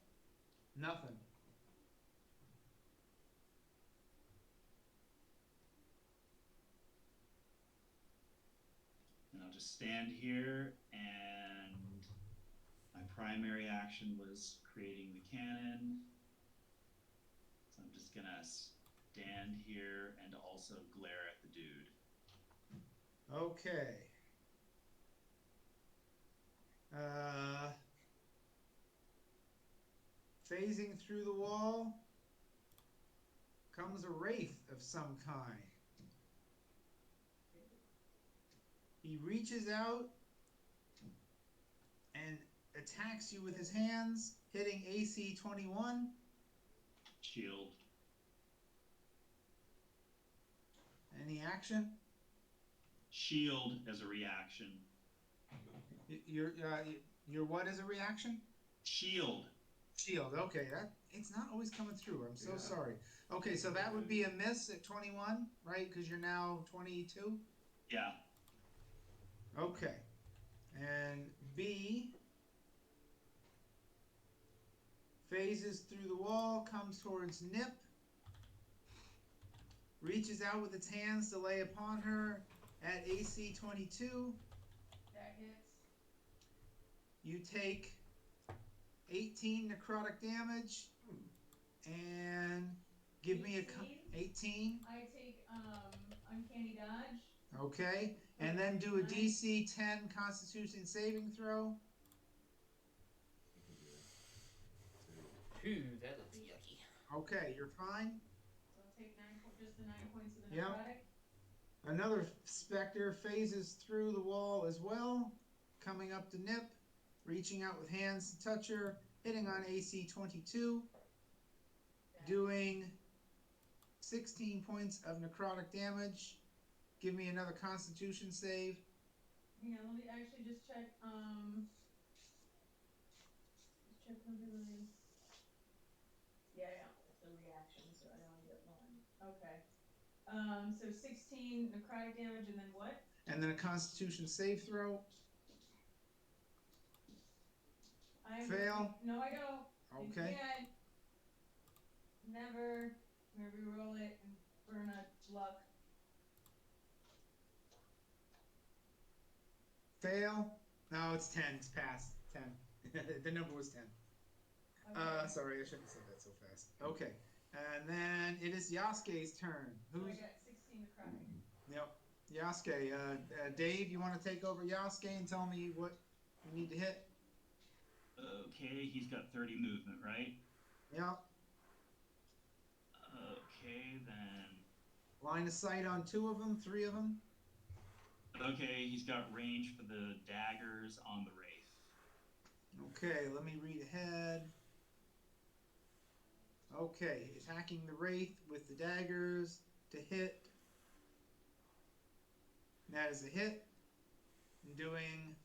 Nothing. And I'll just stand here, and my primary action was creating the cannon. So I'm just gonna stand here and also glare at the dude. Okay. Phasing through the wall comes a wraith of some kind. He reaches out and attacks you with his hands, hitting AC 21. Shield. Any action? Shield as a reaction. Your what is a reaction? Shield. Shield. Okay, that it's not always coming through. I'm so Yeah. sorry. Okay, so that would be a miss at 21, right? Because you're now 22. Yeah. Okay, and B phases through the wall, comes towards Nip, reaches out with its hands to lay upon her at AC 22. That hits. You take 18 necrotic damage, and give me a 18. I take uncanny dodge. Okay, and then do a DC 10 Constitution saving throw. Phew, that looks yucky. Okay, you're fine. So I'll take just the 9 points of the Yeah. necrotic. Another specter phases through the wall as well, coming up to Nip, reaching out with hands to touch her, hitting on AC 22, doing 16 points of necrotic damage. Give me another Constitution save. Yeah, let me actually just check. Just check ability. Yeah, it's a reaction, so I only get one. Okay. So 16 necrotic damage, and then what? And then a Constitution save throw. Fail. No, I don't. Okay. You can't. Never. I'm gonna reroll it and burn a luck. Fail. No, it's 10. It's past 10. The number was 10. Okay. Sorry, I shouldn't have said that so fast. Okay. And then it is Yasuke's turn. So I Who's got 16 necrotic. Yep. Yasuke. Dave, you want to take over Yasuke and tell me what you need to hit? Okay, he's got 30 movement, right? Yep. Okay, then. Line of sight on 2 of them, 3 of them. Okay, he's got range for the daggers on the wraith. Okay, let me read ahead. Okay, attacking the Wraith with the daggers to hit. That is a hit. And doing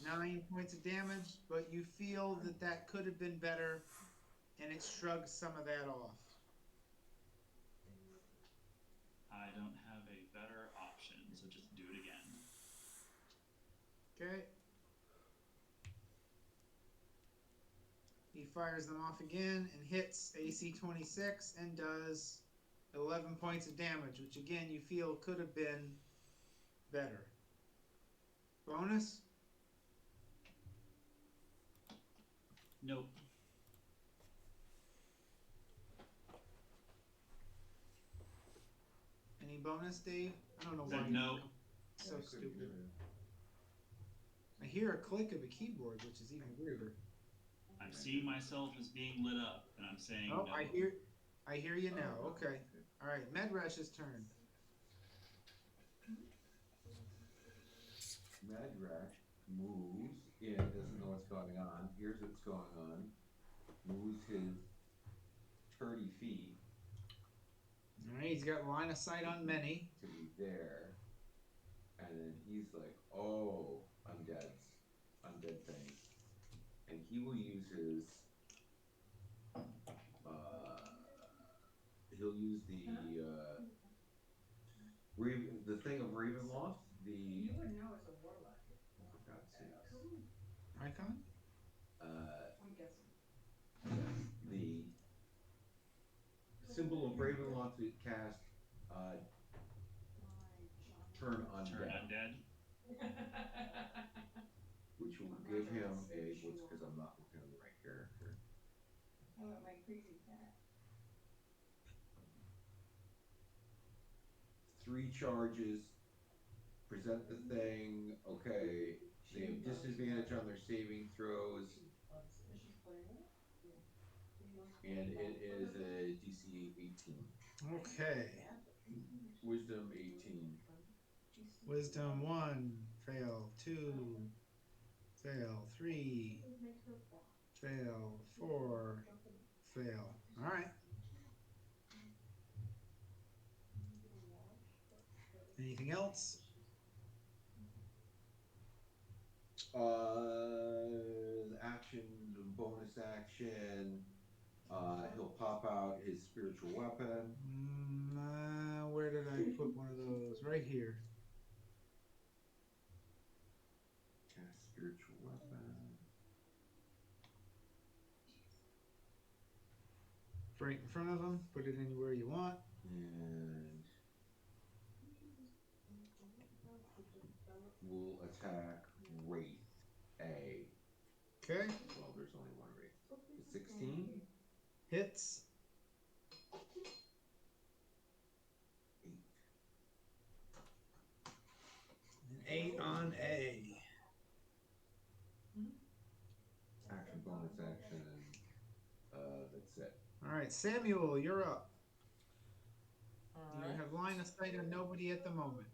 9 points of damage, but you feel that that could have been better, and it shrugs some of that off. I don't have a better option, so just do it again. Okay. He fires them off again and hits AC 26 and does 11 points of damage, which again you feel could have been better. Bonus? Nope. Any bonus, Dave? I don't know why. Said no. So stupid. I hear a click of a keyboard, which is even weirder. I'm seeing myself as being lit up, and I'm saying Oh, no. I hear you now. Okay. All right, Medrash's turn. Madrash moves in, doesn't know what's going on, hears what's going on, moves his 30 feet All right, he's got line of sight on many. to be there, and then he's like, oh, undead things. And he will use his, he'll use the thing of Ravenloft, You wouldn't know it's a warlock. for God's sakes, Icon? I'm guessing. the symbol of Ravenloft to cast turn Turn undead, undead. which will give him a, because I'm not looking at the right character. I want my crazy cat. 3 charges, present the thing, okay, they have disadvantage on their saving throws, and it is a DC 18. Okay. Wisdom 18. Wisdom 1, fail. 2, fail. 3, fail. 4, fail. All right. Anything else? Action, bonus action, he'll pop out his spiritual weapon. Where did I put one of those? Right here. Cast spiritual weapon. Right in front of him. Put it anywhere you want. And we'll attack Wraith A. Okay. Well, there's only one Wraith. 16? Hits. 8. An 8 on A. Action, bonus action, that's it. All right, Samuel, you're up. All You right. have line of sight on nobody at the moment.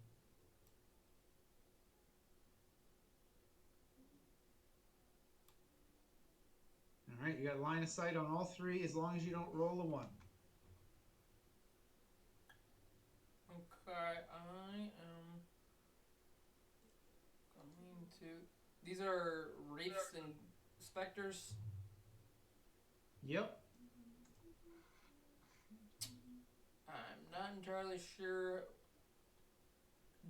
All right, you got line of sight on all 3 as long as you don't roll a 1. Okay, I am going to. These are wraiths and specters. Yep. I'm not entirely sure.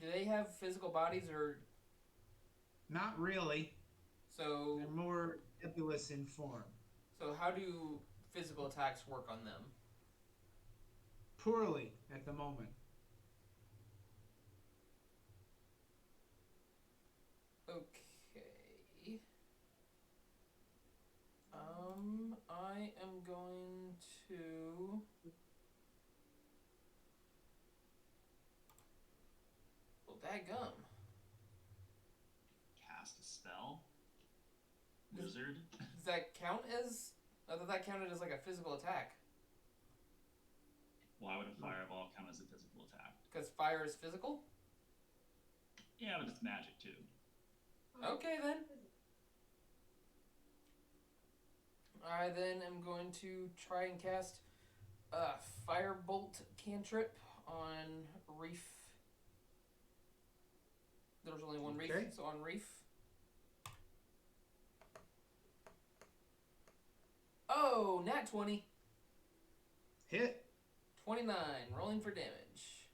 Do they have physical bodies or Not really. They're so? more nebulous in form. So how do physical attacks work on them? Poorly at the moment. Okay. I am going to. Well, dadgum. Cast a spell. Wizard. Does that count as? I thought that counted as like a physical attack. Why would a fireball count as a physical attack? Because fire is physical? Yeah, but it's magic too. Okay then. I then am going to try and cast a Firebolt cantrip on Reef. There's only one Okay. Reef, so on Reef. Oh, nat 20. Hit. 29, rolling for damage.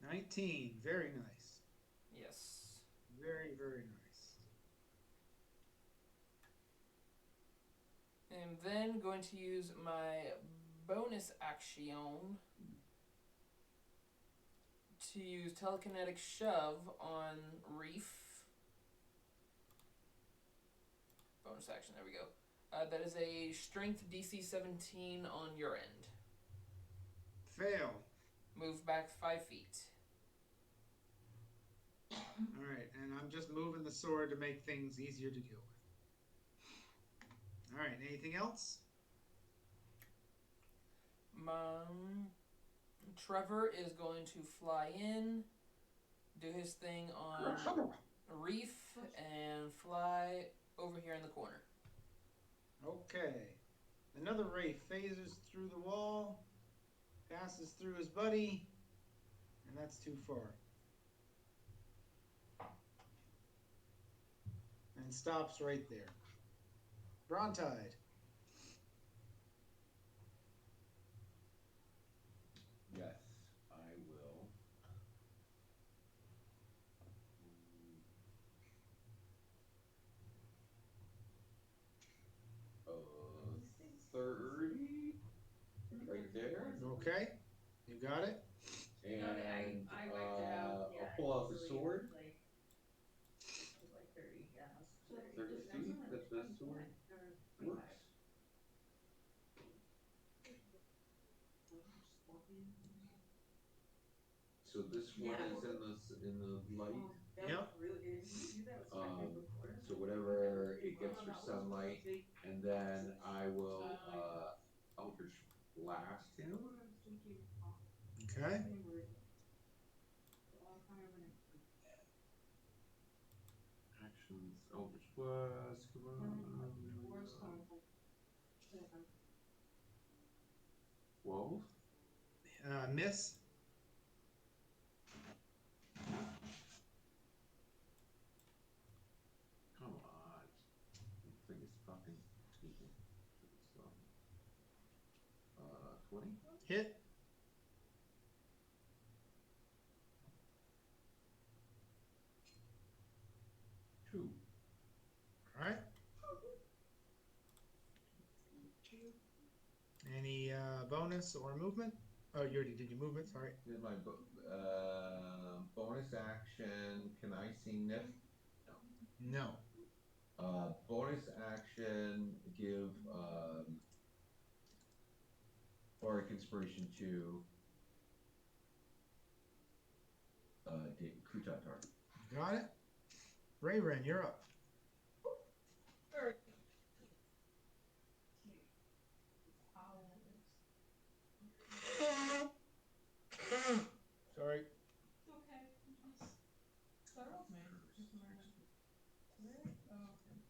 19. Very nice. Yes. Very, very nice. And then going to use my bonus action to use telekinetic shove on Reef. Bonus action, there we go. That is a strength DC 17 on your end. Fail. Move back 5 feet. All right, and I'm just moving the sword to make things easier to deal with. All right, anything else? Trevor is going to fly in, do his thing on Reef, and fly over here in the corner. Okay. Another Wraith phases through the wall, passes through his buddy, and that's too far. And stops right there. Brontide. Yes, I will. Uh, 30 right there. Okay. You got it? And I wiped it out. Yeah, I'll pull out the so sword. It was like 30, yeah. 30 feet, that's the sword. Works. So this one is in the light. Yep. So whatever it gets for sunlight, and then I will Eldritch Blast him. Okay. Actions, Eldritch Blast, come on. 12. Miss. Come on. This thing is fucking stupid. 20. Hit. Two. All right. Any bonus or movement? Oh, you already did your movement. Sorry. Did my bonus action. Can I see Nif? No. Bonus action. Give Auric Inspiration to Krutatar. Got it. Rayren, you're up. Sorry. It's okay. Startled me. Oh,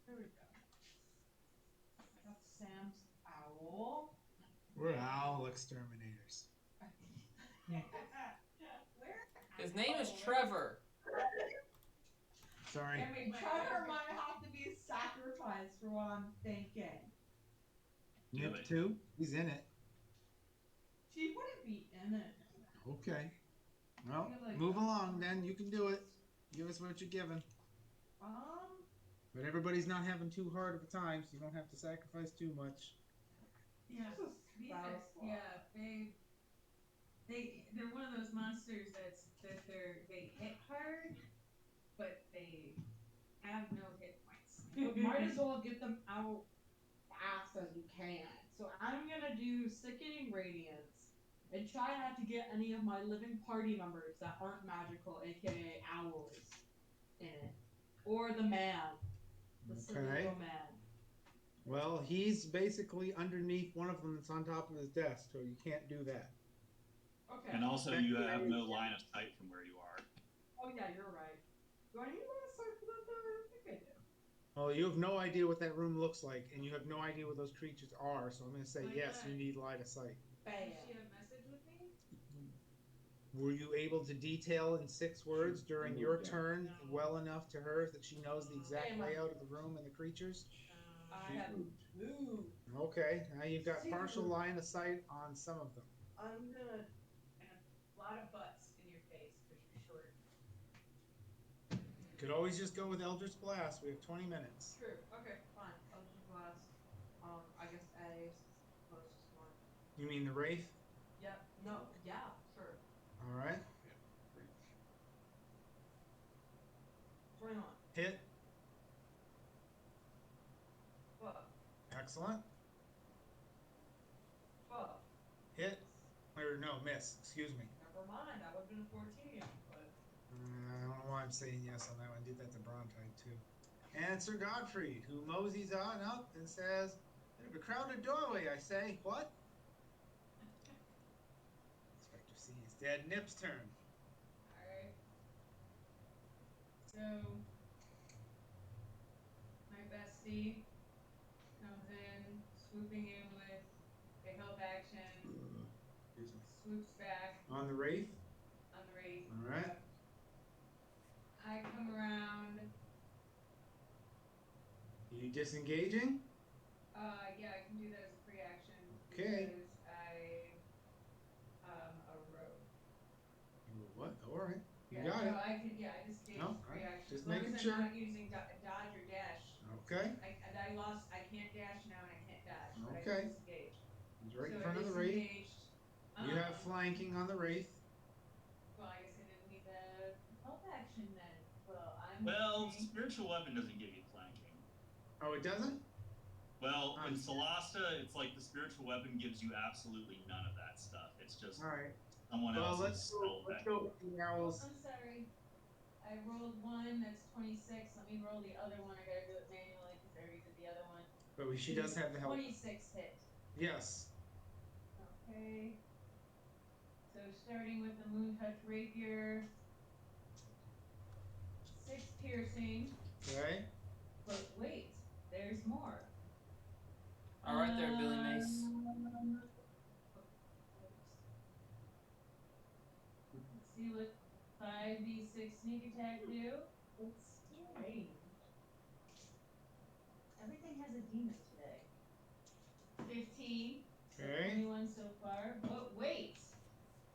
there we go. I got Sam's owl. We're owl exterminators. His name is Trevor. Sorry. I mean, Trevor might have to be sacrificed for what I'm thinking. Nip 2. He's in it. She wouldn't be in it. Okay. Well, move along then. You can do it. Give us what you're given. But everybody's not having too hard of a time, so you don't have to sacrifice too much. Yeah, they're one of those monsters they hit hard, but they have no hit points. But might as well get them out fast as you can. So I'm gonna do Sickening Radiance and try not to get any of my living party members that aren't magical, aka owls, in it. Or the man. The Civilian man. Well, he's basically underneath one of them that's on top of his desk, so you can't do that. Okay. And also, you have no line of sight from where you are. Oh yeah, you're right. Do I need to start for that though? I think I do. Well, you have no idea what that room looks like, and you have no idea what those creatures are. So I'm going to say My yes. God. You need line of sight. Bam. Does she have message with me? Were you able to detail in 6 words during your moved down. turn No. well enough to her that she knows the exact Damn, I- layout of the room and the creatures? I She's have moved. moved. Okay, now you've got See, partial line of sight on some of them. I'm gonna. And a lot of butts in your face because you're short. Could always just go with Eldritch Blast. We have 20 minutes. True. Okay, fine. Eldritch Blast. I guess A is the closest one. You mean the Wraith? Yep. No. Yeah. Sure. All right. 21. Hit. Fuck. Excellent. Fuck. Hit. Or no, miss. Excuse me. Never mind. That would have been a 14. But I don't know why I'm saying yes on that one. I did that to Brontide too. And Sir Godfrey, who moseys on up and says, "Bit of a crowded doorway, I say." What? Inspector C is dead. Nip's turn. Alright. So, my bestie comes in, swooping in with a help action, Excuse me. swoops back On the Wraith. on the Wraith. All right. I come around, You disengaging? yeah, I can do that as a free action. Okay. Because I, a rogue. What? All right. You Yeah, got no, it. I can, yeah, I just gave No, free alright, action. just As long making as sure. I'm not using dodge or dash. Okay. I can't dash now and I can't dash, but I Okay. can disengage. He's right So in I front of the Wraith. disengaged. You have flanking on the Wraith. Well, I guess I didn't need the help action then. Well, I'm. Well, okay. spiritual weapon doesn't give you flanking. Oh, it doesn't? Well, in Um, Solasta, it's like the spiritual weapon gives you absolutely none of that stuff. It's just All right. someone Well, else's let's spell go with the owls. I'm sorry. I rolled one, that's 26. Let me roll the other one. I gotta do it manually because I already did the other one. But she does have the help. 26 hit. Yes. Okay. So starting with the Moon Touch Rapier. 6 piercing. Okay. But wait, there's more. All right, there, Billy Mace. Let's see what 5d6 sneak attack do. it's strange. Everything has a demon today. 15. So Okay. 21 so far. But wait,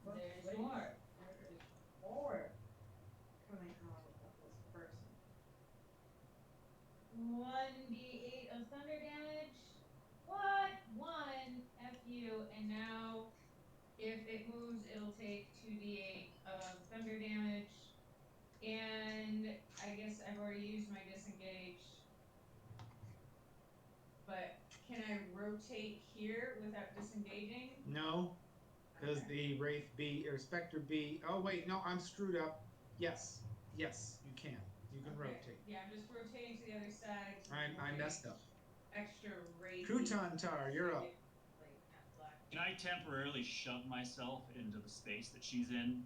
But there's wait, more. There is more coming out of this person. 1d8 of thunder damage. What? 1. F you. And now, if it moves, it'll take 2d8 of thunder damage. And I guess I've already used my disengage. But can I rotate here without disengaging? No, because Okay. the Wraith B or Spectre B. Oh wait, no, I'm screwed up. Yes, yes, you can. You can Okay. rotate. Yeah, I'm just rotating to the other side. I messed up. Extra rate. Crouton Tar, you're up. Can I temporarily shove myself into the space that she's in?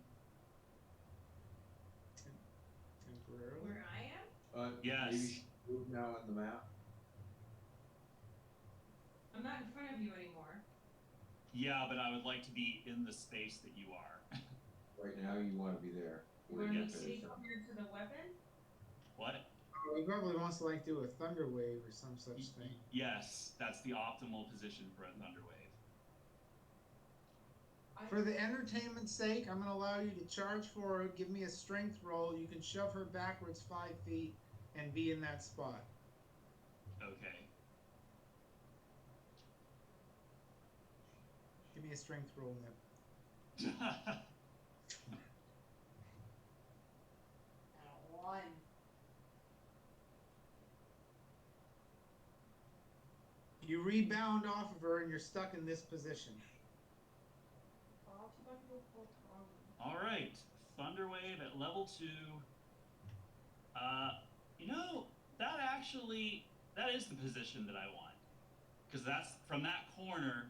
Temporarily. Where I am? Yes. Maybe she moved now on the map. I'm not in front of you anymore. Yeah, but I would like to be in the space that you are. Right now, you want to be there. You Where want you me get to to be the- clear to the weapon? What? Oh, he probably wants to like do a thunder wave or some such thing. Yes, that's the optimal position for a thunder wave. For the entertainment's sake, I'm gonna allow you to charge forward. Give me a strength roll. You can shove her backwards 5 feet and be in that spot. Okay. Give me a strength roll, Nip. And a 1. You rebound off of her and you're stuck in this position. All right, thunder wave at level 2. You know, that is the position that I want, because that's from that corner.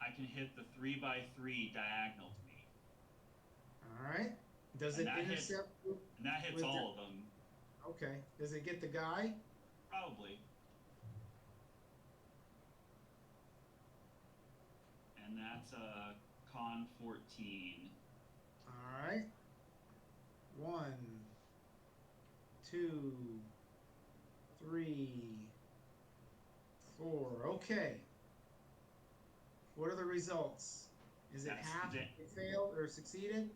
I can hit the 3x3 diagonal to me, All right. Does it And that hits- intercept? and that hits With all of them. Okay. Does it get the guy? Probably. And that's a con 14. Alright. 1, 2, 3, 4. Okay. What are the results? Is it That's half the- if it failed or succeeded?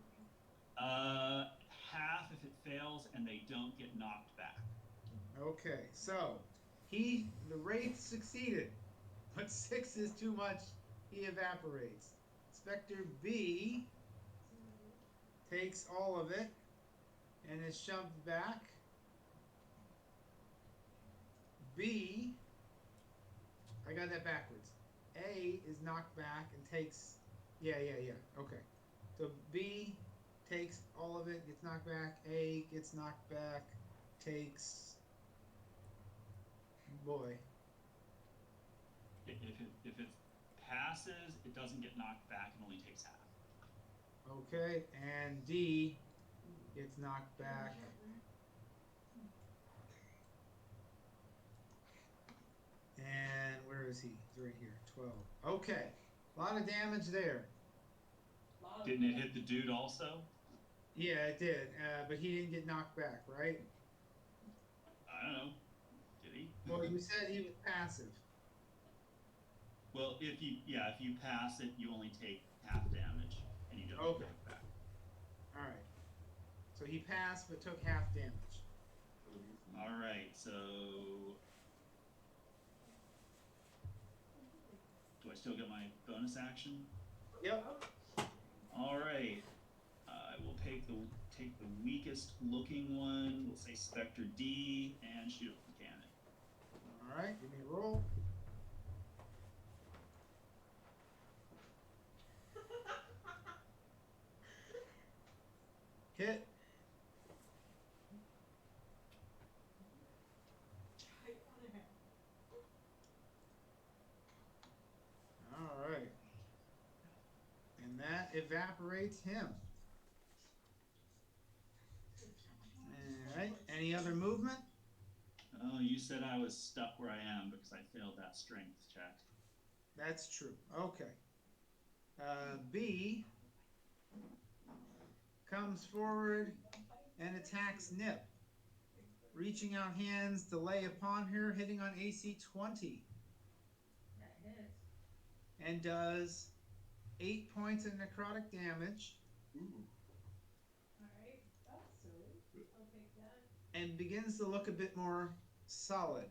Half if it fails and they don't get knocked back. Okay, so the Wraith succeeded, but 6 is too much. He evaporates. Spectre B takes all of it and is shoved back. B, I got that backwards. A is knocked back and takes, yeah. Okay, so B takes all of it, gets knocked back. A gets knocked back, takes, boy. If it passes, it doesn't get knocked back. It only takes half. Okay, and D gets knocked back. And where is he? He's right here. 12. Okay, a lot of damage there. Didn't it hit the dude also? Yeah, it did, but he didn't get knocked back, right? I don't know. Did he? Well, you said he was passive. Well, if you pass it, you only take half damage, and you don't Okay. get knocked back. All right. So he passed, but took half damage. All right, so do I still get my bonus action? Yep. All right, I will take the weakest looking one. We'll say Spectre D and shoot it with the cannon. All right. Give me a roll. Hit. All right. And that evaporates him. All right. Any other movement? Oh, you said I was stuck where I am because I failed that strength check. That's true. Okay. B comes forward and attacks Nip, reaching out hands to lay upon her, hitting on AC 20, That hits. and does 8 points of necrotic damage, Alright, that's silly. I'll take that. and begins to look a bit more solid.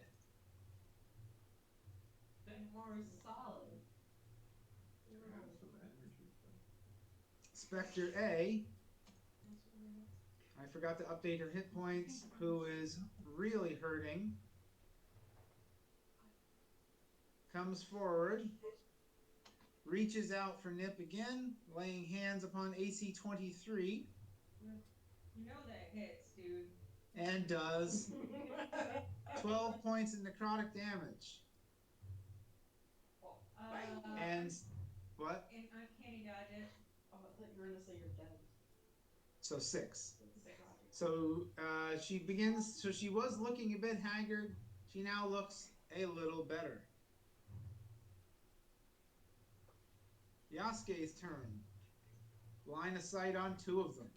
Bit more solid. Have some energy. Spectre A, I forgot to update her hit points, who is really hurting, comes forward, reaches out for Nip again, laying hands upon AC 23, You know that hits, dude. and does 12 points of necrotic damage. And what? In uncanny dodge it. Oh, I thought you were gonna say you're dead. So 6. So she was looking a bit haggard. She now looks a little better. Yasuke's turn. Line of sight on 2 of them.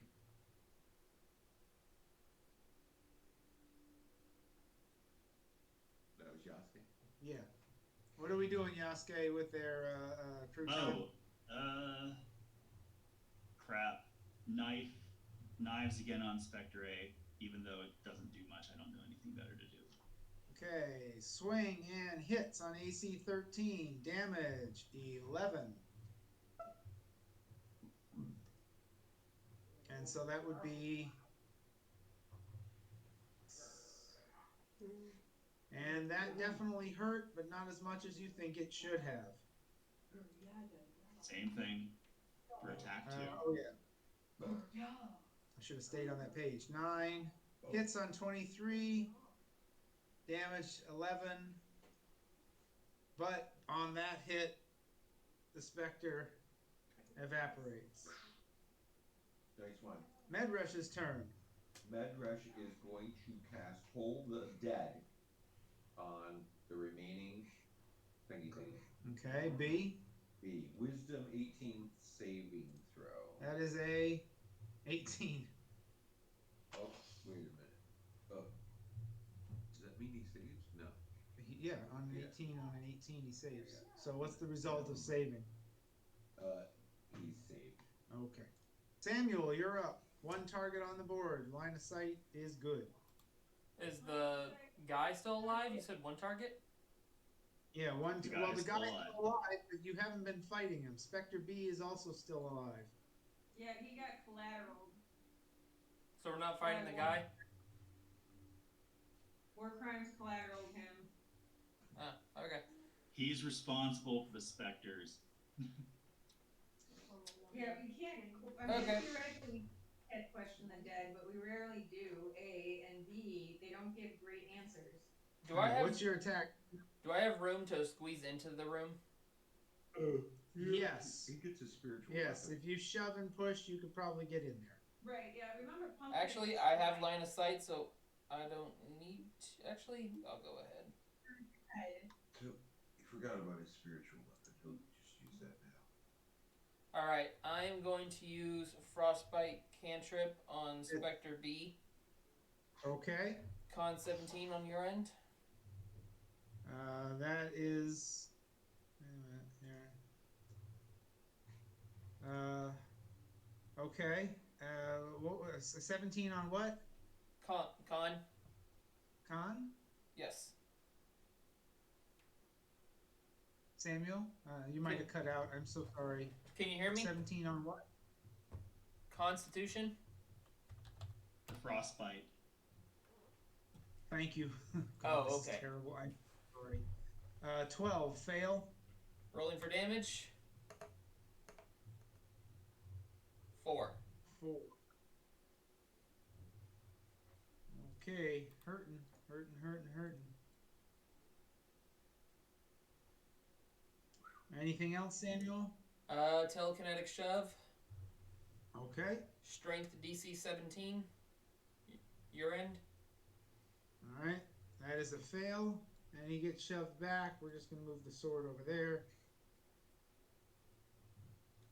That was Yasuke. Yeah. What are we doing, Yasuke, with their crouton? Crap. Knives again on Spectre A, even though it doesn't do much. I don't know anything better to do. Okay, swing and hits on AC 13. Damage 11. And so that would be. And that definitely hurt, but not as much as you think it should have. Same thing for attack 2. Oh, yeah. I should have stayed on that page. 9 hits on 23. Damage 11. But on that hit, the Spectre evaporates. Next one. Medrush's turn. Medrush is going to cast Hold the Dead on the remaining thingy thing. Okay, B. B, wisdom 18 saving throw. That is a 18. Oh, wait a minute. Oh. Does that mean he saves? No. Yeah, on an Yeah. 18, on an 18 he saves. Yeah. So what's the result of saving? He's saved. Okay. Samuel, you're up. One target on the board. Line of sight is good. Is the guy still alive? You said one target? Yeah, one. The Well, the guy's guy's still alive. still alive, but you haven't been fighting him. Spectre B is also still alive. Yeah, he got collateral. So we're not fighting the guy? War crimes collateral him. Ah, okay. He's responsible for the specters. Yeah, we can't. I mean, Okay. theoretically, we can't question the dead, but we rarely do. A and B, they don't give great answers. Do I have What's your attack? Do I have room to squeeze into the room? Yes. He gets a spiritual Yes, weapon. if you shove and push, you could probably get in there. Right, yeah, remember pumpkin. Actually, I have line of sight, so I don't need to. Actually, I'll go ahead. So, he forgot about his spiritual weapon. He'll just use that now. Alright, I'm going to use Frostbite cantrip on Spectre B. Okay. Con 17 on your end. That is. Wait a minute here. Okay. What was 17 on what? Con. Con? Yes. Samuel? You might have cut out. I'm so sorry. Can you hear me? 17 on what? Constitution. The frostbite. Thank you. Oh, this is okay. terrible. I'm sorry. 12. Fail. Rolling for damage. 4. 4. Okay. Hurting. Anything else, Samuel? Telekinetic shove. Okay. Strength DC 17. Your end. All right. That is a fail. And he gets shoved back. We're just going to move the sword over there.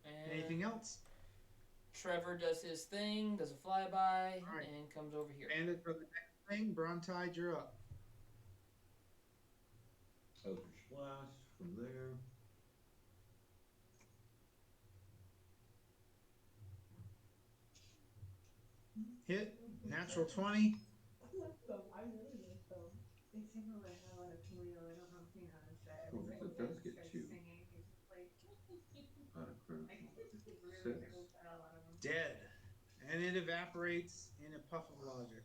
And Anything else? Trevor does his thing, does a flyby, Alright. and comes over here. Bandit for the next thing. Brontide, you're up. Eldritch Blast from there. Hit. Natural 20. They seem to have a lot of Julio. I don't know if you noticed that. Oh, so it does get 2. Singing, he's like, On a critical. I think he really 6. tickles out a lot of them. Dead. And it evaporates in a puff of logic.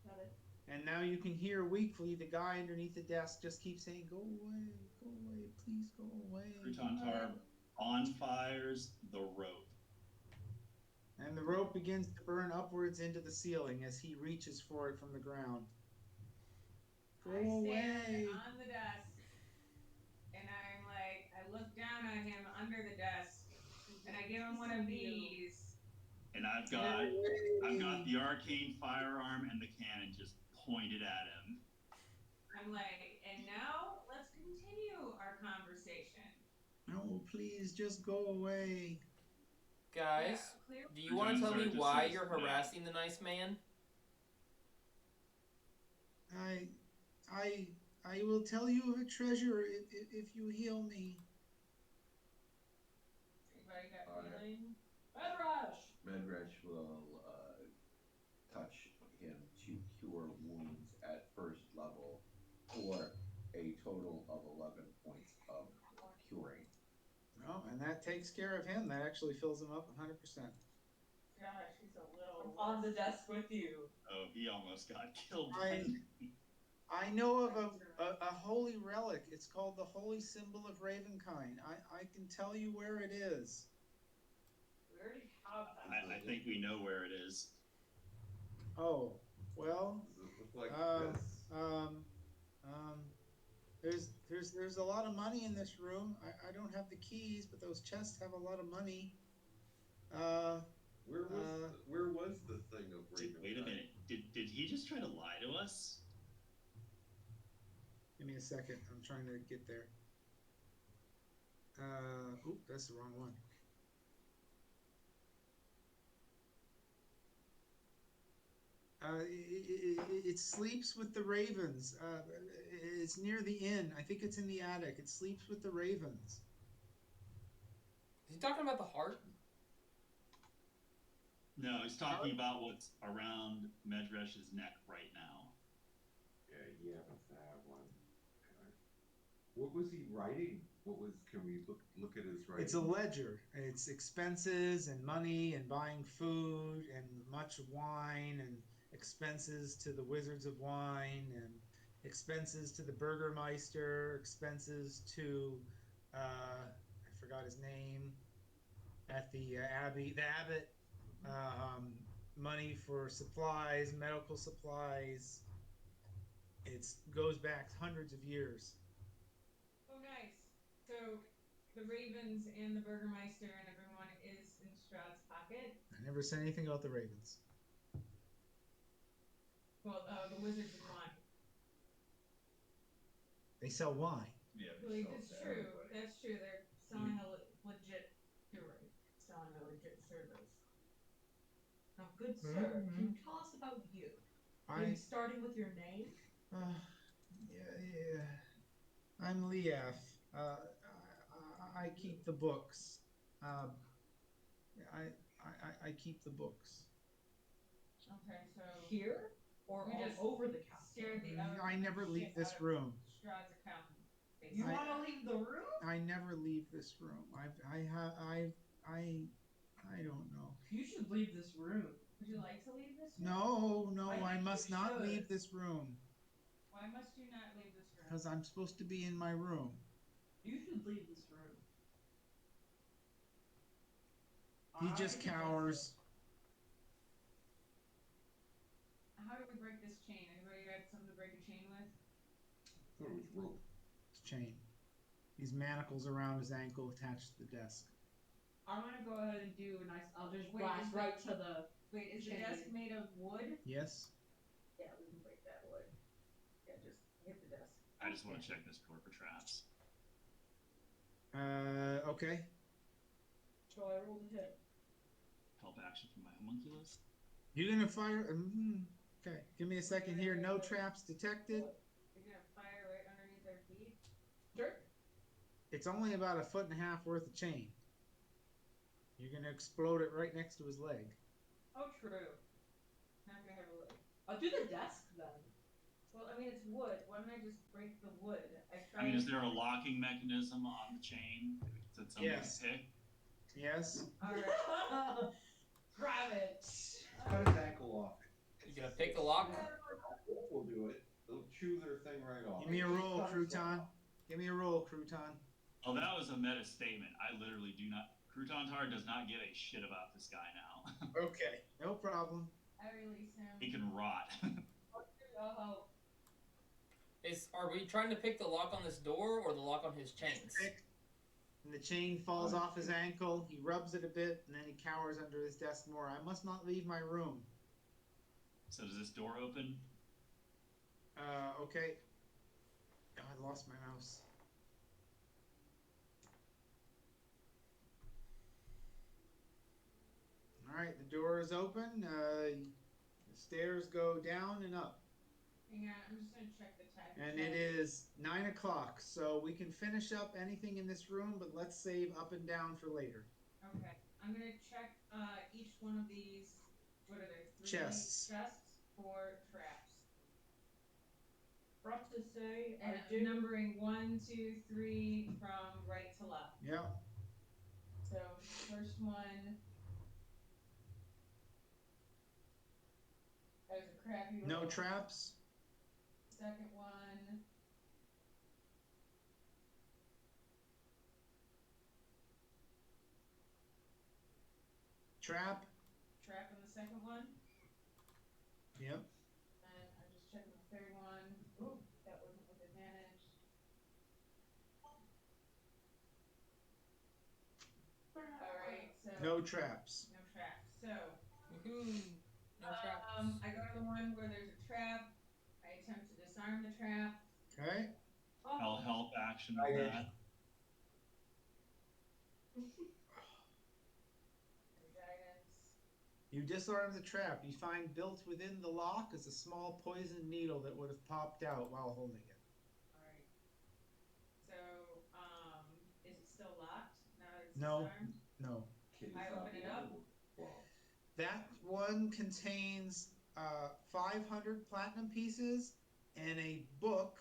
Got it. And now you can hear weakly the guy underneath the desk just keep saying, go away, please go away. Crouton Tarb bonfires the rope. And the rope begins to burn upwards into the ceiling as he reaches for it from the ground. Go I stand away. on the desk, and I'm like, I look down at him under the desk, and I give him one of these. And I've got the arcane firearm and the cannon just pointed at him. I'm like, and now let's continue our conversation. No, please just go away. Guys, Yeah, clear- do you want to tell me Sorry, why just- you're harassing the nice man? I will tell you of a treasure if you heal me. Anybody got Alright. healing? Bedrush! Medresh will touch him to cure wounds at first level for a total of 11 points of curing. Oh, and that takes care of him. That actually fills him up 100%. Gosh, he's a little. I'm on the desk with you. Oh, he almost got killed by I know of a holy relic. It's called the Holy Symbol of Ravenkind. I can tell you where it is. We already have that. I think we know where it is. Oh, well, Does it look like this? there's a lot of money in this room. I don't have the keys, but those chests have a lot of money. Where was the thing of Raven? Wait a minute. Did he just just try to lie to us? Give me a second. I'm trying to get there. Oop, that's the wrong one. It sleeps with the ravens. It's near the inn. I think it's in the attic. It sleeps with the ravens. Is he talking about the heart? No, he's talking about what's around Medresh's neck right now. Yeah, he happens to have one. Okay. What was he writing? Can we look at his writing? It's a ledger. It's expenses and money and buying food and much wine and expenses to the Wizards of Wine and expenses to the Burgermeister, expenses to I forgot his name at the Abbey, the Abbot, money for supplies, medical supplies. It goes back hundreds of years. Oh, nice. So the Ravens and the Burgermeister and everyone is in Stroud's pocket. I never said anything about the Ravens. Well, the Wizards of Wine. They sell wine. Yeah, Like, that's true. That's true. They're selling a legit. You're right. Selling a legit service. Now, good sir, can you tell us about you? Maybe starting with your name? Yeah. I'm Leaf. I keep the books. I keep the books. Okay, so Here? Or We all just over the castle? scared the other I never leave shit this out of room. Stroud's account. You I- want to leave the room? I never leave this room. I don't know. You should leave this room. Would you like to leave this room? No, I I think must you not should. leave this room Why must you not leave this room? because I'm supposed to be in my room. You should leave this room. He I just think that's cowers. How do we break this chain? Anybody got something to break a chain with? I thought it was rope. It's chain. These manacles around his ankle attached to the desk. I'm gonna go ahead and do a nice. I'll just Wait, blast is right the- to the. Wait, is the Chain. desk made of wood? Yes. Yeah, we can break that wood. Yeah, just hit the desk. I just want to check this door for traps. Okay. So I rolled a hit. Help action from my homunculus. You're gonna fire. Okay. Give me a second here. No traps detected. You're gonna fire right underneath their feet? Sure. It's only about 1.5 feet worth of chain. You're gonna explode it right next to his leg. Oh, true. Not gonna have a leg. I'll do the desk then. Well, I mean, it's wood. Why don't I just break the wood? I mean, is there a locking mechanism on the chain that somebody Yes. can pick? Yes. Alright. Grab it. Cut his ankle off. You gonna pick the lock? We'll do it. They'll chew their thing right off. Give me a roll, Crouton. Give me a roll, Crouton. Oh, that was a meta statement. I literally do not. Crouton Tar does not give a shit about this guy now. Okay. No problem. I release him. He can rot. Oh, Are we trying to pick the lock on this door or the lock on his chains? And the chain falls off his ankle. He rubs it a bit, and then he cowers under his desk more. I must not leave my room. So does this door open? Okay. Oh, I lost my mouse. All right, the door is open. The stairs go down and up. hang on. I'm just gonna check the time. And it is 9 o'clock, so we can finish up anything in this room, but let's save up and down for later. Okay. I'm gonna check each one of these. What are there? 3 Chests. Chests for traps. Rough to say, And I do. numbering 1, 2, 3 from right to left. Yeah. So first one. That was a crappy No roll. traps. Second one. Trap. Trap on the second one. Yep. And I'm just checking the third one. Ooh, that wasn't with advantage. Alright, so. No traps. No traps. So. Woohoo! No traps. I go to the one where there's a trap trap. I attempt to disarm the trap. Okay. Oh, I'll help action with that. and guidance. You disarm the trap. You find built within the lock is a small poison needle that would have popped out while holding it. Alright. So, is it still locked now that it's No. disarmed? No. Kitty I open it up. Well, That one contains 500 platinum pieces and a book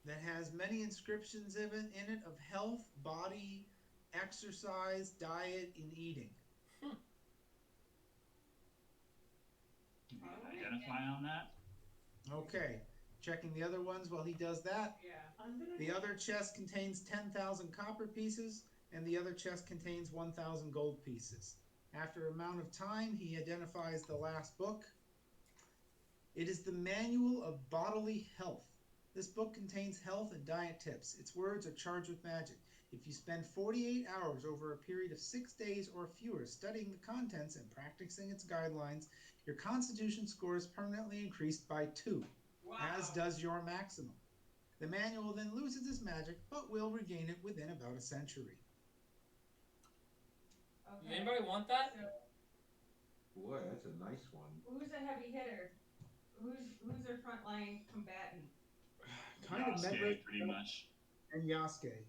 that has many inscriptions in it of health, body, exercise, diet, and eating. You can identify on that. Okay. Checking the other ones while he does that. Yeah. I'm gonna The other chest contains 10,000 copper pieces, and the other chest contains 1,000 gold pieces. After an amount of time, he identifies the last book. It is the Manual of Bodily Health. This book contains health and diet tips. Its words are charged with magic. If you spend 48 hours over a period of 6 days or fewer studying the contents and practicing its guidelines, your constitution score is permanently increased by 2, Wow. as does your maximum. The manual then loses its magic, but will regain it within about a century. Does Okay. anybody want that? So, boy, that's a nice one. who's a heavy hitter? Who's their frontline combatant? Kind of Yasuke, Medric pretty much. and Yasuke.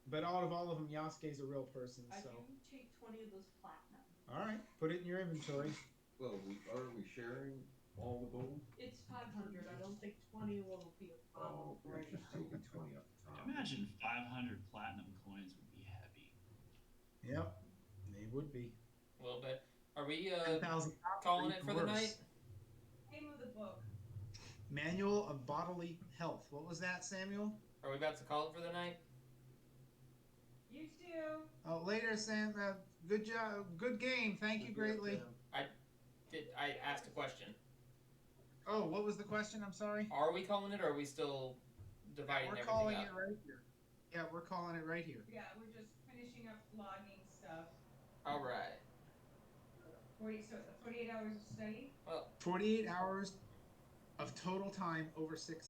But out of all of them, Yasuke's a real person, I so. do take 20 of those platinum. Alright, put it in your inventory. Well, aren't we sharing all the gold? It's 500. I don't think 20 will be a problem Oh, you're right just now. taking 20 off the top. Imagine 500 platinum coins would be heavy. Yep, they would be. A little bit. Are we 10,000 calling it for the night? Name of the book. Manual of Bodily Health. What was that, Samuel? Are we about to call it for the night? You too. Oh, later, Sam. Good job. Good game. Thank you greatly. Did I asked a question? Oh, what was the question? I'm sorry. Are we calling it, or are we still dividing We're everything calling up? it right here. Yeah, we're calling it right here. Yeah, we're just finishing up logging stuff. All right. 48 hours of study. 48 hours of total time over 6